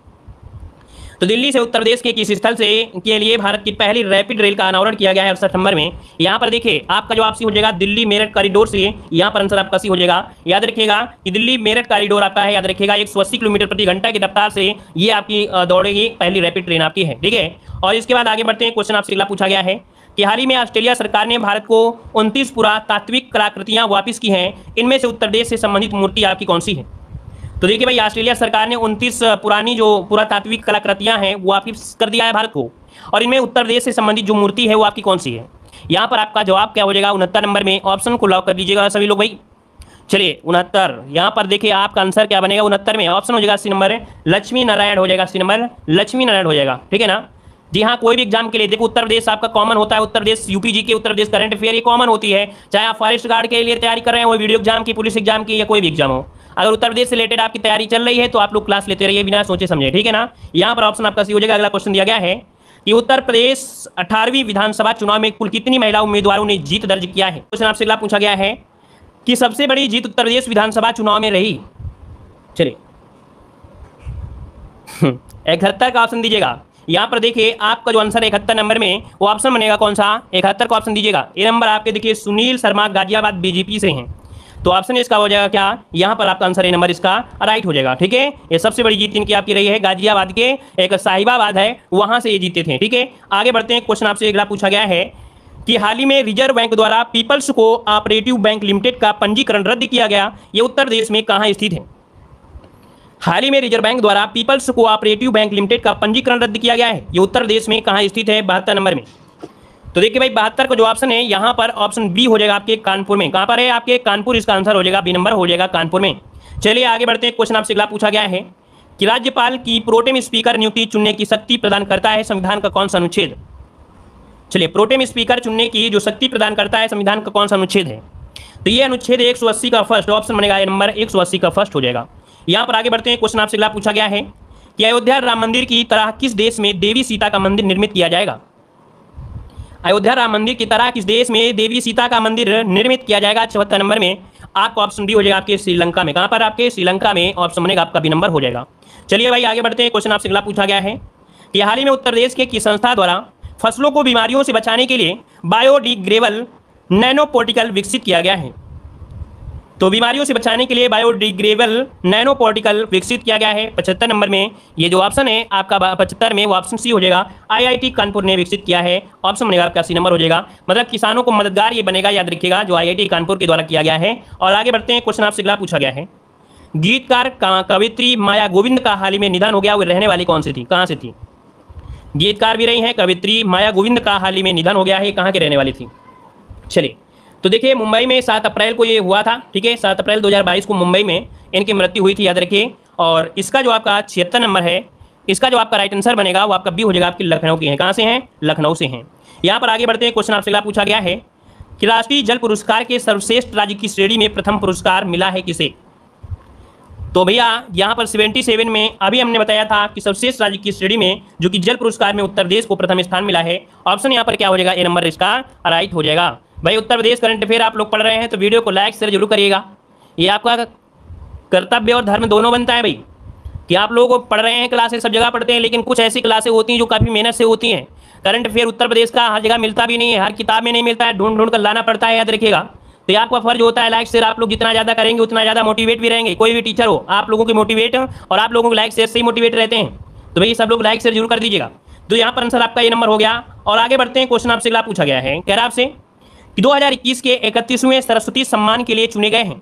तो दिल्ली से उत्तर प्रदेश के किस स्थल से के लिए भारत की पहली रैपिड रेल का अनावरण किया गया है 68 नंबर में। यहाँ पर देखिए, आपका जो आपसी हो जाएगा दिल्ली मेरठ कॉरिडोर से, यहाँ पर आंसर आपका सी हो जाएगा। याद रखिएगा कि दिल्ली मेरठ कॉरिडोर आपका है, याद रखिएगा 180 किलोमीटर प्रति घंटा की रफ्तार से ये आपकी दौड़ेगी पहली रैपिड ट्रेन आपकी है। ठीक है, और इसके बाद आगे बढ़ते हैं। क्वेश्चन आपसे अगला पूछा गया है कि हाल ही में ऑस्ट्रेलिया सरकार ने भारत को 29 पुरातात्विक कलाकृतियां वापस की हैं, इनमें से उत्तर प्रदेश से संबंधित मूर्ति आपकी कौन सी है? तो देखिए भाई, ऑस्ट्रेलिया सरकार ने 29 पुरानी जो पुरातात्विक कलाकृतियां हैं वो वापस कर दिया है भारत को, और इनमें उत्तर प्रदेश से संबंधित जो मूर्ति है वो आपकी कौन सी है? यहाँ पर आपका जवाब क्या हो जाएगा? 69 नंबर में। ऑप्शन को लॉक कर लीजिएगा सभी लोग भाई। चलिए 69, यहाँ पर देखिए आपका आंसर क्या बनेगा 69 में? ऑप्शन हो जाएगा सी नंबर लक्ष्मी नारायण हो जाएगा, सी नंबर लक्ष्मी नारायण हो जाएगा। ठीक है ना। जी हाँ, कोई भी एग्जाम के लिए देखो उत्तर प्रदेश आपका कॉमन होता है। उत्तर प्रदेश यूपीजी के उत्तर प्रदेश करंट अफेयर ये कॉमन होती है, चाहे आप फॉरेस्ट गार्ड के लिए तैयारी कर रहे हो, वीडियो एग्जाम की, पुलिस एग्जाम की, या कोई भी एग्जाम हो। अगर उत्तर प्रदेश से रिलेटेड आपकी तैयारी चल रही है तो आप लोग क्लास लेते रहिए बिना सोचे समझे। ठीक है ना। यहाँ पर ऑप्शन आपका सी हो जाएगा। अगला क्वेश्चन दिया गया है कि उत्तर प्रदेश 18वीं विधानसभा चुनाव में कुल कितनी महिला उम्मीदवारों ने जीत दर्ज किया है? क्वेश्चन आपसे अगला पूछा गया है कि सबसे बड़ी जीत उत्तर प्रदेश विधानसभा चुनाव में रही। चलिए 71 का ऑप्शन दीजिएगा। यहाँ पर देखिए आपका जो आंसर 71 नंबर में वो ऑप्शन बनेगा कौन सा? 71 का ऑप्शन दीजिएगा। ये नंबर आपके देखिए सुनील शर्मा गाजियाबाद बीजेपी से हैं। तो ऑप्शन इसका हो जाएगा क्या, यहाँ पर आपका आंसर ए नंबर इसका राइट हो जाएगा। ठीक है, ये सबसे बड़ी जीत इनकी आपकी रही है गाजियाबाद के, एक साहिबाबाद है वहां से ये जीते थे। ठीक है, आगे बढ़ते हैं। क्वेश्चन आपसे अगला पूछा गया है कि हाल ही में रिजर्व बैंक द्वारा पीपल्स कोऑपरेटिव बैंक लिमिटेड का पंजीकरण रद्द किया गया, ये उत्तर प्रदेश में कहां स्थित है। हाल ही में रिजर्व बैंक द्वारा पीपल्स कोऑपरेटिव बैंक लिमिटेड का पंजीकरण रद्द किया गया है, ये उत्तर प्रदेश में कहां स्थित है 72 नंबर में। तो देखिए भाई 72 का जो ऑप्शन है यहाँ पर ऑप्शन बी हो जाएगा आपके कानपुर में। कहां पर है आपके कानपुर, इसका आंसर हो जाएगा बी नंबर हो जाएगा कानपुर में। चलिए आगे बढ़ते हैं। क्वेश्चन आपसे अगला पूछा गया है कि राज्यपाल की प्रोटेम स्पीकर नियुक्ति चुनने की शक्ति प्रदान करता है संविधान का कौन सा अनुच्छेद। चलिए, प्रोटेम स्पीकर चुनने की जो शक्ति प्रदान करता है संविधान का कौन सा अनुच्छेद है, तो ये अनुच्छेद 180 का फर्स्ट ऑप्शन बनेगा, ये नंबर 180 का फर्स्ट हो जाएगा। यहाँ पर आगे बढ़ते हैं। क्वेश्चन आपसे अगला पूछा गया है कि अयोध्या राम मंदिर की तरह किस देश में देवी सीता का मंदिर निर्मित किया जाएगा। अयोध्या राम मंदिर की तरह किस देश में देवी सीता का मंदिर निर्मित किया जाएगा 74 नंबर में। आपका ऑप्शन डी हो जाएगा आपके श्रीलंका में। कहां पर आपके श्रीलंका में ऑप्शन बनेगा आपका बी नंबर हो जाएगा। चलिए भाई आगे बढ़ते हैं। क्वेश्चन आपसे अगला पूछा गया है कि हाल ही में उत्तर प्रदेश के किस संस्था द्वारा फसलों को बीमारियों से बचाने के लिए बायोडिग्रेडेबल नैनो पार्टिकल विकसित किया गया है। तो बीमारियों से बचाने के लिए बायोडिग्रेडेबल नैनो पार्टिकल विकसित किया गया है 75 नंबर में। ये जो ऑप्शन है आपका 75 में वो ऑप्शन सी हो जाएगा, आईआईटी कानपुर ने विकसित किया है। ऑप्शन बनेगा आपका सी नंबर हो जाएगा। मतलब किसानों को मददगार ये बनेगा, याद रखिएगा, जो आईआईटी कानपुर के द्वारा किया गया है। और आगे बढ़ते हैं। क्वेश्चन आपसे अगला पूछा गया है गीतकार कवित्री माया गोविंद का हाल ही में निधन हो गया, वो रहने वाली कौन सी थी, कहाँ से थी। गीतकार भी रही हैं कवित्री माया गोविंद का हाल ही में निधन हो गया है, कहाँ के रहने वाली थी। चलिए, तो देखिए मुंबई में 7 अप्रैल को ये हुआ था। ठीक है, 7 अप्रैल 2022 को मुंबई में इनकी मृत्यु हुई थी, याद रखिए। और इसका जो आपका 76 नंबर है, इसका जो आपका राइट आंसर बनेगा वो आपका बी हो जाएगा, आपकी लखनऊ की है। कहाँ से हैं, लखनऊ से हैं। यहाँ पर आगे बढ़ते हैं। क्वेश्चन आपसे अगला पूछा गया है कि राष्ट्रीय जल पुरस्कार के सर्वश्रेष्ठ राज्य की श्रेणी में प्रथम पुरस्कार मिला है किसे। तो भैया यहाँ पर 77 में अभी हमने बताया था कि सर्वश्रेष्ठ राज्य की श्रेणी में जो कि जल पुरस्कार में उत्तर प्रदेश को प्रथम स्थान मिला है। ऑप्शन यहाँ पर क्या हो जाएगा, ए नंबर इसका राइट हो जाएगा। भाई उत्तर प्रदेश करंट अफेयर आप लोग पढ़ रहे हैं तो वीडियो को लाइक शेयर जरूर करिएगा। ये आपका कर्तव्य और धर्म दोनों बनता है भाई, कि आप लोग पढ़ रहे हैं, क्लासेस सब जगह पढ़ते हैं, लेकिन कुछ ऐसी क्लासें होती हैं जो काफ़ी मेहनत से होती हैं। करंट अफेयर उत्तर प्रदेश का हर जगह मिलता भी नहीं है, हर किताब में नहीं मिलता है, ढूंढ ढूंढ कर लाना पड़ता है, याद रखिएगा। तो ये आपका फर्ज होता है, लाइक शेयर आप लोग जितना ज़्यादा करेंगे उतना ज़्यादा मोटिवेट भी रहेंगे। कोई भी टीचर हो, आप लोगों की मोटिवेट और आप लोगों को लाइक शेयर से ही मोटिवेट रहते हैं। तो भाई सब लोग लाइक शेयर जरूर कर दीजिएगा। तो यहाँ पर आंसर आपका ये नंबर हो गया। और आगे बढ़ते हैं। क्वेश्चन आपसे अगला पूछा गया है, कह रहा आपसे कि 2021 के 31वें सरस्वती सम्मान के लिए चुने गए हैं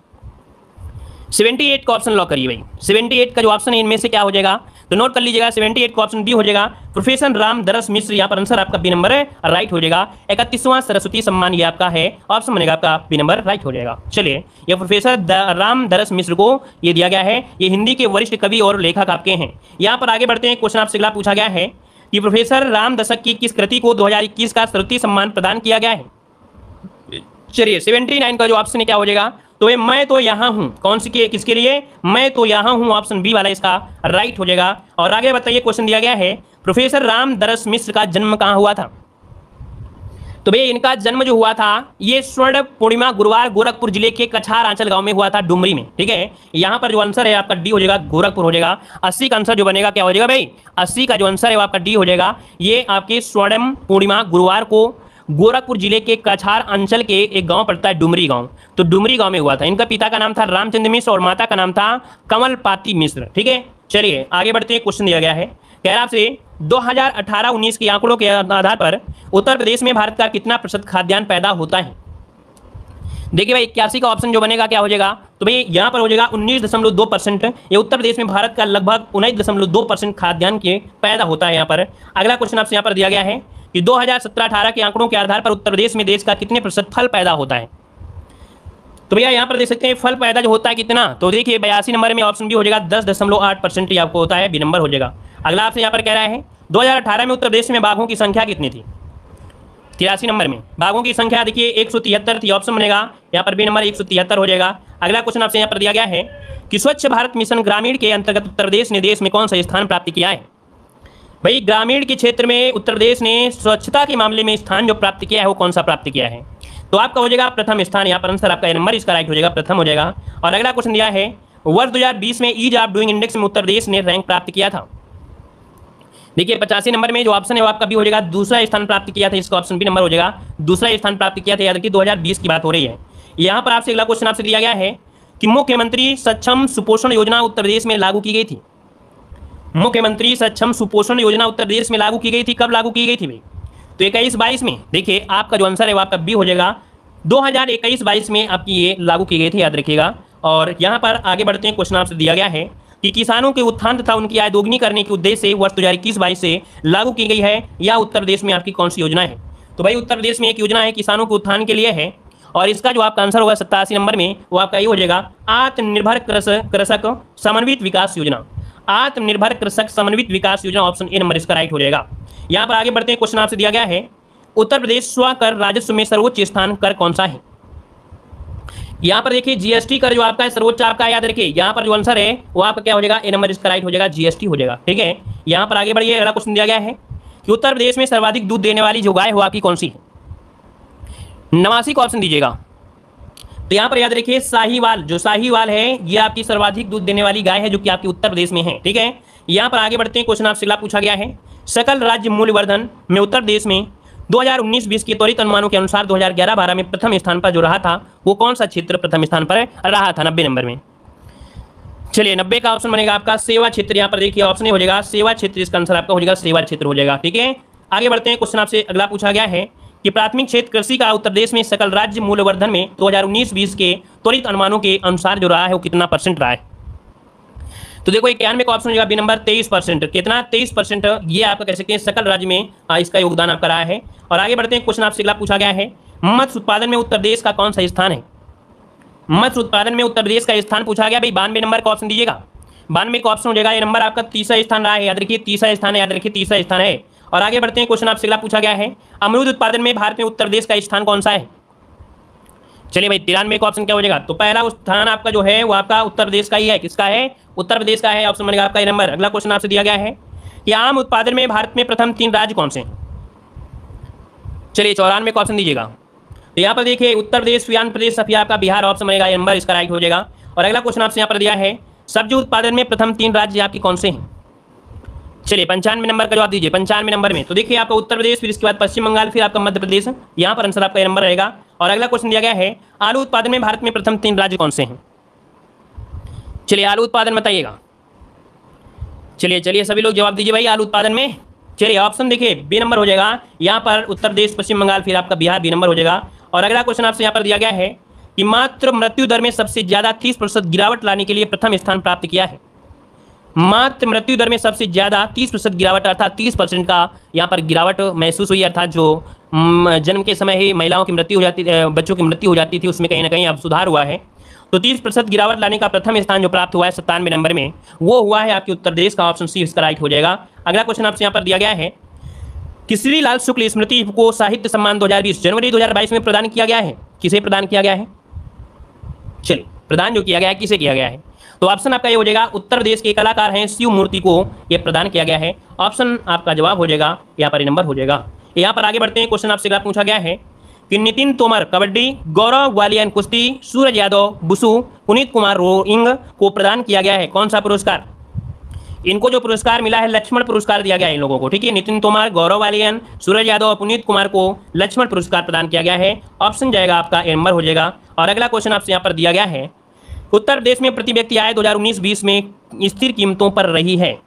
78 का ऑप्शन लॉक करिए भाई। 78 का जो ऑप्शन है इनमें से क्या हो जाएगा, तो नोट कर लीजिएगा। 78 का ऑप्शन बी हो जाएगा, प्रोफेसर राम दरस मिश्र। यहाँ पर आंसर आपका बी नंबर है राइट हो जाएगा। 31वां सरस्वती सम्मान ये आपका है, ऑप्शन बनेगा आपका बी नंबर राइट हो जाएगा। चलिए, ये प्रोफेसर राम दरस मिश्र को ये दिया गया है, ये हिंदी के वरिष्ठ कवि और लेखक आपके हैं। यहाँ पर आगे बढ़ते हैं। क्वेश्चन आपसे अगला पूछा गया है कि प्रोफेसर राम दशक की किस कृति को 2021 का सरस्वती सम्मान प्रदान किया गया है। चलिए, 79 का जो ऑप्शन है क्या हो जाएगा, तो ये मैं तो यहाँ हूँ, कौन सी के किसके लिए, मैं तो यहाँ हूँ, ऑप्शन बी वाला इसका राइट हो जाएगा। और आगे बताइए, क्वेश्चन दिया गया है प्रोफेसर राम दरस मिश्र का जन्म कहाँ हुआ था। तो भैया इनका जन्म जो हुआ था ये स्वर्ण पूर्णिमा गुरुवार गोरखपुर जिले के कछार आंचल गांव में हुआ था, डुमरी में। ठीक है, यहाँ पर जो आंसर है आपका डी हो जाएगा, गोरखपुर हो जाएगा। 80 का आंसर जो बनेगा क्या हो जाएगा भाई, 80 का जो आंसर है वो आपका डी हो जाएगा। ये आपके स्वर्ण पूर्णिमा गुरुवार को गोरखपुर जिले के कछार अंचल के एक गांव पड़ता है डुमरी गांव, तो डुमरी गांव में हुआ था। इनका पिता का नाम था रामचंद्र मिश्र और माता का नाम था कमलपाती मिश्र। ठीक है, चलिए आगे बढ़ते हैं। क्वेश्चन दिया गया है, कह रहा आपसे 2018-19 के आंकड़ों के आधार पर उत्तर प्रदेश में भारत का कितना प्रतिशत खाद्यान्न पैदा होता है। देखिए भाई 81 का ऑप्शन जो बनेगा क्या हो जाएगा, तो भाई यहाँ पर हो जाएगा 19.2%। ये उत्तर प्रदेश में भारत का लगभग 19.2% खाद्यान्न के पैदा होता है यहाँ पर। अगला क्वेश्चन आपसे यहाँ पर दिया गया है कि 2017-18 के आंकड़ों के आधार पर उत्तर प्रदेश में देश का कितने प्रतिशत फल पैदा होता है। तो भैया यहाँ पर देख सकते हैं फल पैदा जो होता है कितना, तो देखिए 82 नंबर में ऑप्शन बी हो जाएगा, 10.8% आपको होता है, बी नंबर हो जाएगा। अगला आपसे यहाँ पर कह रहा है 2018 में उत्तर प्रदेश में बाघों की संख्या कितनी थी। 83 नंबर में बाघों की संख्या देखिए 173 थी, ऑप्शन बनेगा यहाँ पर बी नंबर 173 हो जाएगा। अगला क्वेश्चन आपसे यहाँ पर दिया गया है कि स्वच्छ भारत मिशन ग्रामीण के अंतर्गत उत्तर प्रदेश ने देश में कौन सा स्थान प्राप्त किया है। भाई ग्रामीण के क्षेत्र में उत्तर प्रदेश ने स्वच्छता के मामले में स्थान जो प्राप्त किया है वो कौन सा प्राप्त किया है, तो आपका हो जाएगा प्रथम स्थान। यहाँ पर आंसर आपका नंबर इसका राइट हो जाएगा, प्रथम हो जाएगा। और अगला क्वेश्चन दिया है वर्ष 2020 में ईज ऑफ डूइंग इंडेक्स में उत्तर प्रदेश ने रैंक प्राप्त किया था। देखिए 85 नंबर में जो ऑप्शन है वो आपका बी हो जाएगा, दूसरा स्थान प्राप्त किया था, इसका ऑप्शन बी नंबर हो जाएगा, दूसरा स्थान प्राप्त किया था। याद रखिए 2020 की बात हो रही है। यहाँ पर आपसे अगला क्वेश्चन आपसे दिया गया है कि मुख्यमंत्री सक्षम सुपोषण योजना उत्तर प्रदेश में लागू की गई थी। मुख्यमंत्री सक्षम सुपोषण योजना उत्तर प्रदेश में लागू की गई थी, कब लागू की गई थी भाई? तो 21-22 में। देखिए आपका जो आंसर है वो आपका बी हो जाएगा, 2021-22 में आपकी ये लागू की गई थी, याद रखिएगा। और यहाँ पर आगे बढ़ते हैं, क्वेश्चन आपसे दिया गया है कि किसानों के उत्थान तथा उनकी आय दोगुनी करने के उद्देश्य से वर्ष 2021-22 से लागू की गई है, या उत्तर प्रदेश में आपकी कौन सी योजना है? तो भाई उत्तर प्रदेश में एक योजना है किसानों के उत्थान के लिए है, और इसका जो आपका आंसर होगा 87 नंबर में वो आपका ये हो जाएगा, आत्मनिर्भर कृषक समन्वित विकास योजना। आत्मनिर्भर कृषक समन्वित विकास योजना, ऑप्शन ए नंबर इसका राइट हो जाएगा। यहाँ पर आगे बढ़ते हैं, क्वेश्चन आपसे दिया गया है उत्तर प्रदेश स्वकर राजस्व में सर्वोच्च स्थान कर कौन सा है? यहाँ पर देखिए जीएसटी कर जो आपका है सर्वोच्च आपका, याद रखिए यहाँ पर जो आंसर है वो आपका क्या हो जाएगा, ए नंबर इसका राइट हो जाएगा, जीएसटी हो जाएगा। ठीक है, यहाँ पर आगे बढ़िए, अगला क्वेश्चन दिया गया है कि उत्तर प्रदेश में सर्वाधिक दूध देने वाली जो गाय हो आपकी कौन सी है? नवासी का ऑप्शन दीजिएगा। तो यहाँ पर याद रखिए साहीवाल, जो साहीवाल है ये आपकी सर्वाधिक दूध देने वाली गाय है, जो कि आपकी उत्तर प्रदेश में है। ठीक है, यहाँ पर आगे बढ़ते हैं, क्वेश्चन आपसे अगला पूछा गया है सकल राज्य मूल्यवर्धन में उत्तर प्रदेश में 2019-20 के त्वरित अनुमानों के अनुसार 2011-12 में प्रथम स्थान पर जो रहा था वो कौन सा क्षेत्र प्रथम स्थान पर रहा था 90 नंबर में? चलिए 90 का ऑप्शन बनेगा आपका सेवा क्षेत्र। यहाँ पर देखिए ऑप्शन हो जाएगा सेवा क्षेत्र, इसका आंसर आपका हो जाएगा सेवा क्षेत्र हो जाएगा। ठीक है, आगे बढ़ते हैं, क्वेश्चन आपसे अगला पूछा गया है कि प्राथमिक क्षेत्र कृषि का उत्तर प्रदेश में सकल राज्य मूल्यवर्धन में 2019-20 के त्वरित अनुमानों के अनुसार जो रहा है वो कितना % रहा है? तो देखो 91 का ऑप्शन हो जाएगा बी नंबर 23%। कितना? 23% ये आपका कह सकते हैं सकल राज्य में इसका योगदान आपका रहा है। और आगे बढ़ते हैं, क्वेश्चन आपसे अगला पूछा गया है मत्स्य उत्पादन में उत्तर प्रदेश का कौन सा स्थान है? मत्स्य उत्पादन में उत्तर प्रदेश का स्थान पूछा गया भाई, 92 नंबर का ऑप्शन दीजिएगा। 92 का ऑप्शन हो जाएगा, ये नंबर आपका तीसरा स्थान रहा है, याद रखिए तीसरा स्थान है, याद रखिए तीसरा स्थान है। और आगे बढ़ते हैं, क्वेश्चन आपसे अगला पूछा गया है अमरूद उत्पादन में भारत में उत्तर प्रदेश का स्थान कौन सा है? चलिए भाई 93 का ऑप्शन क्या हो जाएगा? तो पहला स्थान आपका जो है वो आपका उत्तर प्रदेश का ही है। किसका है? उत्तर प्रदेश का है, ऑप्शन बनेगा आपका ये नंबर। अगला क्वेश्चन आपसे दिया गया है कि आम उत्पादन में भारत में प्रथम 3 राज्य कौन से हैं? चलिए 94 का ऑप्शन दीजिएगा। तो यहाँ पर देखिए उत्तर प्रदेश, आंध्र प्रदेश, सफिया आपका बिहार, ऑप्शन बनेगा ये नंबर इसका राइट हो जाएगा। और अगला क्वेश्चन आपसे यहाँ पर दिया है सब्जी उत्पादन में प्रथम 3 राज्य आपके कौन से हैं? चलिए 95 नंबर का जवाब दीजिए। 95 नंबर में तो देखिए आपका उत्तर प्रदेश, फिर इसके बाद पश्चिम बंगाल, फिर आपका मध्य प्रदेश, यहाँ पर आंसर आपका ये नंबर रहेगा। और अगला क्वेश्चन दिया गया है आलू उत्पादन में भारत में प्रथम 3 राज्य कौन से हैं? चलिए आलू उत्पादन बताइएगा। चलिए सभी लोग जवाब दीजिए भाई आलू उत्पादन में। चलिए ऑप्शन देखिए बी नंबर हो जाएगा, यहाँ पर उत्तर प्रदेश, पश्चिम बंगाल, फिर आपका बिहार, बी नंबर हो जाएगा। और अगला क्वेश्चन आपसे यहाँ पर दिया गया है कि मात्र मृत्यु दर में सबसे ज्यादा 30% गिरावट लाने के लिए प्रथम स्थान प्राप्त किया है। मात्र मृत्यु दर में सबसे ज्यादा 30% गिरावट, अर्थात 30% का यहाँ पर गिरावट महसूस हुई, अर्थात जो जन्म के समय ही महिलाओं की मृत्यु हो जाती, बच्चों की मृत्यु हो जाती थी, उसमें कहीं ना कहीं अब सुधार हुआ है। तो 30% गिरावट लाने का प्रथम स्थान जो प्राप्त हुआ है 97 नंबर में, वो हुआ है आपके उत्तर प्रदेश का, ऑप्शन सी इसका राइट हो जाएगा। अगला क्वेश्चन आपसे यहाँ पर दिया गया है कि श्री लाल शुक्ल स्मृति को साहित्य सम्मान 2020 जनवरी 2022 में प्रदान किया गया है। किसे प्रदान किया गया है? चलिए प्रदान जो किया गया है किसे किया गया है? तो ऑप्शन आपका ये हो जाएगा उत्तर प्रदेश के कलाकार हैं शिव मूर्ति को ये प्रदान किया गया है। ऑप्शन आपका जवाब हो जाएगा, यहाँ पर नंबर हो जाएगा। यहाँ पर आगे बढ़ते हैं, क्वेश्चन आपसे अगला पूछा गया है कि नितिन तोमर कबड्डी, गौरव वालियन कुश्ती, सूरज यादव बुसू, पुनीत कुमार रोइंग को प्रदान किया गया है कौन सा पुरस्कार? इनको जो पुरस्कार मिला है लक्ष्मण पुरस्कार दिया गया है इन लोगों को। ठीक है, नितिन तोमर, गौरव वालियन, सूरज यादव और पुनीत कुमार को लक्ष्मण पुरस्कार प्रदान किया गया है। ऑप्शन जाएगा आपका ए नंबर हो जाएगा। और अगला क्वेश्चन आपसे यहाँ पर दिया गया है उत्तर प्रदेश में प्रति व्यक्ति आय 2019-20 में स्थिर कीमतों पर रही है।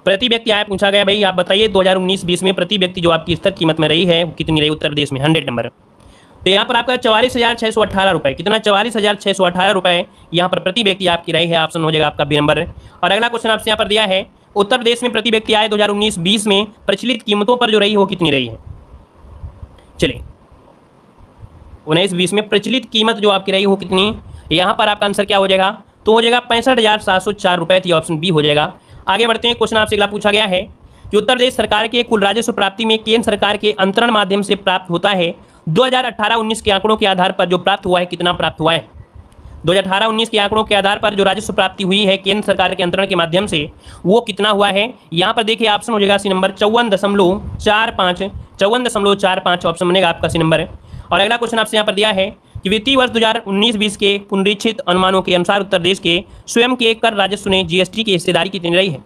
प्रति व्यक्ति आय पूछा गया भाई, आप बताइए 2019-20 में प्रति व्यक्ति जो आपकी स्थिर कीमत में रही है वो कितनी रही उत्तर प्रदेश में? 100 नंबर। तो यहाँ पर आपका 44,618 रुपये, कितना? 44,618 रुपये यहाँ पर प्रति व्यक्ति आपकी रही है, ऑप्शन हो जाएगा आपका बी नंबर। और अगला क्वेश्चन आपसे यहाँ पर दिया है उत्तर प्रदेश में प्रति व्यक्ति आय 2019-20 में प्रचलित कीमतों पर जो रही हो कितनी रही है? चलिए 19-20 में प्रचलित कीमत जो आपकी रही हो कितनी? यहाँ पर आपका आंसर क्या हो जाएगा? तो हो जाएगा 65,704 रुपये थी, ऑप्शन बी हो जाएगा। आगे बढ़ते हैं, क्वेश्चन आपसे अगला पूछा गया है कि उत्तर प्रदेश सरकार के कुल राजस्व प्राप्ति में केंद्र सरकार के अंतरण माध्यम से प्राप्त होता है 2018-19 के आंकड़ों के आधार पर जो प्राप्त हुआ है कितना प्राप्त हुआ है? 2018-19 के आंकड़ों के आधार पर जो राजस्व प्राप्ति हुई है केंद्र सरकार के अंतरण के माध्यम से वो कितना हुआ है? यहाँ पर देखिए ऑप्शन हो जाएगा सी नंबर 54.45 ऑप्शन बनेगा आपका सी नंबर। और अगला क्वेश्चन आपसे यहाँ पर दिया है कि वित्तीय वर्ष 2019-20 के पुनरीक्षित अनुमानों के अनुसार उत्तर प्रदेश के स्वयं के कर राजस्व ने जीएसटी की हिस्सेदारी कितनी रही है?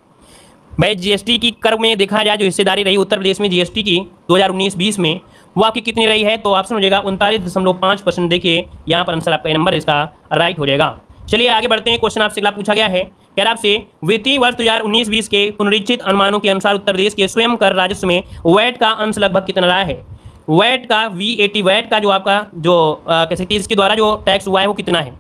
भाई जीएसटी की कर में देखा जाए जो हिस्सेदारी रही उत्तर प्रदेश में जीएसटी की 2019-20 में वो आपकी कितनी रही है, तो ऑप्शन हो जाएगा 39.5%। देखिए यहाँ पर आंसर आपका नंबर इसका राइट हो जाएगा। चलिए आगे बढ़ते हैं। क्वेश्चन आपसे अगला पूछा गया है, कह रहा आपसे वित्तीय वर्ष 2019-20 के पुनरीक्षित अनुमानों के अनुसार उत्तर प्रदेश के स्वयं कर राजस्व में वैट का अंश लगभग कितना रहा है। वैट का VAT वैट का जो आपका जो कह सकते हैं इसके द्वारा जो टैक्स हुआ है वो कितना है।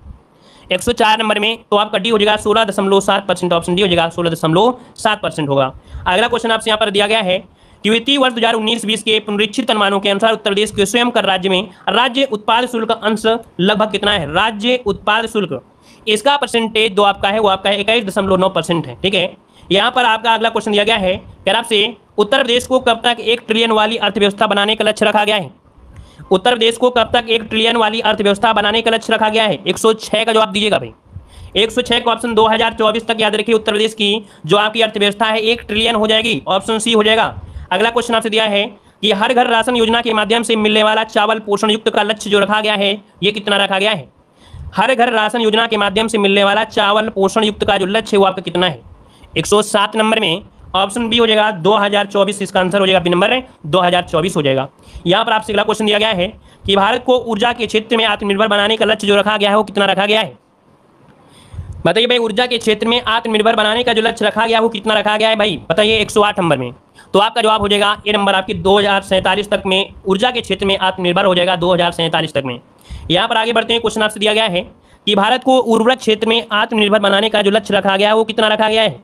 104 नंबर में तो आपका डी हो जाएगा 16.7%। ऑप्शन डी हो जाएगा 16.7% होगा। अगला क्वेश्चन आपसे यहाँ पर दिया गया है कि वित्तीय वर्ष 2019-20 के पुनरीक्षित अनुमानों के अनुसार उत्तर प्रदेश के स्वयं कर राज्य में राज्य उत्पाद शुल्क अंश लगभग कितना है। राज्य उत्पाद शुल्क इसका परसेंटेज जो आपका है वो आपका 21.9% है। ठीक है, यहाँ पर आपका अगला क्वेश्चन दिया गया है, कह रहा आपसे उत्तर प्रदेश को कब तक 1 ट्रिलियन वाली अर्थव्यवस्था बनाने का लक्ष्य रखा गया है। उत्तर प्रदेश को कब तक 1 ट्रिलियन वाली अर्थव्यवस्था बनाने का लक्ष्य रखा गया है। 106 का जवाब दीजिएगा भाई। 106 का ऑप्शन 2024 तक याद रखिए उत्तर प्रदेश की जो आपकी अर्थव्यवस्था है 1 ट्रिलियन हो जाएगी। ऑप्शन सी हो जाएगा। अगला क्वेश्चन आपसे दिया है कि हर घर राशन योजना के माध्यम से मिलने वाला चावल पोषण युक्त का लक्ष्य जो रखा गया है ये कितना रखा गया है। हर घर राशन योजना के माध्यम से मिलने वाला चावल पोषण युक्त का जो लक्ष्य है वो आपका कितना है। 107 नंबर में ऑप्शन बी हो जाएगा 2024। इसका आंसर हो जाएगा बी नंबर 2024 हो जाएगा। यहाँ पर आपसे अगला क्वेश्चन दिया गया है कि भारत को ऊर्जा के क्षेत्र में आत्मनिर्भर बनाने का लक्ष्य जो रखा गया है वो कितना रखा गया है। बताइए भाई, ऊर्जा के क्षेत्र में आत्मनिर्भर बनाने का जो लक्ष्य रखा गया है वो कितना रखा गया है भाई, बताइए। 108 नंबर में तो आपका जवाब हो जाएगा ये नंबर आपकी 2047 तक में ऊर्जा के क्षेत्र में आत्मनिर्भर हो जाएगा 2047 तक में। यहाँ पर आगे बढ़ते हैं। क्वेश्चन आपसे दिया गया है कि भारत को उर्वरक क्षेत्र में आत्मनिर्भर बनाने का जो लक्ष्य रखा गया है वो कितना रखा गया है।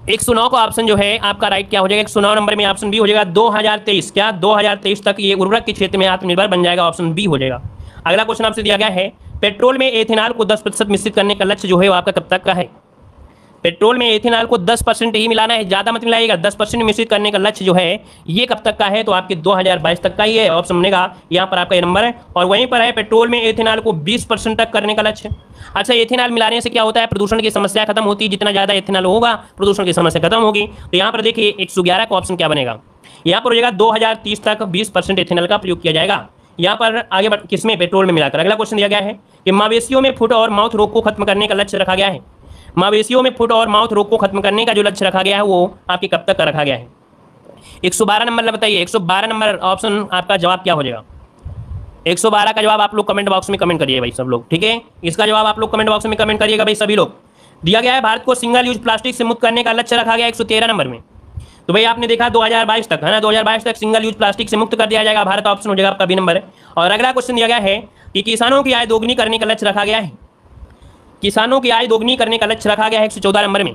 109 का ऑप्शन जो है आपका राइट क्या हो जाएगा। 109 नंबर में ऑप्शन बी हो जाएगा 2023। क्या 2023 तक ये उर्वरक के क्षेत्र में आत्मनिर्भर बन जाएगा। ऑप्शन बी हो जाएगा। अगला क्वेश्चन आपसे दिया गया है पेट्रोल में एथेनॉल को 10% मिश्रित करने का लक्ष्य जो है वो आपका कब तक का है। पेट्रोल में एथेनॉल को 10% ही मिलाना है, ज़्यादा मत मिलाइएगा। 10% मिश्रित करने का लक्ष्य जो है ये कब तक का है, तो आपके 2022 तक का ही है। ऑप्शन बनेगा यहाँ पर आपका ये नंबर है। और वहीं पर है पेट्रोल में एथेनॉल को 20% तक करने का लक्ष्य। अच्छा, एथेनॉल मिलाने से क्या होता है, प्रदूषण की समस्या खत्म होती है। जितना ज़्यादा एथेनॉल होगा प्रदूषण की समस्या खत्म होगी। तो यहाँ पर देखिए 111 का ऑप्शन क्या बनेगा, यहाँ पर हो जाएगा 2030 तक 20% एथेनॉल का प्रयोग किया जाएगा। यहाँ पर आगे किसमें, पेट्रोल में मिलाकर। अगला क्वेश्चन दिया गया है कि मवेशियों में फुट और माउथ रोग को खत्म करने का लक्ष्य रखा गया है। मवेशियों में फुट और माउथ रोग को खत्म करने का जो लक्ष्य रखा गया है वो आपके कब तक का रखा गया है। 112 नंबर बताइए। 112 नंबर ऑप्शन आपका जवाब क्या हो जाएगा। 112 का जवाब आप लोग कमेंट बॉक्स में कमेंट करिए भाई सब लोग। ठीक है, इसका जवाब आप लोग कमेंट बॉक्स में कमेंट करिएगा भाई सभी लोग। दिया गया है भारत को सिंगल यूज प्लास्टिक से मुक्त करने का लक्ष्य रखा गया 113 नंबर में। तो भाई आपने देखा 2022 तक है ना, 2022 तक सिंगल यूज प्लास्टिक से मुक्त कर दिया जाएगा भारत। ऑप्शन हो जाएगा आपका बी नंबर। और अगला क्वेश्चन दिया गया है कि किसानों की आय दोगुनी करने का लक्ष्य रखा गया है। किसानों की आय दोगुनी करने का लक्ष्य रखा गया है 114 नंबर में।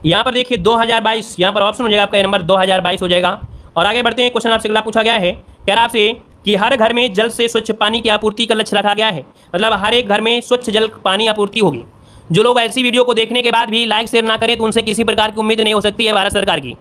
यहाँ पर देखिए 2022, यहाँ पर ऑप्शन हो जाएगा आपका नंबर 2022 हो जाएगा। और आगे बढ़ते हैं। क्वेश्चन आपसे अगला पूछा गया है, कह रहा आपसे कि हर घर में जल से स्वच्छ पानी की आपूर्ति का लक्ष्य रखा गया है। मतलब हर एक घर में स्वच्छ जल पानी आपूर्ति होगी। जो लोग ऐसी वीडियो को देखने के बाद भी लाइक शेयर ना करें तो उनसे किसी प्रकार की उम्मीद नहीं हो सकती है भारत सरकार की।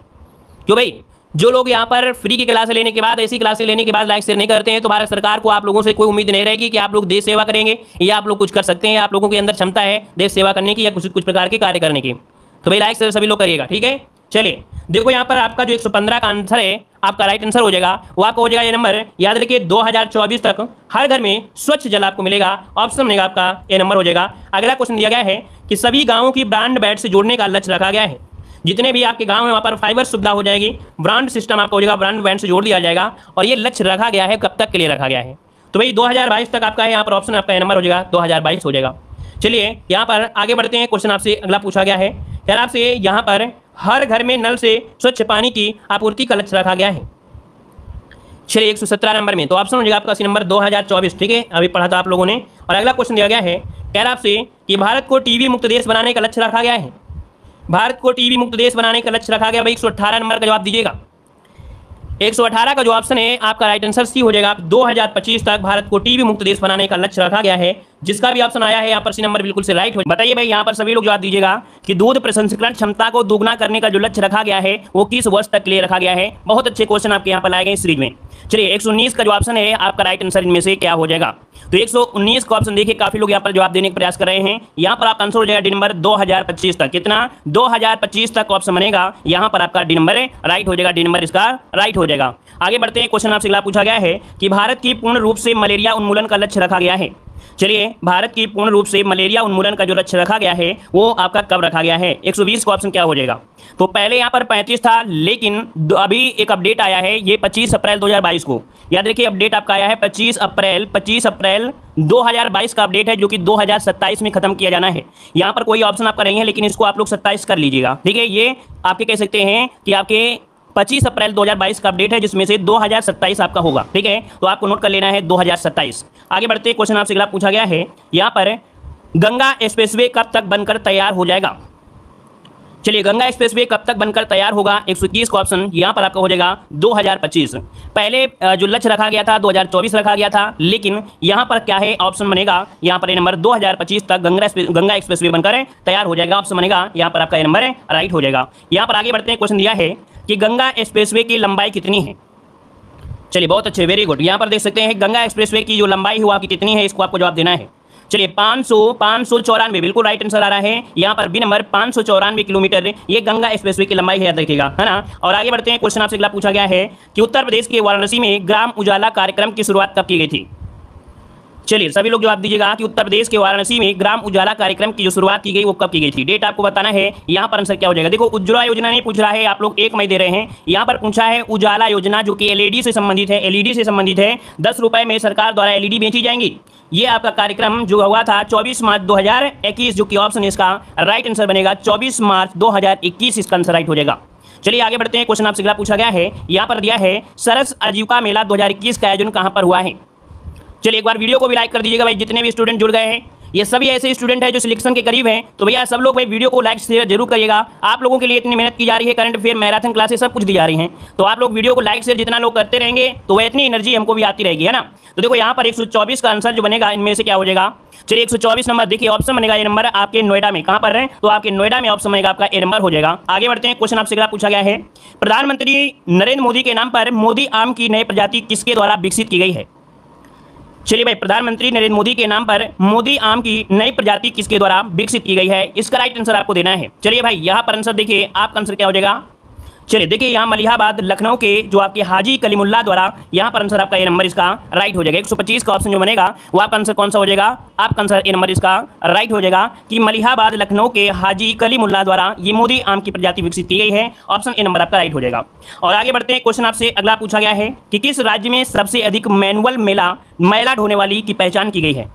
क्यों भाई, जो लोग यहाँ पर फ्री की क्लास लेने के बाद, ऐसी क्लासें लेने के बाद लाइक शेयर नहीं करते हैं तो भारत सरकार को आप लोगों से कोई उम्मीद नहीं रहेगी कि आप लोग देश सेवा करेंगे या आप लोग कुछ कर सकते हैं, आप लोगों के अंदर क्षमता है देश सेवा करने की या कुछ प्रकार के कार्य करने की। तो भाई लाइक शेयर सभी लोग करिएगा। ठीक है, चलिए देखो यहाँ पर आपका जो 115 का आंसर है आपका राइट आंसर हो जाएगा। वो आपका हो जाएगा ये नंबर, याद रखिए 2024 तक हर घर में स्वच्छ जल आपको मिलेगा। ऑप्शन मिलेगा आपका ये नंबर हो जाएगा। अगला क्वेश्चन दिया गया है कि सभी गाँवों की ब्रॉडबैंड से जोड़ने का लक्ष्य रखा गया है। जितने भी आपके गांव में वहाँ पर फाइबर सुविधा हो जाएगी, ब्रांड सिस्टम आपका हो जाएगा, ब्रॉडबैंड से जोड़ दिया जाएगा। और ये लक्ष्य रखा गया है कब तक के लिए रखा गया है, तो भाई 2022 तक आपका है। यहाँ पर ऑप्शन आपका नंबर हो जाएगा 2022 हो जाएगा। चलिए यहाँ पर आगे बढ़ते हैं। क्वेश्चन आपसे अगला पूछा गया है, यार आपसे यहाँ पर हर घर में नल से स्वच्छ पानी की आपूर्ति का लक्ष्य रखा गया है। चलिए 117 नंबर में तो ऑप्शन हो जाएगा आपका सी नंबर 2024। ठीक है, अभी पढ़ा था आप लोगों ने। और अगला क्वेश्चन दिया गया है, कह रहा आपसे कि भारत को टीबी मुक्त देश बनाने का लक्ष्य रखा गया है। भारत को टीबी मुक्त देश बनाने का लक्ष्य रखा गया भाई। 118 नंबर का जवाब दीजिएगा। 118 का जो ऑप्शन है आपका राइट आंसर सी हो जाएगा। 2025 तक भारत को टीबी मुक्त देश बनाने का लक्ष्य रखा गया है। जिसका भी ऑप्शन आया है यहाँ पर सी नंबर बिल्कुल से राइट हो। बताइए भाई यहाँ पर सभी लोग जवाब दीजिएगा कि दूध प्रसंस्करण क्षमता को दोगुना करने का जो लक्ष्य रखा गया है वो किस वर्ष तक के लिए रखा गया है। बहुत अच्छे क्वेश्चन आपके यहाँ पर लाए गए इस सीरीज में। चलिए 119 का जो ऑप्शन है आपका राइट आंसर इनमें से क्या हो जाएगा। तो 119 का ऑप्शन देखिए काफी लोग यहाँ पर जवाब देने का प्रयास कर रहे हैं। यहाँ पर आपका आंसर हो जाएगा डी नंबर 2025 तक। कितना, 2025 तक ऑप्शन बनेगा। यहाँ पर आपका डी नंबर राइट हो जाएगा। डी नंबर इसका राइट हो जाएगा। आगे बढ़ते हैं। क्वेश्चन आपसे अगला पूछा गया है कि भारत की पूर्ण रूप से मलेरिया उन्मूलन का लक्ष्य रखा गया है। चलिए, भारत की पूर्ण रूप से मलेरिया उन्मूलन का जो लक्ष्य रखा गया है वो आपका कब रखा गया है? 120 का ऑप्शन क्या हो जाएगा? तो पहले यहाँ पर 35 था, लेकिन अभी एक अपडेट आया है, ये 25 अप्रैल 2022 को। याद रखिए, अपडेट आपका आया है 25 अप्रैल 2022 का अपडेट है, जो कि 2027 में खत्म किया जाना है। यहाँ पर कोई ऑप्शन आपका नहीं है, लेकिन इसको आप लोग 27 कर लीजिएगा। ठीक है, ये आपके कह सकते हैं कि आपके 25 अप्रैल 2022 का अपडेट है, जिसमें से 2027 आपका होगा। ठीक है, तो आपको नोट कर लेना है 2027। आगे बढ़ते क्वेश्चन आपसे अगला पूछा गया है, यहाँ पर गंगा एक्सप्रेसवे कब तक बनकर तैयार हो जाएगा? चलिए, गंगा एक्सप्रेसवे कब तक बनकर तैयार होगा? 121 का ऑप्शन यहाँ पर आपका हो जाएगा 2025। पहले जो लक्ष्य रखा गया था 2024 रखा गया था, लेकिन यहाँ पर क्या है ऑप्शन बनेगा, यहाँ पर नंबर 2025 तक गंगा एक्सप्रेसवे बनकर तैयार हो जाएगा। ऑप्शन बनेगा यहाँ पर आपका नंबर राइट हो जाएगा। यहाँ पर आगे बढ़ते हैं, क्वेश्चन दिया है कि गंगा एक्सप्रेसवे की लंबाई कितनी है? चलिए, बहुत अच्छे, वेरी गुड। यहाँ पर देख सकते हैं गंगा एक्सप्रेसवे की जो लंबाई है वो आपकी कितनी है, इसको आपको जवाब देना है। चलिए, 594, बिल्कुल राइट आंसर आ रहा है। यहाँ पर बी नंबर 594 किलोमीटर ये गंगा एक्सप्रेसवे की लंबाई है, याद रखिएगा, है ना। और आगे बढ़ते हैं, क्वेश्चन आपसे अगला पूछा गया है कि उत्तर प्रदेश के वाराणसी में ग्राम उजाला कार्यक्रम की शुरुआत कब की गई थी? चलिए, सभी लोग जवाब दीजिएगा कि उत्तर प्रदेश के वाराणसी में ग्राम उजाला कार्यक्रम की जो शुरुआत की गई वो कब की गई थी? डेट आपको बताना है। यहाँ पर आंसर क्या हो जाएगा? देखो, उज्ज्वला योजना नहीं पूछ रहा है, आप लोग 1 मई दे रहे हैं। यहाँ पर पूछा है उजाला योजना, जो कि एलईडी से संबंधित है। एलईडी से संबंधित है, 10 रुपए में सरकार द्वारा एलईडी बेची जाएंगी। ये आपका कार्यक्रम जो हुआ था 24 मार्च 2021, जो कि ऑप्शन इसका राइट आंसर बनेगा 24 मार्च 2021, इसका आंसर राइट हो जाएगा। चलिए, आगे बढ़ते हैं, क्वेश्चन आपसे अगला पूछा गया है, यहाँ पर दिया है सरस आजीविका मेला 2021 का आयोजन कहाँ पर हुआ है? चलिए, एक बार वीडियो को भी लाइक कर दीजिएगा भाई, जितने भी स्टूडेंट जुड़ गए हैं। ये सभी ऐसे स्टूडेंट हैं जो सिलेक्शन के करीब हैं, तो भैया सब लोग भाई वीडियो को लाइक शेयर जरूर करिएगा। आप लोगों के लिए इतनी मेहनत की जा रही है, करंट अफेयर, मैराथन क्लासेस सब कुछ दी जा रही हैं, तो आप लोग वीडियो को लाइक शेयर जितना लोग करते रहेंगे तो वह इतनी एनर्जी हमको भी आती रहेगी, है ना। तो देखो, यहाँ पर 124 का आंसर जो बनेगा इनमें से क्या हो जाएगा? चलिए, 124 नंबर देखिए, ऑप्शन बनेगा ये नंबर आपके नोएडा में। कहाँ पर है? तो आपके नोएडा में ऑप्शन बनेगा आपका ए नंबर हो जाएगा। आगे बढ़ते हैं, क्वेश्चन आपसे अगला पूछा गया है, प्रधानमंत्री नरेंद्र मोदी के नाम पर मोदी आम की नई प्रजाति किसके द्वारा विकसित की गई है? चलिए भाई, प्रधानमंत्री नरेंद्र मोदी के नाम पर मोदी आम की नई प्रजाति किसके द्वारा विकसित की गई है? इसका राइट आंसर आपको देना है। चलिए भाई, यहाँ पर आंसर देखिए, आपका आंसर क्या हो जाएगा? चलिए देखिए, यहाँ मलिहाबाद लखनऊ के जो आपके हाजी कलीमुल्ला द्वारा, यहाँ पर आंसर आपका ये नंबर इसका राइट हो जाएगा। 125 का ऑप्शन जो बनेगा वो आपका आंसर कौन सा हो जाएगा? आपका आंसर ये नंबर इसका राइट हो जाएगा कि मलिहाबाद लखनऊ के हाजी कलीमुल्ला द्वारा ये मोदी आम की प्रजाति विकसित की गई है। ऑप्शन ए नंबर आपका राइट हो जाएगा। और आगे बढ़ते हैं, क्वेश्चन आपसे अगला पूछा गया है कि किस राज्य में सबसे अधिक मैनुअल मैला ढोने वाली की पहचान की गई है?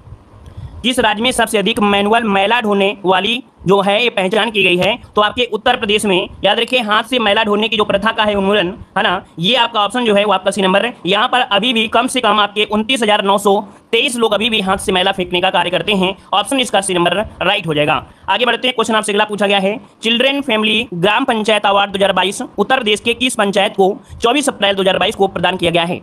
किस राज्य में सबसे अधिक मैनुअल मैला ढोने वाली जो है ये पहचान की गई है? तो आपके उत्तर प्रदेश में। याद रखिए, हाथ से मैला ढोने की जो प्रथा का है उन्मूलन, है ना, ये आपका ऑप्शन जो है वो आपका सी नंबर है। यहाँ पर अभी भी कम से कम आपके 29,923 लोग अभी भी हाथ से मैला फेंकने का कार्य करते हैं। ऑप्शन इसका सी नंबर राइट हो जाएगा। आगे बढ़ते हैं, क्वेश्चन आपसे अगला पूछा गया है, चिल्ड्रेन फैमिली ग्राम पंचायत अवार्ड 2022 उत्तर प्रदेश के किस पंचायत को 24 अप्रैल 2022 को प्रदान किया गया है?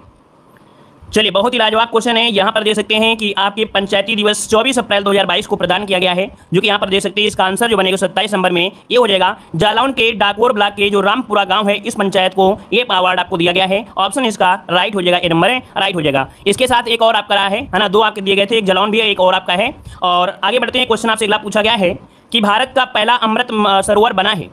चलिए, बहुत ही लाजवाब क्वेश्चन है। यहाँ पर दे सकते हैं कि आपके पंचायती दिवस 24 अप्रैल 2022 को प्रदान किया गया है, जो कि यहाँ पर दे सकते हैं। इसका आंसर जो बनेगा 27 नंबर में ये हो जाएगा। जालौन के डाकोर ब्लॉक के जो रामपुरा गांव है, इस पंचायत को ये अवार्ड आपको दिया गया है। ऑप्शन इसका राइट हो जाएगा, ए नंबर राइट हो जाएगा। इसके साथ एक और आपका रहा है ना, 2 आपके दिए गए थे, एक जालौन भी है, एक और आपका है। और आगे बढ़ते हैं, क्वेश्चन आपसे अगला पूछा गया है कि भारत का पहला अमृत सरोवर बना है।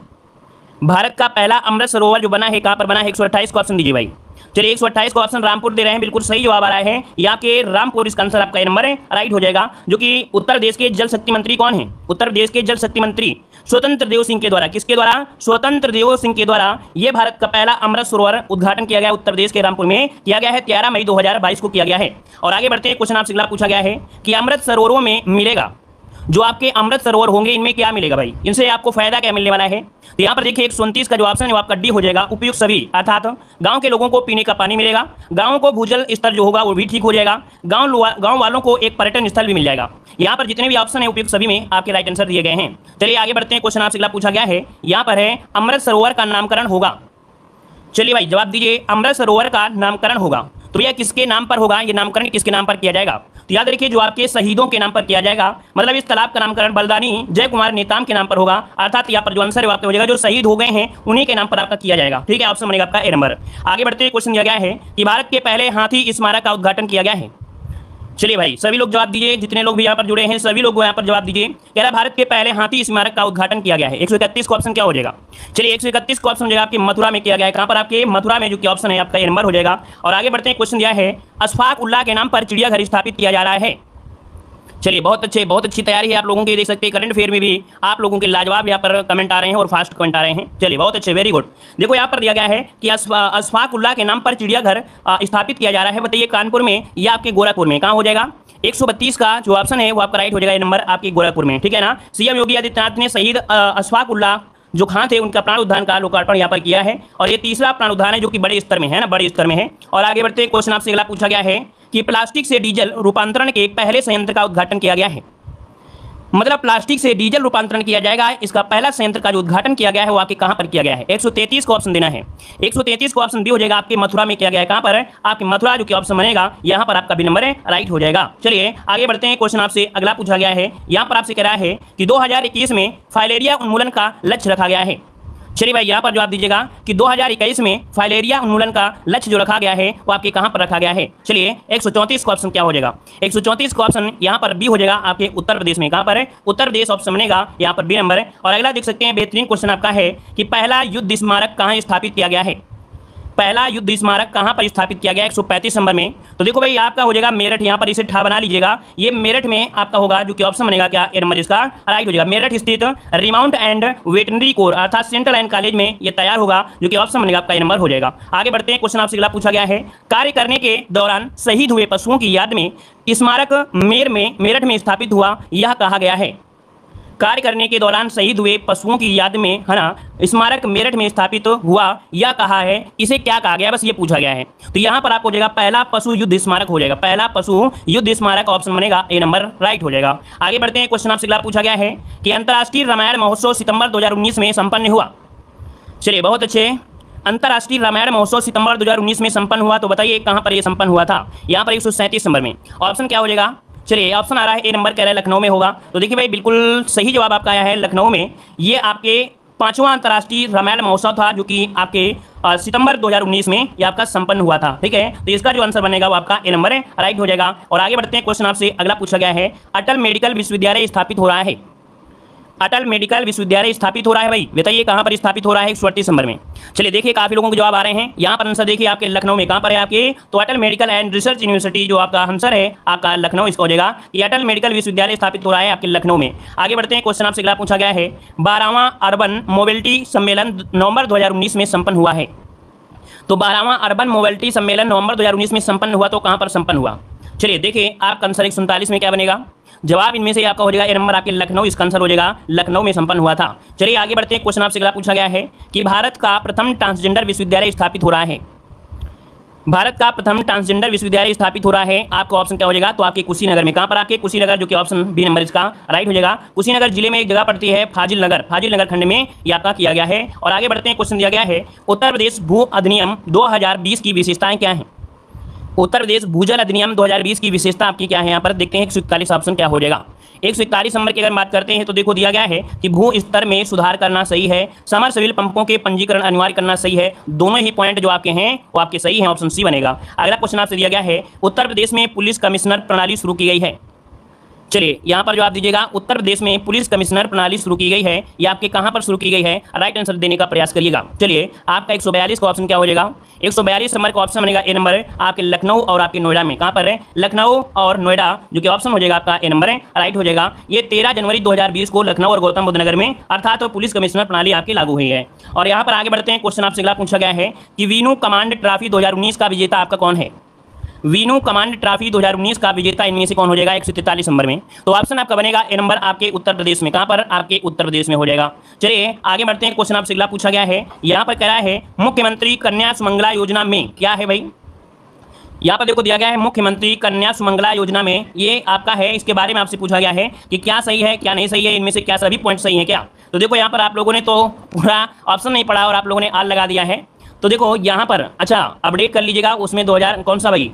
भारत का पहला अमृत सरोवर जो बना है कहाँ पर बना है? 128 का ऑप्शन दीजिए भाई। चलिए, 128 का ऑप्शन रामपुर दे रहे हैं, बिल्कुल सही जवाब आ रहा है यहाँ के रामपुर। इसका आंसर आपका नंबर है राइट हो जाएगा, जो कि उत्तर प्रदेश के जल शक्ति मंत्री कौन है? उत्तर प्रदेश के जल शक्ति मंत्री स्वतंत्र देव सिंह के द्वारा। किसके द्वारा? स्वतंत्र देव सिंह के द्वारा ये भारत का पहला अमृत सरोवर उद्घाटन किया गया, उत्तर प्रदेश के रामपुर में किया गया है। 13 मई 2022 को किया गया है। और आगे बढ़ते हैं, क्वेश्चन आपसे अगला पूछा गया है कि अमृत सरोवरों में मिलेगा, जो आपके अमृत सरोवर होंगे इनमें क्या मिलेगा भाई? इनसे आपको फायदा क्या मिलने वाला है? तो यहाँ पर देखिए, 129 का जो ऑप्शन है वो आपका डी हो जाएगा, उपयुक्त सभी, अर्थात गांव के लोगों को पीने का पानी मिलेगा, गांव को भूजल स्तर जो होगा वो भी ठीक हो जाएगा, गांव वालों को एक पर्यटन स्थल भी मिल जाएगा। यहाँ पर जितने भी ऑप्शन है उपयुक्त सभी में आपके राइट आंसर दिए गए हैं। चलिए, आगे बढ़ते हैं, क्वेश्चन आपसे अगला पूछा गया है, यहाँ पर है अमृत सरोवर का नामकरण होगा। चलिए भाई, जवाब दीजिए, अमृत सरोवर का नामकरण होगा तो यह किसके नाम पर होगा? ये नामकरण किसके नाम पर किया जाएगा? तो याद रखिए, जो आपके शहीदों के नाम पर किया जाएगा, मतलब इस तालाब का नामकरण बलदानी जय कुमार नेताम के नाम पर होगा, अर्थात यहाँ पर जो आंसर है आपका हो जाएगा जो शहीद हो गए हैं उन्हीं के नाम पर आपका किया जाएगा। ठीक है, ऑप्शन बनेगा आपका ए नंबर। आगे बढ़ते हुए क्वेश्चन दिया गया है कि भारत के पहले हाथी स्मारक का उद्घाटन किया गया है। चलिए भाई, सभी लोग जवाब दीजिए, जितने लोग भी यहाँ पर जुड़े हैं सभी लोग यहाँ पर जवाब दीजिए। कह रहा भारत के पहले हाथी स्मारक का उद्घाटन किया गया है। 131 का ऑप्शन क्या हो जाएगा? चलिए, 131 का ऑप्शन हो जाएगा आपके मथुरा में किया गया है। कहाँ पर? आपके मथुरा में, जो कि ऑप्शन है आपका ये नंबर हो जाएगा। और आगे बढ़ते हैं, क्वेश्चन दिया है अशफाक उल्लाह के नाम पर चिड़ियाघर स्थापित किया जा रहा है। चलिए बहुत अच्छी तैयारी है आप लोगों की, देख सकते हैं करंट अफेयर में भी आप लोगों के लाजवाब यहाँ पर कमेंट आ रहे हैं और फास्ट कमेंट आ रहे हैं। चलिए बहुत अच्छे, वेरी गुड। देखो यहाँ पर दिया गया है कि अशफाक उल्लाह के नाम पर चिड़ियाघर स्थापित किया जा रहा है, बताइए कानपुर में या आपके गोरखपुर में, कहाँ हो जाएगा? 132 का जो ऑप्शन है वो आपका राइट हो जाएगा, ये नंबर आपके गोरखपुर में, ठीक है ना। सीएम योगी आदित्यनाथ ने शहीद अशफाक उल्लाह जो खां थे उनका प्राण उद्यान का लोकार्पण यहाँ पर किया है, और ये तीसरा प्राण उद्यान है जो कि बड़े स्तर में है ना, बड़े स्तर में है। और आगे बढ़ते हैं, क्वेश्चन आपसे अगला पूछा गया है कि प्लास्टिक से डीजल रूपांतरण के पहले संयंत्र का उद्घाटन किया गया है। मतलब प्लास्टिक से डीजल रूपांतरण किया जाएगा, इसका पहला संयंत्र का जो उद्घाटन किया गया है वो आपके कहां पर किया गया है? 133 को ऑप्शन देना है। 133 को ऑप्शन बी हो जाएगा, आपके मथुरा में किया गया है। कहां पर? आपके मथुरा, जो कि ऑप्शन बनेगा यहां पर आपका बी नंबर है, राइट हो जाएगा। चलिए आगे बढ़ते हैं, क्वेश्चन आपसे अगला पूछा गया है, यहां पर आपसे कह रहा है कि 2021 में फाइलेरिया उन्मूलन का लक्ष्य रखा गया है। चलिए भाई यहाँ पर जवाब दीजिएगा कि 2021 में फाइलेरिया उन्मूलन का लक्ष्य जो रखा गया है वो आपके कहां पर रखा गया है? चलिए 134 का ऑप्शन क्या हो जाएगा? 134 का ऑप्शन यहाँ पर बी हो जाएगा, आपके उत्तर प्रदेश में। कहां पर है? उत्तर प्रदेश ऑप्शन बनेगा यहाँ पर बी नंबर है। और अगला देख सकते हैं, बेहतरीन क्वेश्चन आपका है कि पहला युद्ध स्मारक कहाँ स्थापित किया गया है? पहला युद्ध स्मारक कहां पर स्थापित किया गया? 135 नंबर में। तो देखो भाई आपका हो जाएगा मेरठ, यहाँ पर इसे ठा बना लीजिएगा, ये मेरठ में आपका होगा, जो कि ऑप्शन बनेगा क्या? ए नंबर इसका राइट हो जाएगा। मेरठ स्थित रिमाउंट एंड वेटनरी कोर अर्थात सेंट्रल एंड कॉलेज में ये तैयार होगा, जो कि ऑप्शन बनेगा आपका ए नंबर हो जाएगा। आगे बढ़ते हैं, क्वेश्चन आपसे अगला पूछा गया है, कार्य करने के दौरान शहीद हुए पशुओं की याद में स्मारक मेरठ में स्थापित हुआ, यह कहा गया है। कार्य करने के दौरान शहीद हुए पशुओं की याद में, है ना, स्मारक मेरठ में स्थापित हुआ, यह कहा है, इसे क्या कहा गया? बस ये पूछा गया है। तो यहाँ पर आपको हो जाएगा पहला पशु युद्ध स्मारक हो जाएगा, पहला पशु युद्ध स्मारक ऑप्शन बनेगा, ए नंबर राइट हो जाएगा। आगे बढ़ते हैं, क्वेश्चन आपसे अगला पूछा गया है कि अंतर्राष्ट्रीय रामायण महोत्सव सितंबर 2019 में संपन्न हुआ। चलिए बहुत अच्छे, अंतर्राष्ट्रीय रामायण महोत्सव सितंबर 2019 में संपन्न हुआ, तो बताइए कहाँ पर यह संपन्न हुआ था? यहाँ पर 137 नंबर में। ऑप्शन क्या हो जाएगा? चलिए ऑप्शन आ रहा है ए नंबर, कह रहा है लखनऊ में होगा। तो देखिए भाई बिल्कुल सही जवाब आपका आया है, लखनऊ में। ये आपके 5वां अंतर्राष्ट्रीय रामायण महोत्सव था, जो कि आपके सितंबर 2019 में ये आपका संपन्न हुआ था, ठीक है। तो इसका जो आंसर बनेगा वो आपका ए नंबर है, राइट हो जाएगा। और आगे बढ़ते हैं, क्वेश्चन आपसे अगला पूछा गया है, अटल मेडिकल विश्वविद्यालय स्थापित हो रहा है। अटल मेडिकल विश्वविद्यालय स्थापित हो रहा है भाई, बताइए कहां पर स्थापित हो रहा है? 138 नंबर में। चलिए देखिए काफी लोगों के जवाब आ रहे हैं, यहां पर आंसर देखिए आपके लखनऊ में। कहां पर है आपके? तो अटल मेडिकल एंड रिसर्च यूनिवर्सिटी जो आपका आंसर है आपका लखनऊ, इसका हो जाएगा कि अटल मेडिकल विश्वविद्यालय स्थापित हो रहा है आपके लखनऊ में। आगे बढ़ते हैं, क्वेश्चन आपसे अगला पूछा गया है, 12वां अर्बन मोबिलिटी सम्मेलन नवंबर 2019 में संपन्न हुआ है। तो 12वां अर्बन मोबिलिटी सम्मेलन नवंबर 2019 में संपन्न हुआ, तो कहां पर संपन्न हुआ? चलिए देखिए आपका आंसर 147 में क्या बनेगा? जवाब इनमें से आपका हो जाएगा ए नंबर, आपके लखनऊ, इसका आंसर हो जाएगा लखनऊ में संपन्न हुआ था। चलिए आगे बढ़ते हैं, क्वेश्चन आपसे अगला पूछा गया है कि भारत का प्रथम ट्रांसजेंडर विश्वविद्यालय स्थापित हो रहा है। भारत का प्रथम ट्रांसजेंडर विश्वविद्यालय स्थापित हो रहा है, आपका ऑप्शन क्या हो जाएगा? तो आपके कुशीनगर में। कहां पर? आपके कुशीनगर, जो कि ऑप्शन बी नंबर इसका राइट हो जाएगा। कुशीनगर जिले में एक जगह पड़ती है फाजिल नगर खंड में ये आपका किया गया है। और आगे बढ़ते हैं, क्वेश्चन दिया गया है, उत्तर प्रदेश भू अधिनियम 2020 की विशेषताएं क्या हैं? उत्तर प्रदेश भूजल अधिनियम 2020 की विशेषता आपकी क्या है? यहाँ पर देखते हैं 141 ऑप्शन क्या हो जाएगा। 141 नंबर की अगर बात करते हैं तो देखो दिया गया है कि भू स्तर में सुधार करना सही है, समरसेबल पंपों के पंजीकरण अनिवार्य करना सही है। दोनों ही पॉइंट जो आपके हैं वो आपके सही हैं, ऑप्शन सी बनेगा। अगला क्वेश्चन आपसे दिया गया है, उत्तर प्रदेश में पुलिस कमिश्नर प्रणाली शुरू की गई है। चलिए यहाँ पर जवाब दीजिएगा, उत्तर प्रदेश में पुलिस कमिश्नर प्रणाली शुरू की गई है, ये आपके कहाँ पर शुरू की गई है? राइट आंसर देने का प्रयास करिएगा। चलिए आपका 142 का ऑप्शन क्या हो जाएगा? 142 नंबर का ऑप्शन बनेगा ए नंबर, आपके लखनऊ और आपके नोएडा में। कहाँ पर है? लखनऊ और नोएडा, जो कि ऑप्शन हो जाएगा आपका ए नंबर है, राइट हो जाएगा। ये 13 जनवरी 2020 को लखनऊ और गौतम बुद्ध नगर में अर्थात तो पुलिस कमिश्नर प्रणाली आपकी लागू हुई है। और यहाँ पर आगे बढ़ते हैं, क्वेश्चन आपसे अगला पूछा गया है कि वीनू कमांड ट्रॉफी 2019 का विजेता आपका कौन है? वीनू कमांड ट्रॉफी 2019 का विजेता इनमें से कौन हो जाएगा? 143 नंबर में। तो ऑप्शन आपका बनेगा ए नंबर, आपके उत्तर प्रदेश में। कहां पर? आपके उत्तर प्रदेश में हो जाएगा। चलिए आगे बढ़ते हैं, क्वेश्चन आपसे अगला पूछा गया है, यहां पर कह रहा है मुख्यमंत्री कन्या सुमंगला योजना में क्या है भाई? यहाँ पर देखो दिया गया है मुख्यमंत्री कन्या सुमंगला योजना में, ये आपका है, इसके बारे में आपसे पूछा गया है कि क्या सही है क्या नहीं सही है, इनमें से क्या सभी पॉइंट सही है क्या? तो देखो यहाँ पर आप लोगों ने तो पूरा ऑप्शन नहीं पढ़ा और आप लोगों ने आल लगा दिया है। तो देखो यहाँ पर अच्छा अपडेट कर लीजिएगा, उसमें 2000 कौन सा भाई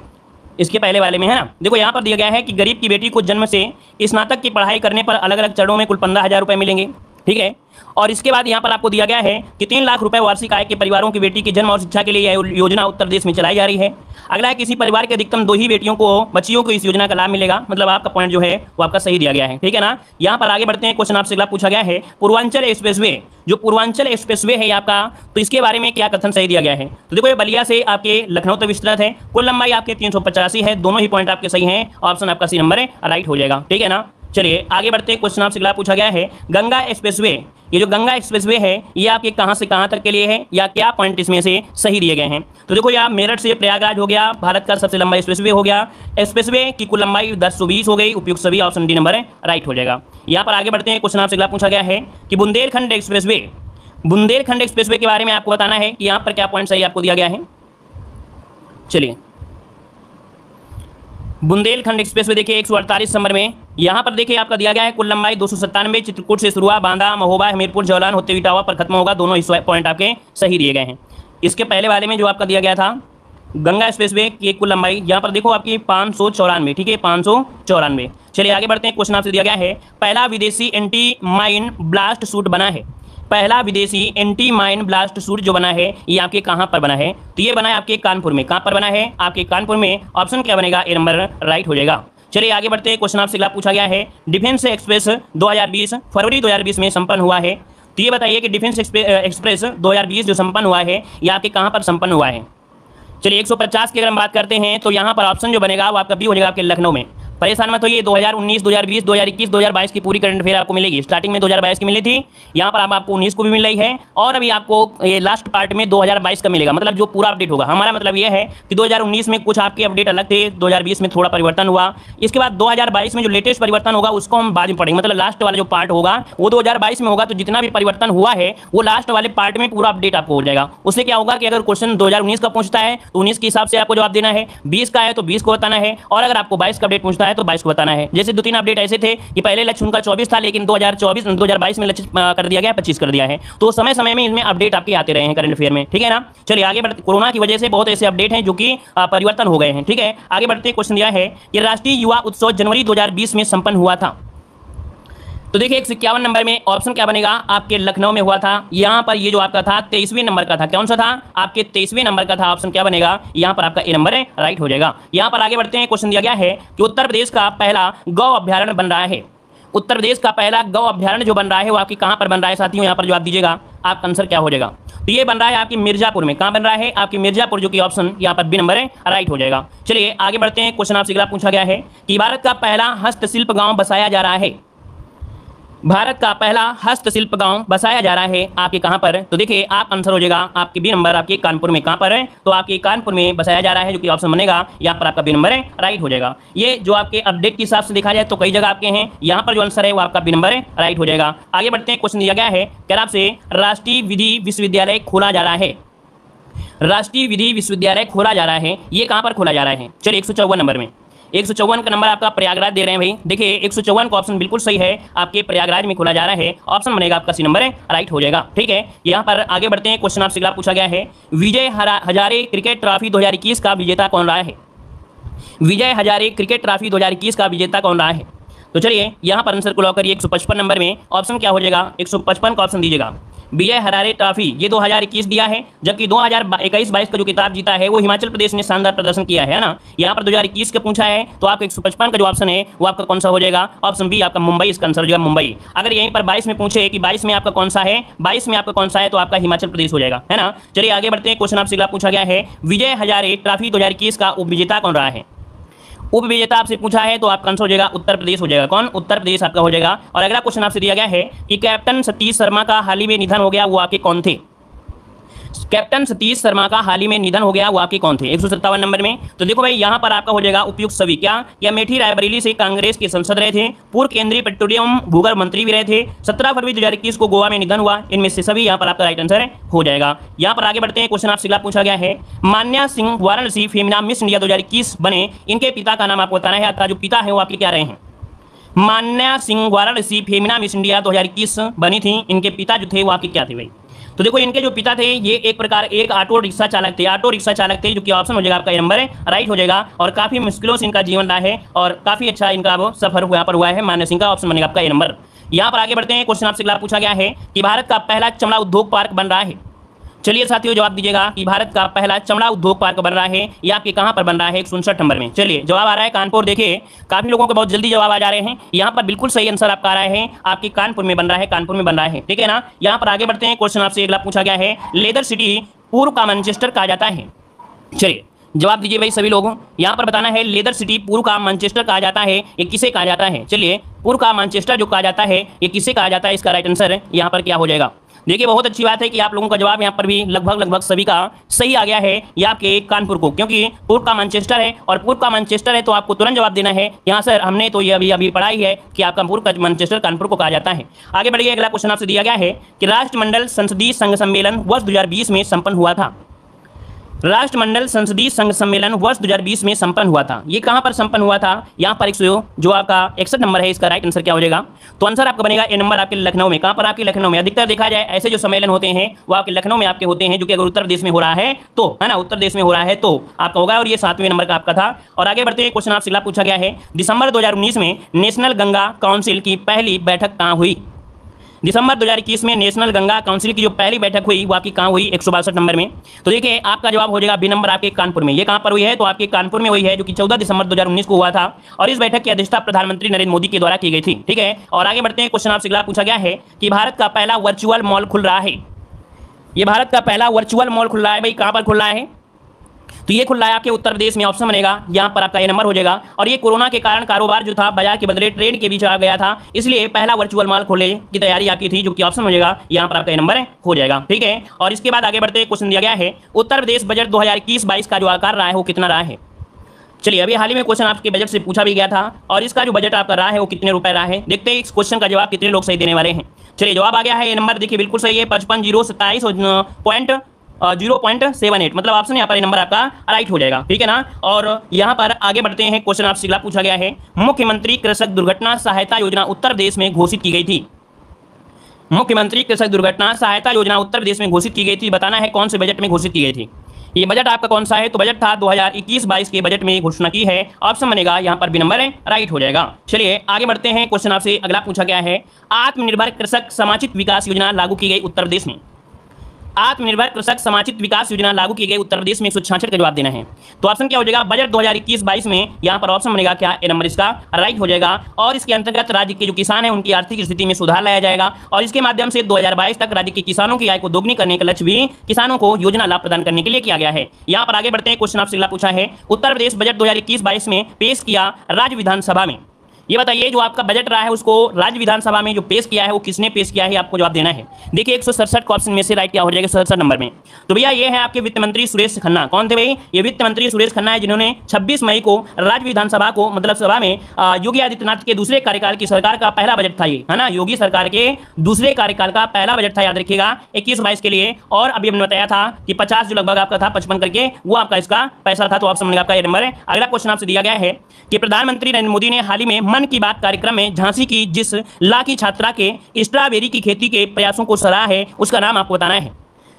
इसके पहले वाले में है ना। देखो यहाँ पर दिया गया है कि गरीब की बेटी को जन्म से स्नातक की पढ़ाई करने पर अलग अलग चरणों में कुल 15,000 रुपये मिलेंगे। ठीक है। और इसके बाद यहाँ पर आपको दिया गया है कि 3 लाख रुपए वार्षिक आय के परिवारों की बेटी के जन्म और शिक्षा के लिए यह योजना उत्तर प्रदेश में चलाई जा रही है। अगला है किसी परिवार के अधिकतम 2 ही बच्चियों को इस योजना का लाभ मिलेगा। मतलब आपका पॉइंट जो है वो आपका सही दिया गया है, ठीक है ना। यहाँ पर आगे बढ़ते हैं, क्वेश्चन आपसे अगला पूछा गया है पूर्वांचल एक्सप्रेसवे, जो पूर्वांचल एक्सप्रेसवे है आपका, तो इसके बारे में क्या कथन सही दिया गया है। तो देखो ये बलिया से आपके लखनऊ तक विस्तृत है, कुल लंबाई आपके 385 है। दोनों ही पॉइंट आपके सही हैं, ऑप्शन आपका सी नंबर है राइट हो जाएगा, ठीक है ना। चलिए आगे बढ़ते हैं, क्वेश्चन आपसे अगला पूछा गया है गंगा एक्सप्रेसवे, ये जो गंगा एक्सप्रेसवे है ये आपके कहां से कहां तक के लिए है, या क्या पॉइंट इसमें से सही दिए गए हैं। तो देखो यहाँ मेरठ से प्रयागराज हो गया, भारत का सबसे लंबा एक्सप्रेसवे हो गया। एक्सप्रेसवे की कुल लंबाई 1020 हो गई, उपयुक्त सभी, ऑप्शन डी नंबर है राइट हो जाएगा। यहाँ पर आगे बढ़ते हैं, क्वेश्चन आपसे अगला पूछा गया है कि बुंदेलखंड एक्सप्रेसवे, बुंदेलखंड एक्सप्रेसवे के बारे में आपको बताना है कि यहाँ पर क्या पॉइंट सही आपको दिया गया है। चलिए बुंदेलखंड एक्सप्रेसवे देखिए 148 नंबर में, यहाँ पर देखिए आपका दिया गया है कुल लंबाई 297, चित्रकूट से शुरू हुआ, बांदा, महोबा, हमीरपुर, जौलान होते हुए इटावा पर खत्म होगा। दोनों ही पॉइंट आपके सही दिए गए हैं। इसके पहले वाले में जो आपका दिया गया था गंगा एक्सप्रेसवे की कुल लंबाई, यहाँ पर देखो आपकी 594, ठीक है 594। चलिए आगे बढ़ते हैं, क्वेश्चन आपसे दिया गया है पहला विदेशी एंटी माइन ब्लास्ट सूट बना है, पहला विदेशी एंटी माइन ब्लास्ट सूट जो बना है ये आपके कहां पर बना है। तो ये बना है आपके कानपुर में। कहां पर बना है, आपके कानपुर में, ऑप्शन क्या बनेगा, ए नंबर राइट हो जाएगा। चलिए आगे बढ़ते हैं, क्वेश्चन आपसे अगला पूछा गया है डिफेंस एक्सप्रेस 2020 फरवरी 2020 में संपन्न हुआ है। तो ये बताइए कि डिफेंस एक्सप्रेस 2020 जो संपन्न हुआ है ये आपके कहां पर संपन्न हुआ है। चलिए 150 की अगर हम बात करते हैं तो यहाँ पर ऑप्शन जो बनेगा वो आपका बी हो जाएगा, आपके लखनऊ में। परेशान मत होइए, 2019, 2020, 2021, 2022 की पूरी करंट अफेयर आपको मिलेगी। स्टार्टिंग में 2022 की मिली थी, यहाँ पर अब आपको 19 को भी मिल रही है, और अभी आपको ये लास्ट पार्ट में 2022 का मिलेगा, मतलब जो पूरा अपडेट होगा। हमारा मतलब ये है कि 2019 में कुछ आपके अपडेट अलग थे, 2020 में थोड़ा परिवर्तन हुआ, इसके बाद 2022 में जो लेटेस्ट परिवर्तन होगा उसको हम बाद में पढ़ेंगे। मतलब लास्ट वाला जो पार्ट होगा वो 2022 में होगा, तो जितना भी परिवर्तन हुआ है वो लास्ट वाले पार्ट में पूरा अपडेट आपको हो जाएगा। उससे क्या होगा कि अगर क्वेश्चन 2019 का पूछता है तो 19 के हिसाब से आपको जवाब देना है, 20 का है तो 20 को बताना है, और अगर आपको 22 का अपडेट पूछता है तो 22 को बताना है। जैसे 2-3 अपडेट ऐसे थे कि पहले लक्ष्य उनका 24 था, लेकिन 2022 में लक्ष्य कर दिया गया, 25 कर दिया है। तो समय समय में इनमें अपडेट आपके आते रहे हैं करंट अफेयर में, ठीक है ना। चलिए आगे बढ़ते, कोरोना की वजह से बहुत ऐसे अपडेट हैं जो कि परिवर्तन हो गए हैं, ठीक है। आगे बढ़ते, क्वेश्चन दिया है कि राष्ट्रीय युवा उत्सव जनवरी 2020 में संपन्न हुआ था। तो देखिए 151 नंबर में ऑप्शन क्या बनेगा, आपके लखनऊ में हुआ था। यहाँ पर ये जो आपका था 23वें नंबर का था, कौन सा था, आपके 23वें नंबर का था। ऑप्शन क्या बनेगा, यहाँ पर आपका ए नंबर है राइट हो जाएगा। यहाँ पर आगे बढ़ते हैं, क्वेश्चन दिया गया है कि उत्तर प्रदेश का पहला गौ अभ्यारण्य बन रहा है। उत्तर प्रदेश का पहला गौ अभ्यारण्य जो बन रहा है वो आपकी कहाँ पर बन रहा है साथियों, यहाँ पर जवाब दीजिएगा, आपका आंसर क्या हो जाएगा। तो ये बन रहा है आपकी मिर्जापुर में। कहाँ बन रहा है, आपकी मिर्जापुर, जो कि ऑप्शन यहाँ पर बी नंबर है राइट हो जाएगा। चलिए आगे बढ़ते हैं, क्वेश्चन आपसे अगला पूछा गया है कि भारत का पहला हस्तशिल्प गाँव बसाया जा रहा है। भारत का पहला हस्तशिल्प गांव बसाया जा रहा है आपके कहां पर। तो देखिए आप आंसर हो जाएगा आपके बी नंबर, आपके कानपुर में। कहां पर है, तो आपके कानपुर में बसाया जा रहा है, जो कि ऑप्शन बनेगा यहाँ पर आपका बी नंबर है राइट हो जाएगा। ये जो आपके अपडेट के हिसाब से देखा जाए तो कई जगह आपके हैं, यहाँ पर जो आंसर है वो आपका बी नंबर है राइट हो जाएगा। आगे बढ़ते हैं, क्वेश्चन दिया गया है कि आपसे राष्ट्रीय विधि विश्वविद्यालय खोला जा रहा है। राष्ट्रीय विधि विश्वविद्यालय खोला जा रहा है, ये कहां पर खोला जा रहा है। चलिए 154 नंबर में, 154 का नंबर आपका प्रयागराज दे रहे हैं भाई। देखिए 154 का ऑप्शन बिल्कुल सही है, आपके प्रयागराज में खोला जा रहा है, ऑप्शन बनेगा आपका सी नंबर है राइट हो जाएगा, ठीक है। यहाँ पर आगे बढ़ते हैं, क्वेश्चन आपसे अगला पूछा गया है विजय हजारे क्रिकेट ट्रॉफी 2021 का विजेता कौन रहा है। विजय हजारे क्रिकेट ट्रॉफी 2021 का विजेता कौन रहा है। तो चलिए यहाँ पर आंसर को लॉक करिए, 155 नंबर में ऑप्शन क्या हो जाएगा, 155 का ऑप्शन दीजिएगा। विजय हजारे ट्रॉफी ये 2021 दिया है, जबकि 2021-22 का जो किताब जीता है वो हिमाचल प्रदेश ने शानदार प्रदर्शन किया है ना। यहाँ पर 2021 का पूछा है, तो आपका 155 का जो ऑप्शन है वो आपका कौन सा हो जाएगा, ऑप्शन बी आपका मुंबई, इसका आंसर हो जाएगा मुंबई। अगर यहीं पर 22 में पूछे कि 22 में आपका कौन सा है, 22 में आपका कौन सा है, तो आपका हिमाचल प्रदेश हो जाएगा, है ना। चलिए आगे बढ़ते हैं, क्वेश्चन आपसे अगला पूछा गया है विजय हजारे ट्रॉफी 2021 का उपविजेता कौन रहा है। उपविजेता आपसे पूछा है तो आपका आंसर हो जाएगा उत्तर प्रदेश हो जाएगा। कौन, उत्तर प्रदेश आपका हो जाएगा। और अगला क्वेश्चन आपसे दिया गया है कि कैप्टन सतीश शर्मा का हाल ही में निधन हो गया, वो आपके कौन थे। कैप्टन सतीश शर्मा का हाल ही में निधन हो गया, वो आपके कौन थे, 157 नंबर में। तो देखो भाई यहाँ पर आपका हो जाएगा उपयुक्त सभी। क्या, या अमेठी रायबरेली से कांग्रेस के सांसद रहे थे, पूर्व केंद्रीय पेट्रोलियम भूगर्भ मंत्री भी रहे थे, 17 फरवरी 2021 को गोवा में निधन हुआ, इनमें से सभी यहाँ पर आपका राइट आंसर हो जाएगा। यहाँ पर आगे बढ़ते हैं, क्वेश्चन आपसे अगला पूछा गया है मान्या सिंह वाराणसी फेमिना मिस इंडिया 2021 बने, इनके पिता का नाम आपको बताना है। आपका जो पिता है वो आपके क्या रहे हैं। मान्या सिंह वाराणसी फेमिना मिस इंडिया 2021 बनी थी, इनके पिता जो थे वो आपके क्या थे भाई। तो देखो इनके जो पिता थे ये एक प्रकार एक ऑटो रिक्शा चालक थे, जो कि ऑप्शन हो जाएगा आपका नंबर है राइट हो जाएगा। और काफी मुश्किलों से इनका जीवन रहा है और काफी अच्छा इनका वो सफर यहाँ पर हुआ है। मान्य सिंह का ऑप्शन बनेगा आपका ए नंबर। यहाँ पर आगे बढ़ते हैं। क्वेश्चन आपसे अगला पूछा गया है कि भारत का पहला चमड़ा उद्योग पार्क बन रहा है। चलिए साथियों जवाब दीजिएगा कि भारत का पहला चमड़ा उद्योग पार्क बन रहा है, ये आपके कहां पर बन रहा है? 169 नंबर में। चलिए जवाब आ रहा है कानपुर। देखिए काफी लोगों को बहुत जल्दी जवाब आ जा रहे हैं। यहाँ पर बिल्कुल सही आंसर आपका आ रहा है, आपके कानपुर में बन रहा है, कानपुर में बन रहा है, ठीक है ना। यहाँ पर आगे बढ़ते हैं। क्वेश्चन आपसे अगला पूछा गया है, लेदर सिटी पूर्व का मैनचेस्टर कहा जाता है। चलिए जवाब दीजिए भाई सभी लोगों। यहाँ पर बताना है लेदर सिटी पूर्व का मैनचेस्टर कहा जाता है, ये किसे कहा जाता है? चलिए पूर्व का मैनचेस्टर जो कहा जाता है ये किसे कहा जाता है? इसका राइट आंसर यहाँ पर क्या हो जाएगा? देखिए बहुत अच्छी बात है कि आप लोगों का जवाब यहाँ पर भी लगभग सभी का सही आ गया है। ये आपके कानपुर को, क्योंकि पूर्व का मैनचेस्टर है और पूर्व का मैनचेस्टर है तो आपको तुरंत जवाब देना है। यहाँ सर हमने तो ये अभी पढ़ा ही है कि आपका पूर्व का मैनचेस्टर कानपुर को कहा जाता है। आगे बढ़िए, अगला क्वेश्चन आपसे दिया गया है कि राष्ट्रमंडल संसदीय संघ सम्मेलन वर्ष 2020 में संपन्न हुआ था। राष्ट्रमंडल संसदीय संघ सम्मेलन वर्ष 2020 में संपन्न हुआ था, ये कहां पर संपन्न हुआ था? यहाँ पर जो आपका 61 नंबर है, इसका राइट आंसर क्या हो जाएगा? तो आंसर आपका बनेगा ए नंबर, आपके लखनऊ में। कहां पर? आपके लखनऊ में। अधिकतर देखा जाए ऐसे जो सम्मेलन होते हैं वो आपके लखनऊ में आपके होते हैं, जो कि अगर उत्तर प्रदेश में हो रहा है तो, है ना, उत्तर प्रदेश में हो रहा है तो आपका होगा, और ये 7वें नंबर का आपका था। और आगे बढ़ते हैं। क्वेश्चन आपसे अगला पूछा गया है, दिसंबर 2019 में नेशनल गंगा काउंसिल की पहली बैठक कहाँ हुई? दिसंबर 2021 में नेशनल गंगा काउंसिल की जो पहली बैठक हुई वो आपकी कहाँ हुई? 162 नंबर में। तो देखिए आपका जवाब हो जाएगा बी नंबर, आपके कानपुर में। ये कहाँ पर हुई है? तो आपके कानपुर में हुई है, जो कि 14 दिसंबर 2019 को हुआ था, और इस बैठक की अध्यक्षता प्रधानमंत्री नरेंद्र मोदी के द्वारा की गई थी, ठीक है। और आगे बढ़ते हैं। क्वेश्चन आपसे अगला पूछा गया है कि भारत का पहला वर्चुअल मॉल खुल रहा है। ये भारत का पहला वर्चुअल मॉल खुल रहा है भाई, कहाँ पर खुल रहा है? तो ये खुल रहा है आपके उत्तर प्रदेश में। ऑप्शन बनेगा यहाँ पर आपका ए नंबर हो जाएगा। और ये कोरोना के कारण कारोबार जो था बाजार के बदले ट्रेड के बीच आ गया था, इसलिए पहला वर्चुअल मॉल खोलने की तैयारी आपकी थी, जो कि ऑप्शन हो जाएगा यहाँ पर आपका ए नंबर हो जाएगा, ठीक है। और इसके बाद आगे बढ़ते क्वेश्चन दिया गया है, उत्तर प्रदेश बजट 2021-22 का जो आकार रहा है वो कितना रहा है? चलिए अभी हाल ही में क्वेश्चन आपके बजट से पूछा भी गया था, और इसका जो बजट आपका रहा है वो कितने रुपए रहा है। देखते हैं इस क्वेश्चन का जवाब कितने लोग सही देने वाले हैं। चलिए जवाब आ गया है ए नंबर, देखिए बिल्कुल सही है, 55,027.0.78, मतलब ऑप्शन यहाँ पर नंबर आपका राइट हो जाएगा, ठीक है ना। और यहाँ पर आगे बढ़ते हैं। क्वेश्चन आपसे अगला पूछा गया है, मुख्यमंत्री कृषक दुर्घटना सहायता योजना उत्तर प्रदेश में घोषित की गई थी। मुख्यमंत्री कृषक दुर्घटना सहायता योजना उत्तर प्रदेश में घोषित की गई थी, बताना है कौन से बजट में घोषित की गई थी। ये बजट आपका कौन सा है? तो बजट था 2021-22 के बजट में घोषणा की है, ऑप्शन बनेगा यहाँ पर बी नंबर राइट हो जाएगा। चलिए आगे बढ़ते हैं। क्वेश्चन आपसे अगला पूछा गया है, आत्मनिर्भर कृषक समाचित विकास योजना लागू की गई उत्तर प्रदेश में। आत्मनिर्भर कृषक समाचित विकास योजना लागू की गई उत्तर प्रदेश में 166 का जवाब देना है। तो ऑप्शन क्या हो जाएगा? बजट 2021-22 में यहाँ पर ऑप्शन बनेगा क्या? ए नंबर इसका राइट हो जाएगा। और इसके अंतर्गत राज्य के जो किसान हैं उनकी आर्थिक स्थिति में सुधार लाया जाएगा, और इसके माध्यम से 2022 तक राज्य के किसानों की आय को दोगुनी करने का लक्ष्य भी किसानों को योजना लाभ प्रदान करने के लिए किया गया है। यहाँ पर आगे बढ़ते हैं। क्वेश्चन आपसे अगला पूछा है, उत्तर प्रदेश बजट 2021-22 में पेश किया राज्य विधानसभा में। ये बताइए जो आपका बजट रहा है उसको राज्य विधानसभा में जो पेश किया है वो किसने पेश किया है, आपको जवाब देना है। देखिए 167 का ऑप्शन में से राइट क्या हो जाएगा? 67 नंबर में। तो भैया ये है आपके वित्त मंत्री सुरेश खन्ना। कौन थे भाई? ये वित्त मंत्री सुरेश खन्ना है, जिन्होंने 26 मई को राज्य विधानसभा को, मतलब सभा में योगी आदित्यनाथ के दूसरे कार्यकाल की सरकार का पहला बजट था ये, है ना, योगी सरकार के दूसरे कार्यकाल का पहला बजट था, याद रखिएगा, 21-22 के लिए। और अभी हमने बताया था कि 50 जो लगभग आपका था 55 करके वो आपका इसका पैसा था, तो ऑप्शन बनेगा आपका ये नंबर है। अगला क्वेश्चन आपसे दिया गया है कि प्रधानमंत्री नरेंद्र मोदी ने हाल ही में मन की बात कार्यक्रम में झांसी की जिस लाखी छात्रा के स्ट्रॉबेरी की खेती के प्रयासों को सराहा है उसका नाम आपको बताना है।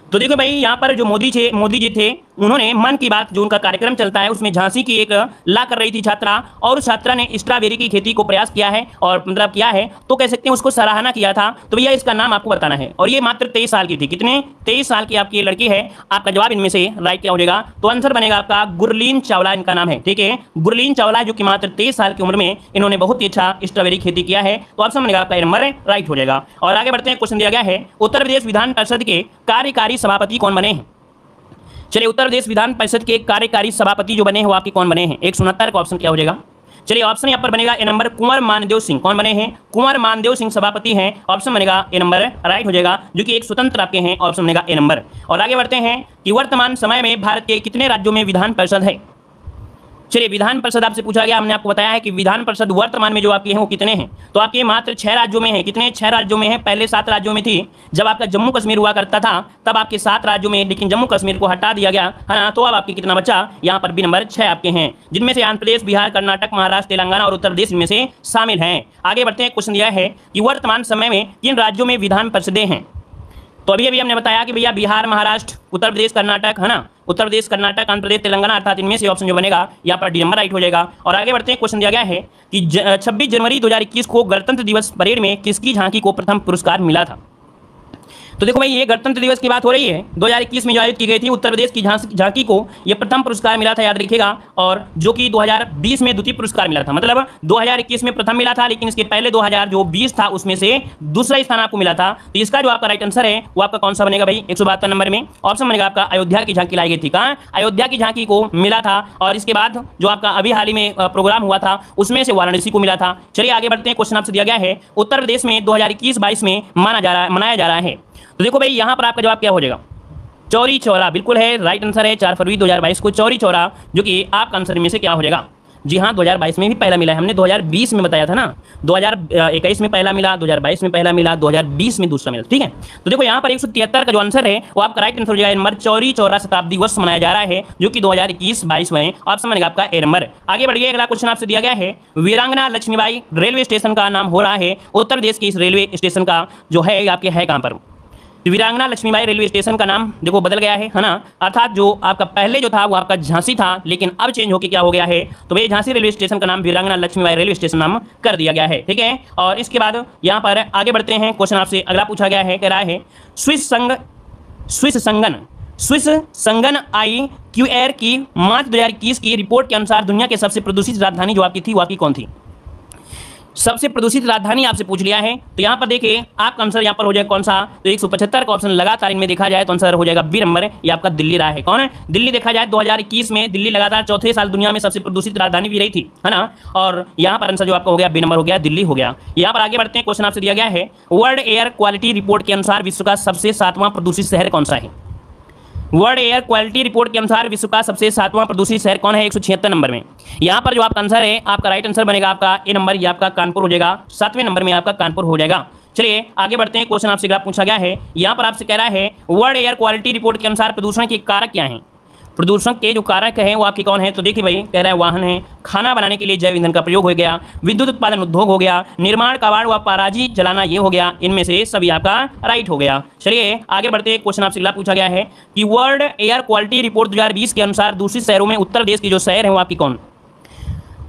तो देखो भाई यहाँ पर जो मोदी जी थे उन्होंने मन की बात जो उनका कार्यक्रम चलता है उसमें झांसी की एक ला कर रही थी छात्रा, और उस छात्रा ने स्ट्रॉबेरी की खेती को प्रयास किया है, और मतलब किया है तो कह सकते हैं उसको सराहना किया था। तो भैया इसका नाम आपको बताना है, और ये मात्र 23 साल की थी। कितने? 23 साल की आपकी लड़की है। आपका जवाब इनमें से राइट क्या हो जाएगा? तो आंसर बनेगा आपका गुरलीन चावला इनका नाम है, ठीक है, गुरलीन चावला, जो कि मात्र 23 साल की उम्र में इन्होंने बहुत ही अच्छा स्ट्रॉबेरी खेती किया है। तो ऑप्शन बनेगा आपका नंबर राइट हो जाएगा। और आगे बढ़ते हैं। क्वेश्चन दिया गया है, उत्तर प्रदेश विधान परिषद के कार्यकारी सभापति कौन बने हैं? चलिए उत्तर प्रदेश विधान परिषद के कार्यकारी सभापति जो बने हैं वो आपके कौन बने हैं? 169 का ऑप्शन क्या हो जाएगा? चलिए ऑप्शन यहाँ पर बनेगा ए नंबर, कुंवर मानदेव सिंह। कौन बने हैं? कुंवर मानदेव सिंह सभापति हैं, ऑप्शन बनेगा ए नंबर राइट हो जाएगा, जो कि एक स्वतंत्र आपके हैं, ऑप्शन बनेगा ए नंबर। और आगे बढ़ते हैं कि वर्तमान समय में भारत के कितने राज्यों में विधान परिषद है? चलिए विधान परिषद आपसे पूछा गया, हमने आपको बताया है कि विधान परिषद वर्तमान में जो आपके हैं वो कितने हैं? तो आपके मात्र 6 राज्यों में है। कितने? 6 राज्यों में है। पहले 7 राज्यों में थी, जब आपका जम्मू कश्मीर हुआ करता था तब आपके 7 राज्यों में, लेकिन जम्मू कश्मीर को हटा दिया गया है ना, तो अब आपके कितना बचा? यहाँ पर बी नंबर 6 आपके हैं, जिनमें से आंध्र प्रदेश, बिहार, कर्नाटक, महाराष्ट्र, तेलंगाना और उत्तर प्रदेश इनमें से शामिल हैं। आगे बढ़ते हैं। क्वेश्चन दिया है कि वर्तमान समय में किन राज्यों में विधान परिषदें हैं? तो अभी हमने बताया कि भैया बिहार, महाराष्ट्र, उत्तर प्रदेश, कर्नाटक, है ना, उत्तर प्रदेश, कर्नाटक, आंध्र प्रदेश, तेलंगाना, अर्थात इनमें से ऑप्शन जो बनेगा यहाँ पर डी नंबर राइट हो जाएगा। और आगे बढ़ते हैं, क्वेश्चन दिया गया है कि 26 जनवरी 2021 को गणतंत्र दिवस परेड में किसकी झांकी को प्रथम पुरस्कार मिला था? तो देखो भाई, ये गणतंत्र दिवस की बात हो रही है, 2021 में जो आयोजित की गई थी उत्तर प्रदेश की झांकी को ये प्रथम पुरस्कार मिला था, याद रखिएगा। और जो कि 2020 में द्वितीय पुरस्कार मिला था, मतलब 2021 में प्रथम मिला था, लेकिन इसके पहले 2020 था उसमें से दूसरा स्थान आपको मिला था। तो इसका जो आपका राइट आंसर है वो आपका कौन सा बनेगा भाई? 172 नंबर में ऑप्शन बनेगा आपका अयोध्या की झांकी लाई गई थी। कहाँ? अयोध्या की झांकी को मिला था। और इसके बाद जो आपका अभी हाल ही में प्रोग्राम हुआ था उसमें से वाराणसी को मिला था। चलिए आगे बढ़ते हैं, क्वेश्चन आपसे दिया गया है उत्तर प्रदेश में 2021-22 में मनाया जा रहा है। तो देखो भाई, यहां पर आपका जवाब क्या हो जाएगा? चौरी चौरा, बिल्कुल है, राइट आंसर है 4 फरवरी 2022 को चौरी चौरा, जो कि आपका आंसर में से क्या हो जाएगा? जी हाँ, 2022 में भी पहला मिला है, हमने 2020 में बताया था ना, 2021 में पहला मिला, 2022 में पहला मिला, 2020 में दूसरा मिला। ठीक है, तो देखो यहाँ पर 173 का जो आंसर है वो आपका राइट आंसर हो जाएगा नंबर। चौरी चौरा शताब्दी वर्ष मनाया जा रहा है, जो कि 2021-22 में ऑप्शन बनेगा आपका ए नंबर। आगे बढ़िए, अगला क्वेश्चन आपसे दिया गया है वीरांगना लक्ष्मीबाई रेलवे स्टेशन का नाम हो रहा है उत्तर प्रदेश के इस रेलवे स्टेशन का जो है आपके है कहाँ पर? वीरांगना लक्ष्मीबाई रेलवे स्टेशन का नाम देखो बदल गया है ना, अर्थात जो आपका पहले जो था वो आपका झांसी था, लेकिन अब चेंज होकर क्या हो गया है? तो भाई झांसी रेलवे स्टेशन का नाम वीरांगना लक्ष्मीबाई रेलवे स्टेशन नाम कर दिया गया है। ठीक है, और इसके बाद यहाँ पर आगे बढ़ते हैं, क्वेश्चन आपसे अगला पूछा गया है, कह रहा है स्विस संगन IQAir की मार्च 2021 की रिपोर्ट के अनुसार दुनिया के सबसे प्रदूषित राजधानी जो आपकी थी वो आपकी कौन थी? सबसे प्रदूषित राजधानी आपसे पूछ लिया है, तो यहाँ पर देखिए आपका आंसर यहाँ पर हो जाएगा कौन सा? तो 175 का ऑप्शन लगातार इनमें देखा जाए तो आंसर हो जाएगा बी नंबर, ये आपका दिल्ली रहा है। कौन है? दिल्ली। देखा जाए 2021 में दिल्ली लगातार चौथे साल दुनिया में सबसे प्रदूषित राजधानी भी रही थी, है ना। और यहाँ पर आंसर जो आपका हो गया बी नंबर हो गया, दिल्ली हो गया। यहाँ पर आगे बढ़ते हैं, क्वेश्चन आपसे दिया गया है वर्ल्ड एयर क्वालिटी रिपोर्ट के अनुसार विश्व का सबसे 7वां प्रदूषित शहर कौन सा है? वर्ल्ड एयर क्वालिटी रिपोर्ट के अनुसार विश्व का सबसे 7वां प्रदूषित शहर कौन है? 176 नंबर में। यहाँ पर जो आपका आंसर है, आपका राइट आंसर बनेगा आपका ए नंबर, ये आपका कानपुर हो जाएगा, 7वें नंबर में आपका कानपुर हो जाएगा। चलिए आगे बढ़ते हैं, क्वेश्चन आपसे पूछा गया है, यहाँ पर आपसे कह रहा है वर्ल्ड एयर क्वालिटी रिपोर्ट के अनुसार प्रदूषण के कारक क्या हैं? प्रदूषण के जो कारक हैं वो आपके कौन है? तो देखिए भाई, कह रहा है वाहन है, खाना बनाने के लिए जैव ईंधन का प्रयोग हो गया, विद्युत उत्पादन उद्योग हो गया, निर्माण कबाड़ व पराजी जलाना ये हो गया, इनमें से सभी आपका राइट हो गया। चलिए आगे बढ़ते हैं, क्वेश्चन आपसे अगला पूछा गया है कि वर्ल्ड एयर क्वालिटी रिपोर्ट 2020 के अनुसार दूषित शहरों में उत्तर प्रदेश के जो शहर है वो आपकी कौन?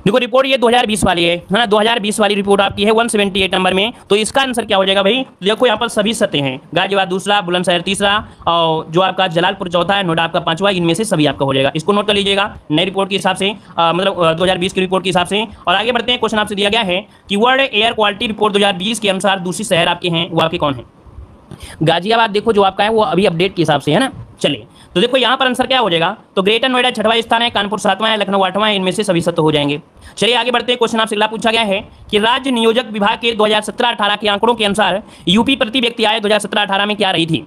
देखो रिपोर्ट ये 2020 वाली है ना, 2020 वाली रिपोर्ट आपकी है 178 नंबर में। तो इसका आंसर क्या हो जाएगा भाई? देखो यहाँ पर सभी सत्य हैं, गाजियाबाद दूसरा, बुलंदशहर तीसरा, और जो आपका जलालपुर चौथा है, नोएडा आपका 5वां, इनमें से सभी आपका हो जाएगा। इसको नोट कर लीजिएगा नई रिपोर्ट के हिसाब से, मतलब 2020 की रिपोर्ट के हिसाब से। और आगे बढ़ते हैं, क्वेश्चन आपसे दिया गया है कि वर्ल्ड एयर क्वालिटी रिपोर्ट 2020 के अनुसार दूसरी शहर आपके हैं वो आपके कौन है? गाजियाबाद देखो जो आपका है वो अभी अपडेट के हिसाब से है ना। चलिए तो देखो यहाँ पर आंसर क्या हो जाएगा? तो ग्रेटर नोएडा 6वां स्थान है, कानपुर 7वां है, लखनऊ 8वां है, इनमें से सभी सत्य हो जाएंगे। चलिए आगे बढ़ते हैं, क्वेश्चन आपसे अगला पूछा गया है कि राज्य नियोजक विभाग के 2017-18 के आंकड़ों के अनुसार यूपी प्रति व्यक्ति आय 2017-18 में क्या रही थी?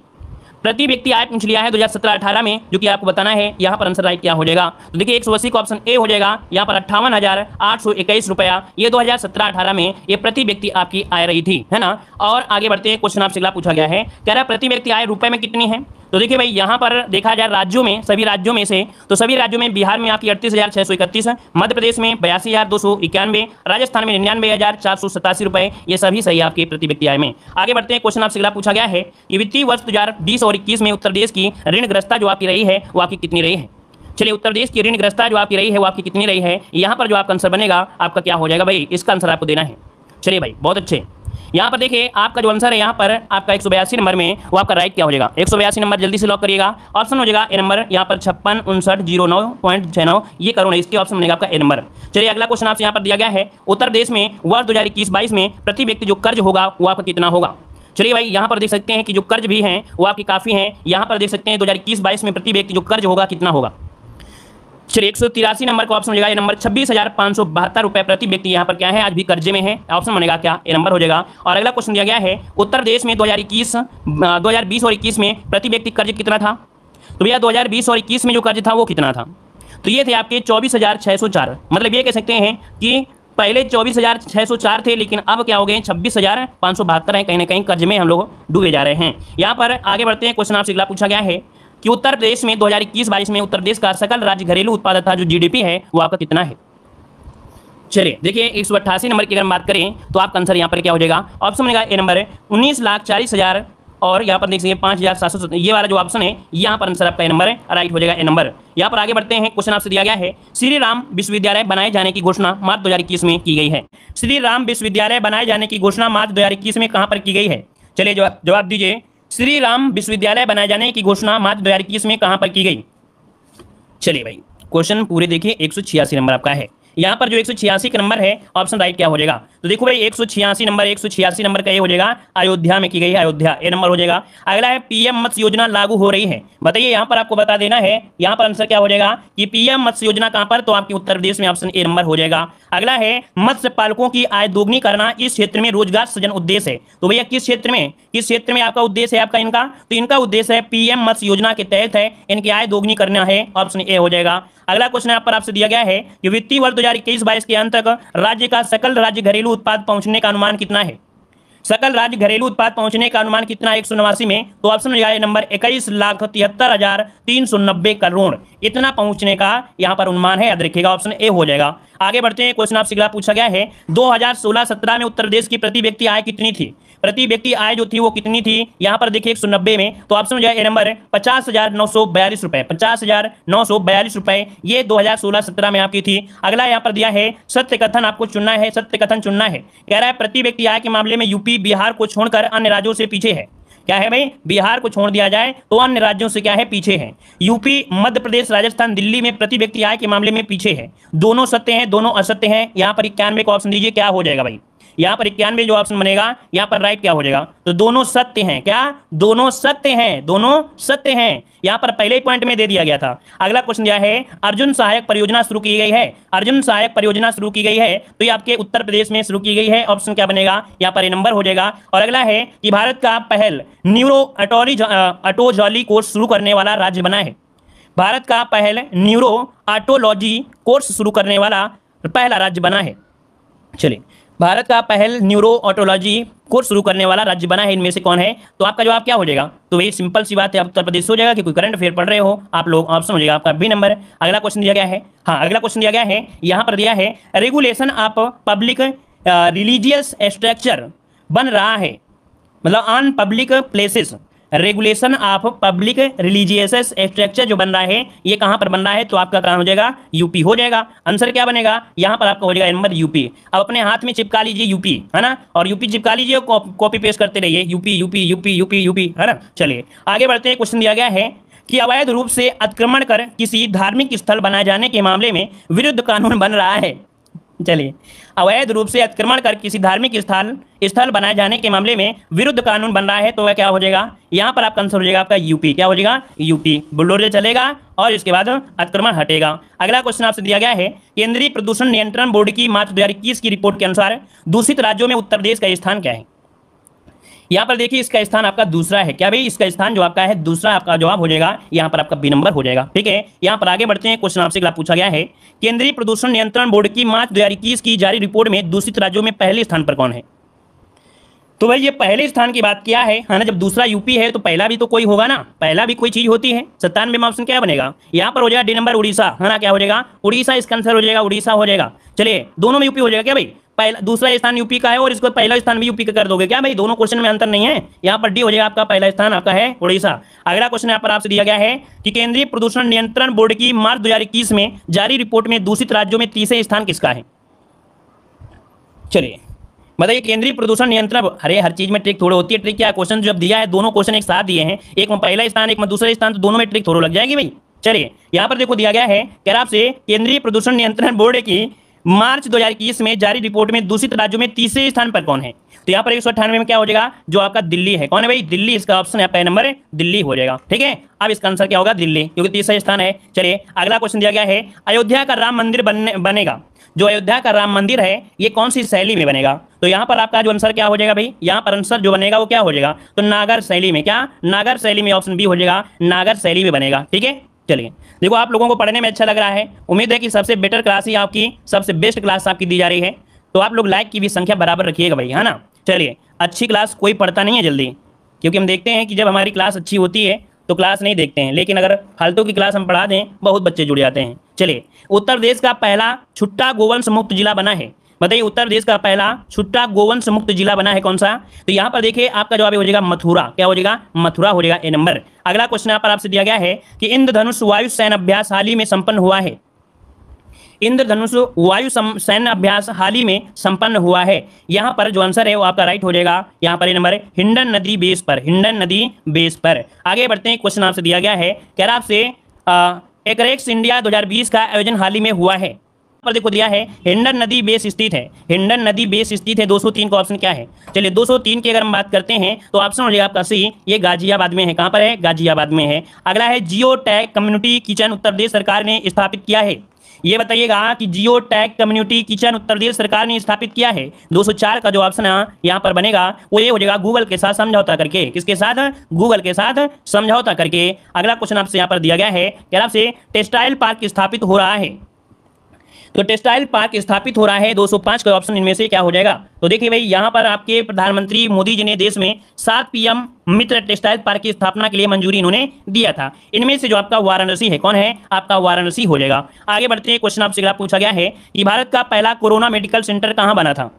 प्रति व्यक्ति आय पूछ लिया है 2017-18 में, जो कि आपको बताना है। यहाँ पर आंसर राइट क्या हो जाएगा? तो देखिए 180 का ऑप्शन ए हो जाएगा, यहाँ पर 58,821 रुपया ये 2017-18 में ये प्रति व्यक्ति आपकी आय रही थी, है ना। और आगे बढ़ते हैं, क्वेश्चन आपसे अगला पूछा गया है, कह रहा है प्रति व्यक्ति आय रुपए में कितनी है? तो देखिए भाई यहाँ पर देखा जाए राज्यों में, सभी राज्यों में से, तो सभी राज्यों में बिहार में आपकी 38,631, मध्य प्रदेश में 82,291, राजस्थान में 99,487 रुपए, ये सभी सही आपके प्रति व्यक्ति आय में। आगे बढ़ते हैं, क्वेश्चन आपसे अगला पूछा गया है कि वित्तीय वर्ष 2020 और 21 में उत्तर प्रदेश की ऋणग्रस्तता जो आपकी रही है वो आपकी कितनी रही है? चलिए उत्तर प्रदेश की ऋणग्रस्तता जो आपकी रही है वो आपकी कितनी रही है? यहाँ पर जो आपका आंसर बनेगा आपका क्या हो जाएगा भाई? इसका आंसर आपको देना है। चलिए भाई बहुत अच्छे, यहाँ पर देखिए आपका जो आंसर है यहाँ पर आपका 182 नंबर में, वो आपका राइट क्या हो जाएगा? 182 नंबर जल्दी से लॉक करिएगा, ऑप्शन हो जाएगा ए नंबर, यहाँ पर 565909.69, ये करो ना, इसके ऑप्शन बनेगा आपका ए नंबर। चलिए अगला क्वेश्चन आपसे यहाँ पर दिया गया है उत्तर प्रदेश में वर्ष 2021-22 में प्रति व्यक्ति जो कर्ज होगा वो आपका कितना होगा? चलिए भाई यहाँ पर देख सकते हैं कि जो कर्ज भी हैं वो आपकी काफ़ी हैं, यहाँ पर देख सकते हैं 2021-22 में प्रति व्यक्ति जो कर्ज होगा कितना होगा? चलिए 183 नंबर का ऑप्शन हो जाएगा, ये नंबर 26,572 रुपए प्रति व्यक्ति यहाँ पर क्या है? आज भी कर्जे में है, ऑप्शन बनेगा क्या? ए नंबर हो जाएगा। और अगला क्वेश्चन दिया गया है उत्तर प्रदेश में 2020 और 21 में प्रति व्यक्ति कर्ज कितना था? तो भैया 2020 और 21 में जो कर्ज था वो कितना था? तो ये थे आपके 24,604, मतलब ये कह सकते हैं कि पहले 24,604 थे, लेकिन अब क्या हो गए 26,572 है, कहीं ना कहीं कर्ज में हम लोग डूबे जा रहे हैं। यहाँ पर आगे बढ़ते हैं, क्वेश्चन आपसे अगला पूछा गया है कि उत्तर प्रदेश में 2021-22 में उत्तर प्रदेश का सकल राज्य घरेलू उत्पाद था जो जीडीपी है वो आपका कितना है? चलिए देखिए 188 नंबर की अगर हम बात करें तो आपका आंसर यहाँ पर क्या हो जाएगा? ऑप्शन बनेगा ए नंबर 19,40,000 और यहाँ पर देख सकते 5,700, ये वाला जो ऑप्शन है यहाँ पर आंसर आपका ए नंबर है, राइट हो जाएगा ए नंबर। यहाँ पर आगे बढ़ते हैं, क्वेश्चन आपसे दिया गया है श्री राम विश्वविद्यालय बनाए जाने की घोषणा मार्च 2021 में की गई है। श्री राम विश्वविद्यालय बनाए जाने की घोषणा मार्च 2021 में कहाँ पर की गई है? चलिए जवाब दीजिए। श्री राम विश्वविद्यालय बनाए जाने की घोषणा मार्च 2021 में कहाँ पर की गई? चलिए भाई क्वेश्चन पूरे देखिए, 186 नंबर आपका है। यहाँ पर जो 186 का नंबर है ऑप्शन राइट क्या हो जाएगा? तो देखो भाई 186 नंबर का ये हो जाएगा अयोध्या में की गई है, अयोध्या ए नंबर हो जाएगा। अगला है पीएम मत्स्य योजना लागू हो रही है, बताइए यहाँ पर आपको बता देना है, यहाँ पर आंसर क्या हो जाएगा कि पीएम मत्स्य योजना कहाँ पर? तो आपके उत्तर प्रदेश में, ऑप्शन ए नंबर हो जाएगा। अगला है मत्स्य पालकों की आय दोगुनी करना इस क्षेत्र में रोजगार सृजन उद्देश्य है। तो भैया किस क्षेत्र में आपका उद्देश्य है आपका इनका? तो इनका उद्देश्य है पीएम मत्स्य योजना के तहत है इनकी आय दोगुनी करना है, ऑप्शन ए हो जाएगा। अगला क्वेश्चन यहाँ पर आपसे दिया गया है कि वित्तीय वर्ष 2021-22 के अंत तक राज्य का सकल राज्य घरेलू उत्पाद पहुंचने का अनुमान कितना है? सकल राज्य घरेलू उत्पाद पहुंचने का अनुमान कितना है 189 में? तो ऑप्शन हो जाएगा नंबर 21,73,390 करोड़, इतना पहुंचने का यहाँ पर अनुमान है, याद रखिएगा, ऑप्शन ए हो जाएगा। आगे बढ़ते हैं, क्वेश्चन आपसे अगला पूछा गया है 2016-17 में उत्तर प्रदेश की प्रति व्यक्ति आय कितनी थी? प्रति व्यक्ति आय जो थी वो कितनी थी? यहाँ पर देखिए 190 में, तो ऑप्शन हो जाए ए नंबर 50,942 रुपए, 50,942 रुपए, ये 2016-17 में आपकी थी। अगला यहाँ पर दिया है सत्य कथन आपको चुनना है, सत्य कथन चुनना है। कह रहा है प्रति व्यक्ति आय के मामले में यूपी बिहार को छोड़कर अन्य राज्यों से पीछे है। क्या है भाई? बिहार को छोड़ दिया जाए तो अन्य राज्यों से क्या है? पीछे है। यूपी, मध्य प्रदेश, राजस्थान, दिल्ली में प्रति व्यक्ति आय के मामले में पीछे है। दोनों सत्य हैं, दोनों असत्य हैं। यहाँ पर 91 का ऑप्शन दीजिए, क्या हो जाएगा भाई? यहाँ पर 91 जो ऑप्शन बनेगा यहाँ पर राइट क्या हो जाएगा? तो दोनों सत्य हैं। क्या? दोनों सत्य हैं, दोनों सत्य हैं। यहाँ पर पहले ही पॉइंट में दे दिया गया था। अगला क्वेश्चन दिया है अर्जुन सहायक परियोजना शुरू की गई है, अर्जुन सहायक परियोजना शुरू की गई है, तो ये आपके उत्तर प्रदेश में शुरू की गई है, ऑप्शन क्या बनेगा? यहाँ पर ए नंबर हो जाएगा। और अगला है कि भारत का पहल न्यूरो ऑटोलॉजी कोर्स शुरू करने वाला राज्य बना है। भारत का पहल न्यूरो ऑटोलॉजी कोर्स शुरू करने वाला पहला राज्य बना है। चलिए, भारत का पहल न्यूरो ऑटोलॉजी कोर्स शुरू करने वाला राज्य बना है, इनमें से कौन है? तो आपका जवाब क्या हो जाएगा? तो वही सिंपल सी बात है, उत्तर प्रदेश हो जाएगा, कि कोई करंट अफेयर पढ़ रहे हो आप लोग, ऑप्शन हो जाएगा आपका बी नंबर। अगला क्वेश्चन दिया गया है, हाँ अगला क्वेश्चन दिया गया है, यहाँ पर दिया है regulation of public religious structure बन रहा है, मतलब on public places, regulation of public religious structure जो बन रहा है ये कहां पर बन रहा है? तो आपका कहां हो जाएगा? यूपी हो जाएगा। आंसर क्या बनेगा? यहां पर आपका हो जाएगा नंबर यूपी। अब अपने हाथ में चिपका लीजिए यूपी, है ना, और यूपी चिपका लीजिए, कॉपी पेस्ट करते रहिए, UP UP UP UP UP, है ना। चलिए आगे बढ़ते हैं, क्वेश्चन दिया गया है कि अवैध रूप से अतिक्रमण कर किसी धार्मिक स्थल बनाए जाने के मामले में विरुद्ध कानून बन रहा है। चलिए, अवैध रूप से अतिक्रमण कर किसी धार्मिक स्थल बनाए जाने के मामले में विरुद्ध कानून बन रहा है, तो वह क्या हो जाएगा? यहाँ पर आपका आंसर हो जाएगा आपका यूपी। क्या हो जाएगा? यूपी। बुलडोजर चलेगा और इसके बाद अतिक्रमण हटेगा। अगला क्वेश्चन आपसे दिया गया है केंद्रीय प्रदूषण नियंत्रण बोर्ड की मार्च 2021 की रिपोर्ट के अनुसार दूषित राज्यों में उत्तर प्रदेश का स्थान क्या है? यहाँ पर देखिए इसका स्थान आपका दूसरा है। क्या भाई? इसका स्थान जो आपका है दूसरा, आपका जवाब हो जाएगा यहाँ पर आपका बी नंबर हो जाएगा। ठीक है, यहाँ पर आगे बढ़ते हैं, क्वेश्चन आपसे पूछा गया है केंद्रीय प्रदूषण नियंत्रण बोर्ड की मार्च 2021 की जारी रिपोर्ट में दूषित राज्यों में पहले स्थान पर कौन है? तो भाई ये पहले स्थान की बात किया है ना, जब दूसरा यूपी है तो पहला भी तो कोई होगा ना, पहला भी कोई चीज होती है। 97 में ऑप्शन क्या बनेगा? यहाँ पर हो जाएगा डी नंबर उड़ीसा, है ना। क्या हो जाएगा? उड़ीसा इसका आंसर हो जाएगा, उड़ीसा हो जाएगा। चलिए, दोनों में यूपी हो जाएगा। क्या भाई? पहला दूसरा स्थान यूपी का है और इसको पहला स्थान भी यूपी का कर दोगे क्या भाई? दोनों क्वेश्चन में अंतर नहीं है, यहाँ पर डी हो जाएगा आपका पहला स्थान आपका है उड़ीसा। अगला क्वेश्चन यहाँ पर आपसे दिया गया है कि केंद्रीय प्रदूषण नियंत्रण बोर्ड की मार्च 2021 में जारी रिपोर्ट में दूषित राज्यों में तीसरे स्थान किसका है? चलिए बताइए, केंद्रीय प्रदूषण नियंत्रण, अरे हर चीज में ट्रिक थोड़ी होती है। ट्रिक क्या? क्वेश्चन जब दिया है, दोनों क्वेश्चन एक साथ दिए हैं, एक में पहला स्थान एक में दूसरा स्थान, तो दोनों में ट्रिक थोड़ी लग जाएगी भाई। चलिए यहाँ पर देखो दिया गया है, कह रहा आपसे केंद्रीय प्रदूषण नियंत्रण बोर्ड की मार्च 2021 में जारी रिपोर्ट में दूषित राज्यों में तीसरे स्थान पर कौन है? तो यहाँ पर 198 में क्या हो जाएगा? जो आपका दिल्ली है। कौन है भाई? दिल्ली। इसका ऑप्शन आपका नंबर है दिल्ली हो जाएगा। ठीक है, अब इसका आंसर क्या होगा? दिल्ली, क्योंकि तीसरा स्थान है। चलिए अगला क्वेश्चन दिया गया है अयोध्या का राम मंदिर बनेगा, जो अयोध्या का राम मंदिर है ये कौन सी शैली में बनेगा? तो यहाँ पर आपका जो आंसर क्या हो जाएगा भाई? यहाँ पर आंसर जो बनेगा वो क्या हो जाएगा? तो नागर शैली में। क्या? नागर शैली में, ऑप्शन बी हो जाएगा, नागर शैली में बनेगा। ठीक है, चलिए देखो आप लोगों को पढ़ने में अच्छा लग रहा है, उम्मीद है कि सबसे बेटर क्लास ही आपकी, सबसे बेस्ट क्लास आपकी दी जा रही है। तो आप लोग लाइक की भी संख्या बराबर रखिएगा भाई, है ना। चलिए, अच्छी क्लास कोई पढ़ता नहीं है जल्दी, क्योंकि हम देखते हैं कि जब हमारी क्लास अच्छी होती है तो क्लास नहीं देखते हैं, लेकिन अगर फालतू की क्लास हम पढ़ा दें बहुत बच्चे जुड़ जाते हैं। चलिए, उत्तर प्रदेश का पहला छुट्टा गोवंश मुक्त जिला बना है, बताइए उत्तर प्रदेश का पहला छुट्टा गोवंश मुक्त जिला बना है कौन सा? तो यहाँ पर देखिए आपका जवाब हो जाएगा मथुरा। क्या हो जाएगा? मथुरा हो जाएगा ए नंबर। अगला क्वेश्चन यहाँ पर आपसे दिया गया है कि इंद्रधनुष वायु सैन्य अभ्यास हाल ही में संपन्न हुआ है। इंद्रधनुष वायु सैन्य अभ्यास हाल ही में संपन्न हुआ है। यहाँ पर जो आंसर है वो आपका राइट हो जाएगा। यहाँ पर नंबर हिंडन नदी बेस पर, हिंडन नदी बेस पर। आगे बढ़ते हैं, क्वेश्चन आपसे दिया गया है, कह रहा आपसे एकरेक्स इंडिया 2020 का आयोजन हाल ही में हुआ है। पर देखो दिया है हिंडन नदी बेस स्थित है, हिंडन नदी बेस स्थित है। 203 का ऑप्शन क्या है? चलिए 203 की अगर हम बात करते हैं तो ऑप्शन हो जाएगा आपका सी, ये गाजियाबाद में है। कहां पर है? गाजियाबाद में है। अगला है geo tag community kitchen Uttar Pradesh सरकार ने स्थापित किया है। ये बताइएगा कि geo tag community kitchen Uttar Pradesh सरकार ने स्थापित किया है। 204 का जो ऑप्शन यहाँ पर बनेगा वो ये हो जाएगा गूगल के साथ समझौता करके। किसके साथ? गूगल के साथ समझौता करके। अगला क्वेश्चन आपसे यहाँ पर दिया गया है, क्या आपसे टेक्सटाइल पार्क स्थापित हो रहा है। तो टेक्सटाइल पार्क स्थापित हो रहा है। 205 का ऑप्शन इनमें से क्या हो जाएगा? तो देखिए भाई यहाँ पर आपके प्रधानमंत्री मोदी जी ने देश में 7 पीएम मित्र टेक्सटाइल पार्क की स्थापना के लिए मंजूरी इन्होंने दिया था। इनमें से जो आपका वाराणसी है, कौन है? आपका वाराणसी हो जाएगा। आगे बढ़ते हैं, क्वेश्चन आपसे पूछा गया है कि भारत का पहला कोरोना मेडिकल सेंटर कहाँ बना था।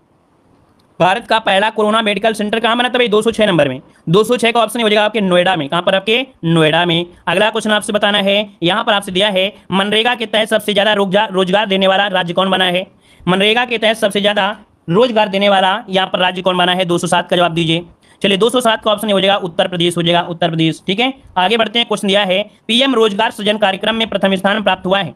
भारत का पहला कोरोना मेडिकल सेंटर कहाँ बना था भाई? 206 नंबर में। 206 का ऑप्शन हो जाएगा आपके नोएडा में। कहाँ पर? आपके नोएडा में। अगला क्वेश्चन आपसे बताना है, यहाँ पर आपसे दिया है मनरेगा के तहत सबसे ज्यादा रोजगार देने वाला राज्य कौन बना है। मनरेगा के तहत सबसे ज्यादा रोजगार देने वाला यहाँ पर राज्य कौन बना है? 207 का जवाब दीजिए। चलिए 207 का ऑप्शन हो जाएगा उत्तर प्रदेश हो जाएगा, उत्तर प्रदेश। ठीक है, आगे बढ़ते हैं। क्वेश्चन दिया है पीएम रोजगार सृजन कार्यक्रम में प्रथम स्थान प्राप्त हुआ है।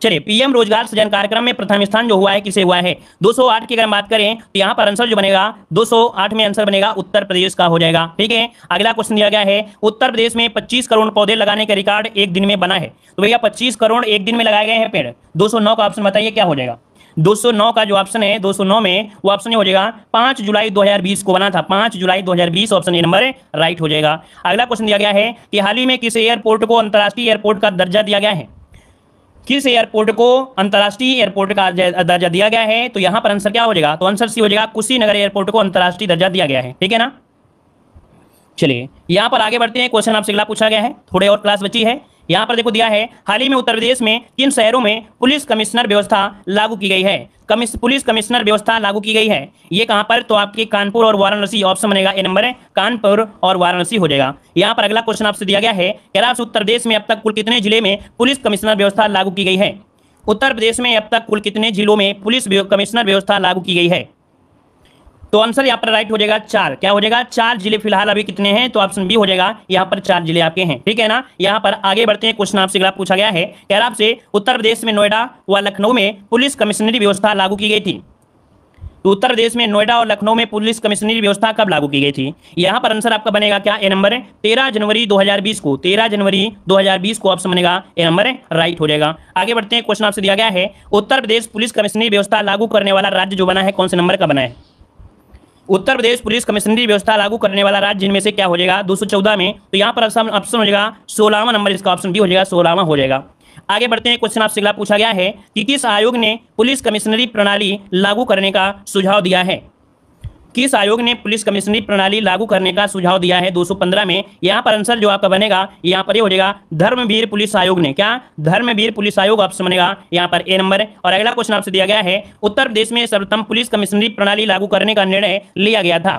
चलिए पीएम रोजगार सृजन कार्यक्रम में प्रथम स्थान जो हुआ है किसे हुआ है? 208 की अगर बात करें तो यहाँ पर आंसर जो बनेगा 208 में आंसर बनेगा उत्तर प्रदेश का हो जाएगा। ठीक है, अगला क्वेश्चन दिया गया है उत्तर प्रदेश में 25 करोड़ पौधे लगाने का रिकॉर्ड एक दिन में बना है। तो भैया 25 करोड़ एक दिन में लगाए गए हैं पेड़। 209 का ऑप्शन बताइए क्या हो जाएगा? 209 का जो ऑप्शन है 209 में वो ऑप्शन हो जाएगा 5 जुलाई 2020 को बना था। 5 जुलाई 2020 ऑप्शन ए नंबर राइट हो जाएगा। अगला क्वेश्चन दिया गया है कि हाल ही में किस एयरपोर्ट को अंतर्राष्ट्रीय एयरपोर्ट का दर्जा दिया गया है। किस एयरपोर्ट को अंतर्राष्ट्रीय एयरपोर्ट का दर्जा दिया गया है? तो यहां पर आंसर क्या हो जाएगा? तो आंसर सी हो जाएगा, कुशीनगर एयरपोर्ट को अंतर्राष्ट्रीय दर्जा दिया गया है। ठीक है ना। चलिए यहां पर आगे बढ़ते हैं, क्वेश्चन आपसे अगला पूछा गया है, थोड़े और क्लास बची है। यहां पर देखो दिया है हाल ही में उत्तर प्रदेश में किन शहरों में पुलिस कमिश्नर व्यवस्था लागू की गई है। पुलिस कमिश्नर व्यवस्था लागू की गई है, ये कहां पर? तो आपके कानपुर और वाराणसी ऑप्शन बनेगा ए नंबर है, कानपुर और वाराणसी हो जाएगा। यहां पर अगला क्वेश्चन आपसे दिया गया है, कह रहा उत्तर प्रदेश में अब तक कुल कितने जिले में पुलिस कमिश्नर व्यवस्था लागू की गई है। उत्तर प्रदेश में अब तक कुल कितने जिलों में पुलिस कमिश्नर व्यवस्था लागू की गई है? तो आंसर यहाँ पर राइट हो जाएगा 4। क्या हो जाएगा? 4 जिले फिलहाल अभी कितने हैं? तो ऑप्शन बी हो जाएगा, यहाँ पर 4 जिले आपके हैं। ठीक है ना। यहाँ पर आगे बढ़ते हैं, क्वेश्चन आपसे अगला पूछा गया है, कह रहा आपसे उत्तर प्रदेश में नोएडा व लखनऊ में पुलिस कमिश्नरी व्यवस्था लागू की गई थी। तो उत्तर प्रदेश में नोएडा और लखनऊ में पुलिस कमिश्नरी व्यवस्था कब लागू की गई थी? यहाँ पर आंसर आपका बनेगा क्या? ए नंबर 13 जनवरी 2020 को। 13 जनवरी 2020 को ऑप्शन बनेगा ए नंबर राइट हो जाएगा। आगे बढ़ते हैं, क्वेश्चन आपसे दिया गया है उत्तर प्रदेश पुलिस कमिश्नरी व्यवस्था लागू करने वाला राज्य जो बना है कौन से नंबर का बना है? उत्तर प्रदेश पुलिस कमिश्नरी व्यवस्था लागू करने वाला राज्य जिनमें से क्या हो जाएगा? 214 में। तो यहाँ पर ऑप्शन हो जाएगा 16वां नंबर, इसका ऑप्शन बी हो जाएगा, 16वां हो जाएगा। आगे बढ़ते हैं, क्वेश्चन आपसे अगला पूछा गया है कि किस आयोग ने पुलिस कमिश्नरी प्रणाली लागू करने का सुझाव दिया है। किस आयोग ने पुलिस कमिश्नरी प्रणाली लागू करने का सुझाव दिया है? 215 में। यहाँ पर आंसर जो आपका बनेगा यहाँ पर ये हो जाएगा धर्मवीर पुलिस आयोग ने। क्या? धर्मवीर पुलिस आयोग ऑप्शन बनेगा यहाँ पर ए नंबर। और अगला क्वेश्चन आपसे दिया गया है उत्तर प्रदेश में सर्वप्रथम पुलिस कमिश्नरी प्रणाली लागू करने का निर्णय लिया गया था।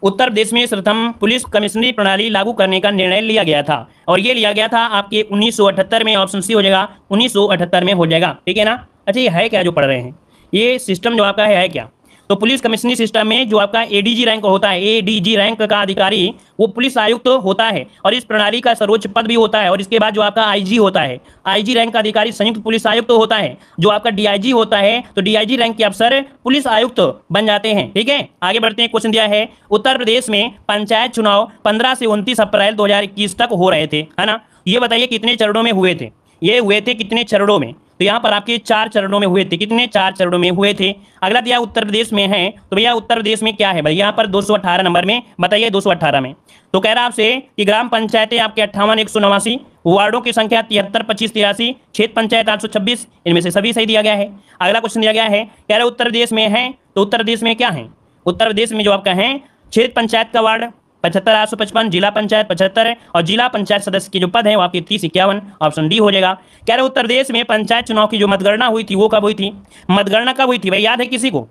उत्तर प्रदेश में सर्वप्रथम पुलिस कमिश्नरी प्रणाली लागू करने का निर्णय लिया गया था, और ये लिया गया था आपके 1978 में। ऑप्शन सी हो जाएगा, 1978 में हो जाएगा। ठीक है ना। अच्छा ये है क्या जो पढ़ रहे हैं? ये सिस्टम जो आपका है क्या? तो पुलिस कमिश्नरी सिस्टम में जो आपका एडीजी रैंक होता है, एडीजी रैंक का अधिकारी वो पुलिस आयुक्त होता है, और इस प्रणाली का सर्वोच्च पद भी होता है। और इसके बाद जो आपका आईजी होता है, आईजी रैंक का अधिकारी संयुक्त पुलिस आयुक्त होता है। जो आपका डीआईजी होता है तो डीआईजी रैंक के अफसर पुलिस आयुक्त बन जाते हैं। ठीक है, आगे बढ़ते हैं। क्वेश्चन दिया है उत्तर प्रदेश में पंचायत चुनाव 15 से 29 अप्रैल 2021 तक हो रहे थे, है ना। ये बताइए कितने चरणों में हुए थे? ये हुए थे कितने चरणों में? तो यहाँ पर आपके 4 चरणों में हुए थे। कितने? 4 चरणों में हुए थे। अगला दिया उत्तर प्रदेश में है, तो भैया उत्तर प्रदेश में क्या है भाई? यहाँ पर 218 नंबर में बताइए। 218 में तो कह रहा आपसे कि ग्राम पंचायतें आपके 58,189, वार्डों की संख्या 73, 25, 83, क्षेत्र पंचायत 826, इनमें से सभी सही दिया गया है। अगला क्वेश्चन दिया गया है, कह रहा उत्तर प्रदेश में है, तो उत्तर प्रदेश में क्या है? उत्तर प्रदेश में जो आपका है क्षेत्र पंचायत का वार्ड 75,855, जिला पंचायत 75 है, और जिला पंचायत सदस्य के जो पद है वो आपके 3051, ऑप्शन डी हो जाएगा। कह रहे उत्तर प्रदेश में पंचायत चुनाव की जो मतगणना हुई थी वो कब हुई थी? मतगणना कब हुई थी भाई, याद है किसी को?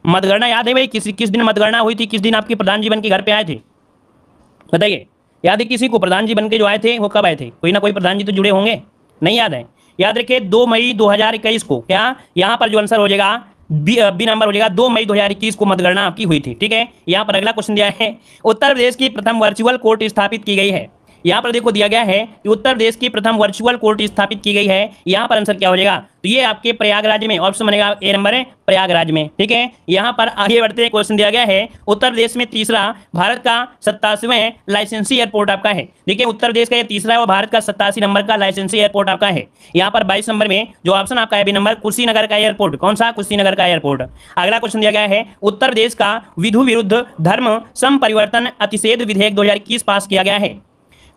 मतगणना याद है भाई, किस दिन मतगणना हुई थी? किस दिन आपके प्रधान जी बन के घर पे आए थे, बताइए, याद है किसी को? प्रधान जी बन के जो आए थे वो कब आए थे? कोई ना कोई प्रधान जी तो जुड़े होंगे, नहीं याद है? याद रखिए 2 मई 2021 को, क्या यहाँ पर जो आंसर हो जाएगा बी नंबर हो जाएगा, 2 मई 2021 को मतगणना आपकी हुई थी। ठीक है, यहाँ पर अगला क्वेश्चन दिया है, उत्तर प्रदेश की प्रथम वर्चुअल कोर्ट स्थापित की गई है। यहाँ पर देखो दिया गया है कि उत्तर प्रदेश की प्रथम वर्चुअल कोर्ट स्थापित की गई है। यहाँ पर आंसर क्या हो जाएगा? तो ये आपके प्रयागराज में, ऑप्शन बनेगा ए नंबर है, प्रयागराज में। ठीक है, यहाँ पर आगे बढ़ते हैं, क्वेश्चन दिया गया है उत्तर प्रदेश में तीसरा भारत का 87वां लाइसेंसी एयरपोर्ट आपका है। देखिए उत्तर प्रदेश का ये तीसरा है और भारत का 87 नंबर का लाइसेंसी एयरपोर्ट आपका है। यहाँ पर 22 नंबर में जो ऑप्शन आपका है बी नंबर, कुशीनगर का एयरपोर्ट। कौन सा? कुशीनगर का एयरपोर्ट। अगला क्वेश्चन दिया गया है उत्तर प्रदेश का विधु विरुद्ध धर्म संपरिवर्तन अतिशेध विधेयक 2021 पास किया गया है।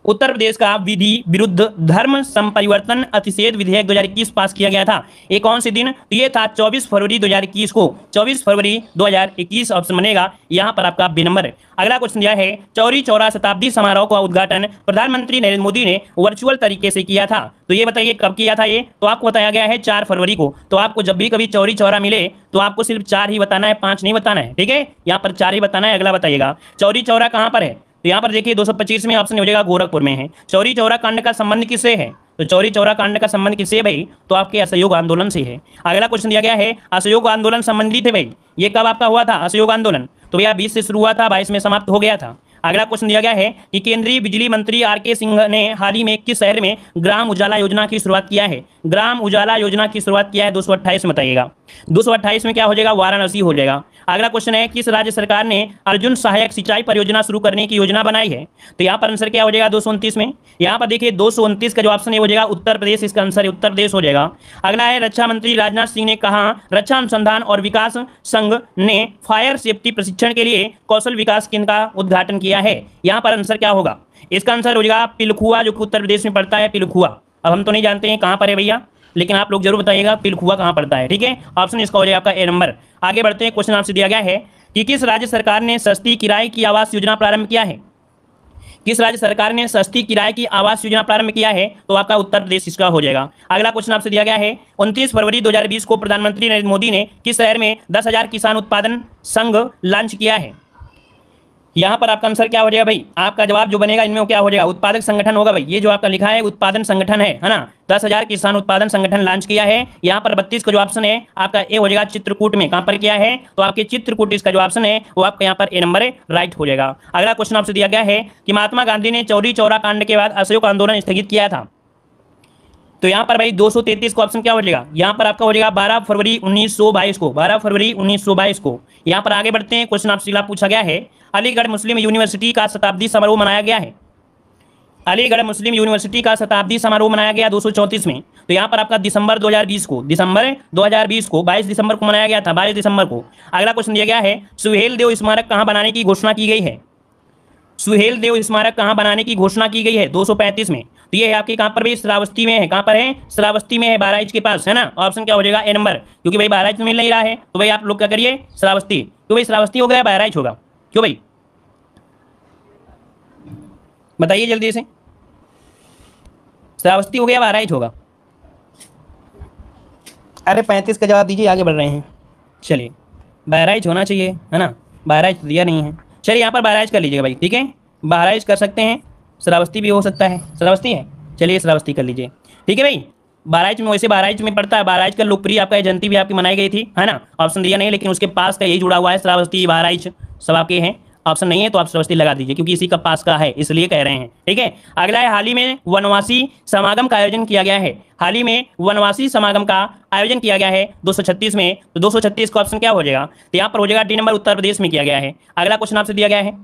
उत्तर प्रदेश का विधि विरुद्ध धर्म संपरिवर्तन अतिशेध विधेयक 2021 पास किया गया था। ये कौन से दिन? तो ये था 24 फरवरी 2021 को, 24 फरवरी 2021 ऑप्शन बनेगा यहाँ पर आपका बी नंबर। अगला क्वेश्चन दिया है चौरी चौरा शताब्दी समारोह का उद्घाटन प्रधानमंत्री नरेंद्र मोदी ने वर्चुअल तरीके से किया था। तो ये बताइए कब किया था ये? तो आपको बताया गया है 4 फरवरी को। तो आपको जब भी कभी चौरी चौरा मिले तो आपको सिर्फ 4 ही बताना है, 5 नहीं बताना है। ठीक है, यहाँ पर 4 ही बताना है। अगला बताइएगा चौरी चौरा कहाँ पर है? तो यहाँ पर देखिए 225 में ऑप्शन हो जाएगा गोरखपुर में है। चौरी चौरा कांड का संबंध किससे है? तो चौरी चौरा कांड का संबंध किससे है भाई? तो आपके असहयोग आंदोलन से है। अगला क्वेश्चन दिया गया है असहयोग आंदोलन संबंधित है भाई, ये कब आपका हुआ था असहयोग आंदोलन? तो भैया 20 से शुरू हुआ था, 22 में समाप्त हो गया था। अगला क्वेश्चन दिया गया है कि केंद्रीय बिजली मंत्री आर.के. सिंह ने हाल ही में किस शहर में ग्राम उजाला योजना की शुरुआत किया है? ग्राम उजाला योजना की शुरुआत किया है 228 में, बताइएगा 228 में क्या हो जाएगा? वाराणसी हो जाएगा। अगला क्वेश्चन है किस राज्य सरकार ने अर्जुन सहायक सिंचाई परियोजना शुरू करने की योजना बनाई है? तो यहाँ पर आंसर क्या हो जाएगा 229 में? यहाँ पर देखिए 229 का जो ऑप्शन है हो जाएगा उत्तर प्रदेश, इसका आंसर उत्तर प्रदेश हो जाएगा। अगला है रक्षा मंत्री राजनाथ सिंह ने कहा रक्षा अनुसंधान और विकास संघ ने फायर सेफ्टी प्रशिक्षण के लिए कौशल विकास केंद्र का उद्घाटन किया है। यहाँ पर आंसर क्या होगा? इसका आंसर हो जाएगा पिलखुआ, जो कि उत्तर प्रदेश में पड़ता है पिलखुआ। अब हम तो नहीं जानते हैं कहाँ पर है भैया, लेकिन आप लोग जरूर बताइएगा पिलखुआ कहाँ पड़ता है। ठीक है, ऑप्शन इसका हो जाएगा आपका ए नंबर। आगे बढ़ते हैं, क्वेश्चन आपसे दिया गया है कि किस राज्य सरकार ने सस्ती किराए की आवास योजना प्रारंभ किया है? किस राज्य सरकार ने सस्ती किराए की आवास योजना प्रारंभ किया है? तो आपका उत्तर प्रदेश इसका हो जाएगा। अगला क्वेश्चन आपसे दिया गया है 29 फरवरी 2020 को प्रधानमंत्री नरेंद्र मोदी ने किस शहर में 10,000 किसान उत्पादन संघ लॉन्च किया है? यहाँ पर आपका आंसर क्या हो जाएगा भाई? आपका जवाब जो बनेगा इनमें क्या हो जाएगा? उत्पादक संगठन होगा भाई। ये जो आपका लिखा है उत्पादन संगठन है ना, 10,000 किसान उत्पादन संगठन लॉन्च किया है। यहाँ पर 32 का जो ऑप्शन है आपका ए हो जाएगा चित्रकूट में। कहाँ पर किया है? तो आपके चित्रकूट इसका जो ऑप्शन है वो आपका यहाँ पर ए नंबर है, राइट हो जाएगा। अगला क्वेश्चन आपसे दिया गया है कि महात्मा गांधी ने चौरी चौरा कांड के बाद असहयोग आंदोलन स्थगित किया था। तो यहाँ पर भाई 233 का ऑप्शन क्या हो जाएगा? यहाँ पर आपका हो जाएगा 12 फरवरी 1922 को, 12 फरवरी 1922 को। यहाँ पर आगे बढ़ते हैं, क्वेश्चन आपसे पूछा गया है अलीगढ़ मुस्लिम यूनिवर्सिटी का शताब्दी समारोह मनाया गया है। अलीगढ़ मुस्लिम यूनिवर्सिटी का शताब्दी समारोह मनाया गया 234 में। तो यहाँ पर आपका दिसंबर 2020 को, दिसंबर 2020 को 22 दिसंबर को मनाया गया था, 22 दिसंबर को। अगला क्वेश्चन दिया गया है सुहेल देव स्मारक कहाँ बनाने की घोषणा की गई है? सुहेल देव स्मारक कहाँ बनाने की घोषणा की गई है? 235 में। तो ये है आपकी कहाँ पर भी? श्रावस्ती में है। कहाँ पर है? श्रावस्ती में है, बहराइच के पास है ना। ऑप्शन क्या हो जाएगा? ए नंबर, क्योंकि भाई बहराइच में मिल नहीं रहा है तो भाई आप लोग क्या करिए श्रावस्ती। क्यों भाई श्रावस्ती हो गया बहराइच होगा? क्यों भाई बताइए जल्दी से, श्रावस्ती हो गया बहराइच होगा? अरे 35 का जवाब दीजिए, आगे बढ़ रहे हैं। चलिए बहराइच होना चाहिए है ना, बहराइच दिया नहीं है। चलिए यहाँ पर बहराइच कर लीजिएगा भाई। ठीक है, बहराइच कर सकते हैं, श्रावस्ती भी हो सकता है। श्रावस्ती है, चलिए श्रावस्ती कर लीजिए। ठीक है भाई, बहराइच में वैसे बहराइच में पड़ता है। बहराइच का लोकप्रिय आपका जयंती भी आपकी मनाई गई थी है ना, ऑप्शन दिया नहीं, लेकिन उसके पास का यही जुड़ा हुआ है, श्रावस्ती बहराइच सब आपके हैं। ऑप्शन नहीं है तो आप श्रावस्ती लगा दीजिए, क्योंकि इसी का पास का है इसलिए कह रहे हैं। ठीक है, अगला है हाल ही में वनवासी समागम का आयोजन किया गया है। हाल ही में वनवासी समागम का आयोजन किया गया है 236 में। तो 236 का ऑप्शन क्या हो जाएगा? तो यहाँ पर हो जाएगा डी नंबर, उत्तर प्रदेश में किया गया है। अगला क्वेश्चन आपसे दिया गया है,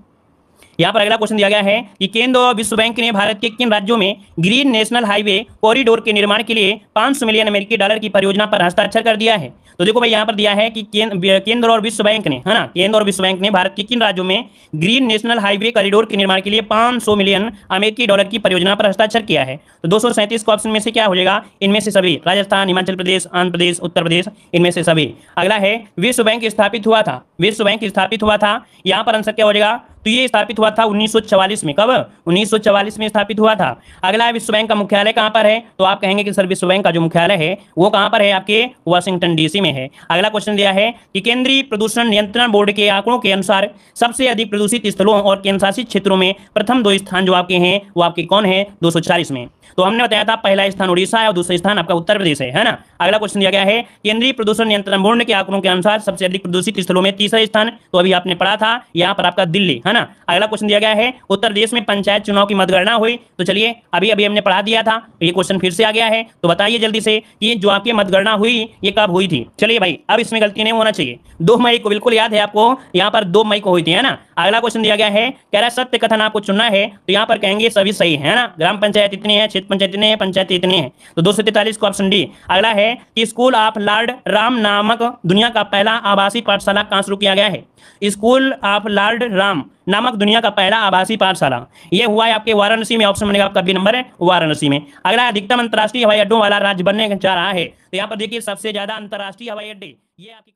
यहाँ पर अगला क्वेश्चन दिया गया है कि केंद्र और विश्व बैंक ने भारत के किन राज्यों में ग्रीन नेशनल हाईवे कॉरिडोर के निर्माण के लिए 500 मिलियन अमेरिकी डॉलर की परियोजना पर हस्ताक्षर कर दिया है। तो देखो भाई यहाँ पर दिया है कि केंद्र और विश्व बैंक ने है ना, केंद्र और विश्व बैंक ने भारत के किन राज्यों में ग्रीन नेशनल हाईवे कॉरिडोर के निर्माण के लिए 500 मिलियन अमेरिकी डॉलर की परियोजना पर हस्ताक्षर किया है। तो 237 का ऑप्शन में से क्या हो जाएगा? इनमें से सभी, राजस्थान, हिमाचल प्रदेश, आंध्र प्रदेश, उत्तर प्रदेश, इनमें से सभी। अगला है विश्व बैंक स्थापित हुआ था। विश्व बैंक स्थापित हुआ था, यहाँ पर आंसर क्या हो जाएगा? तो ये स्थापित हुआ हुआ था 1944 में। कब? 1944 में स्थापित हुआ था। अगला, विश्व बैंक का मुख्यालय कहां पर है? तो आप कहेंगे कि सर विश्व बैंक का जो मुख्यालय है वो कहां पर है? आपके वाशिंगटन डीसी में है। अगला क्वेश्चन दिया है कि केंद्रीय प्रदूषण नियंत्रण बोर्ड के आंकड़ों के अनुसार सबसे अधिक प्रदूषित स्थलों और केंद्रशासित क्षेत्रों में प्रथम 2 स्थान जो आपके हैं वो आपके कौन है? 240 में। तो हमने बताया था पहला स्थान उड़ीसा है और दूसरा स्थान आपका उत्तर प्रदेश है ना। अगला क्वेश्चन दिया गया है केंद्रीय प्रदूषण नियंत्रण बोर्ड के आंकड़ों के अनुसार सबसे अधिक प्रदूषित स्थलों में तीसरा स्थान, तो अभी आपने पढ़ा था यहाँ पर आपका दिल्ली है ना। अगला क्वेश्चन दिया गया है उत्तर प्रदेश में पंचायत चुनाव की मतगणना हुई। तो चलिए अभी अभी हमने पढ़ा दिया था, तो ये क्वेश्चन फिर से आ गया है। तो बताइए जल्दी से कि जो आपकी मतगणना हुई ये कब हुई थी? चलिए भाई, अब इसमें गलती नहीं होना चाहिए। 2 मई को, बिल्कुल याद है आपको, यहाँ पर 2 मई को हुई थी है ना। अगला क्वेश्चन दिया गया है कह रहा सत्य कथन आपको चुनना है, तो यहाँ पर कहेंगे सभी सही है ना। ग्राम पंचायत इतनी है, क्षेत्र पंचायत इतनी है, पंचायत इतनी है, तो 243 को ऑप्शन डी। अगला है कि स्कूल ऑफ लॉर्ड राम नामक दुनिया का पहला आवासीय पाठशाला कहाँ शुरू किया गया है? स्कूल ऑफ लॉर्ड राम नामक दुनिया का पहला आवासीय पाठशाला ये हुआ है आपके वाराणसी में। ऑप्शन बनेगा आपका बी नंबर है, वाराणसी में। अगला, अधिकतम अंतर्राष्ट्रीय हवाई अड्डों वाला राज्य बनने जा रहा है, तो यहाँ पर देखिए सबसे ज्यादा अंतर्राष्ट्रीय हवाई अड्डे ये आपकी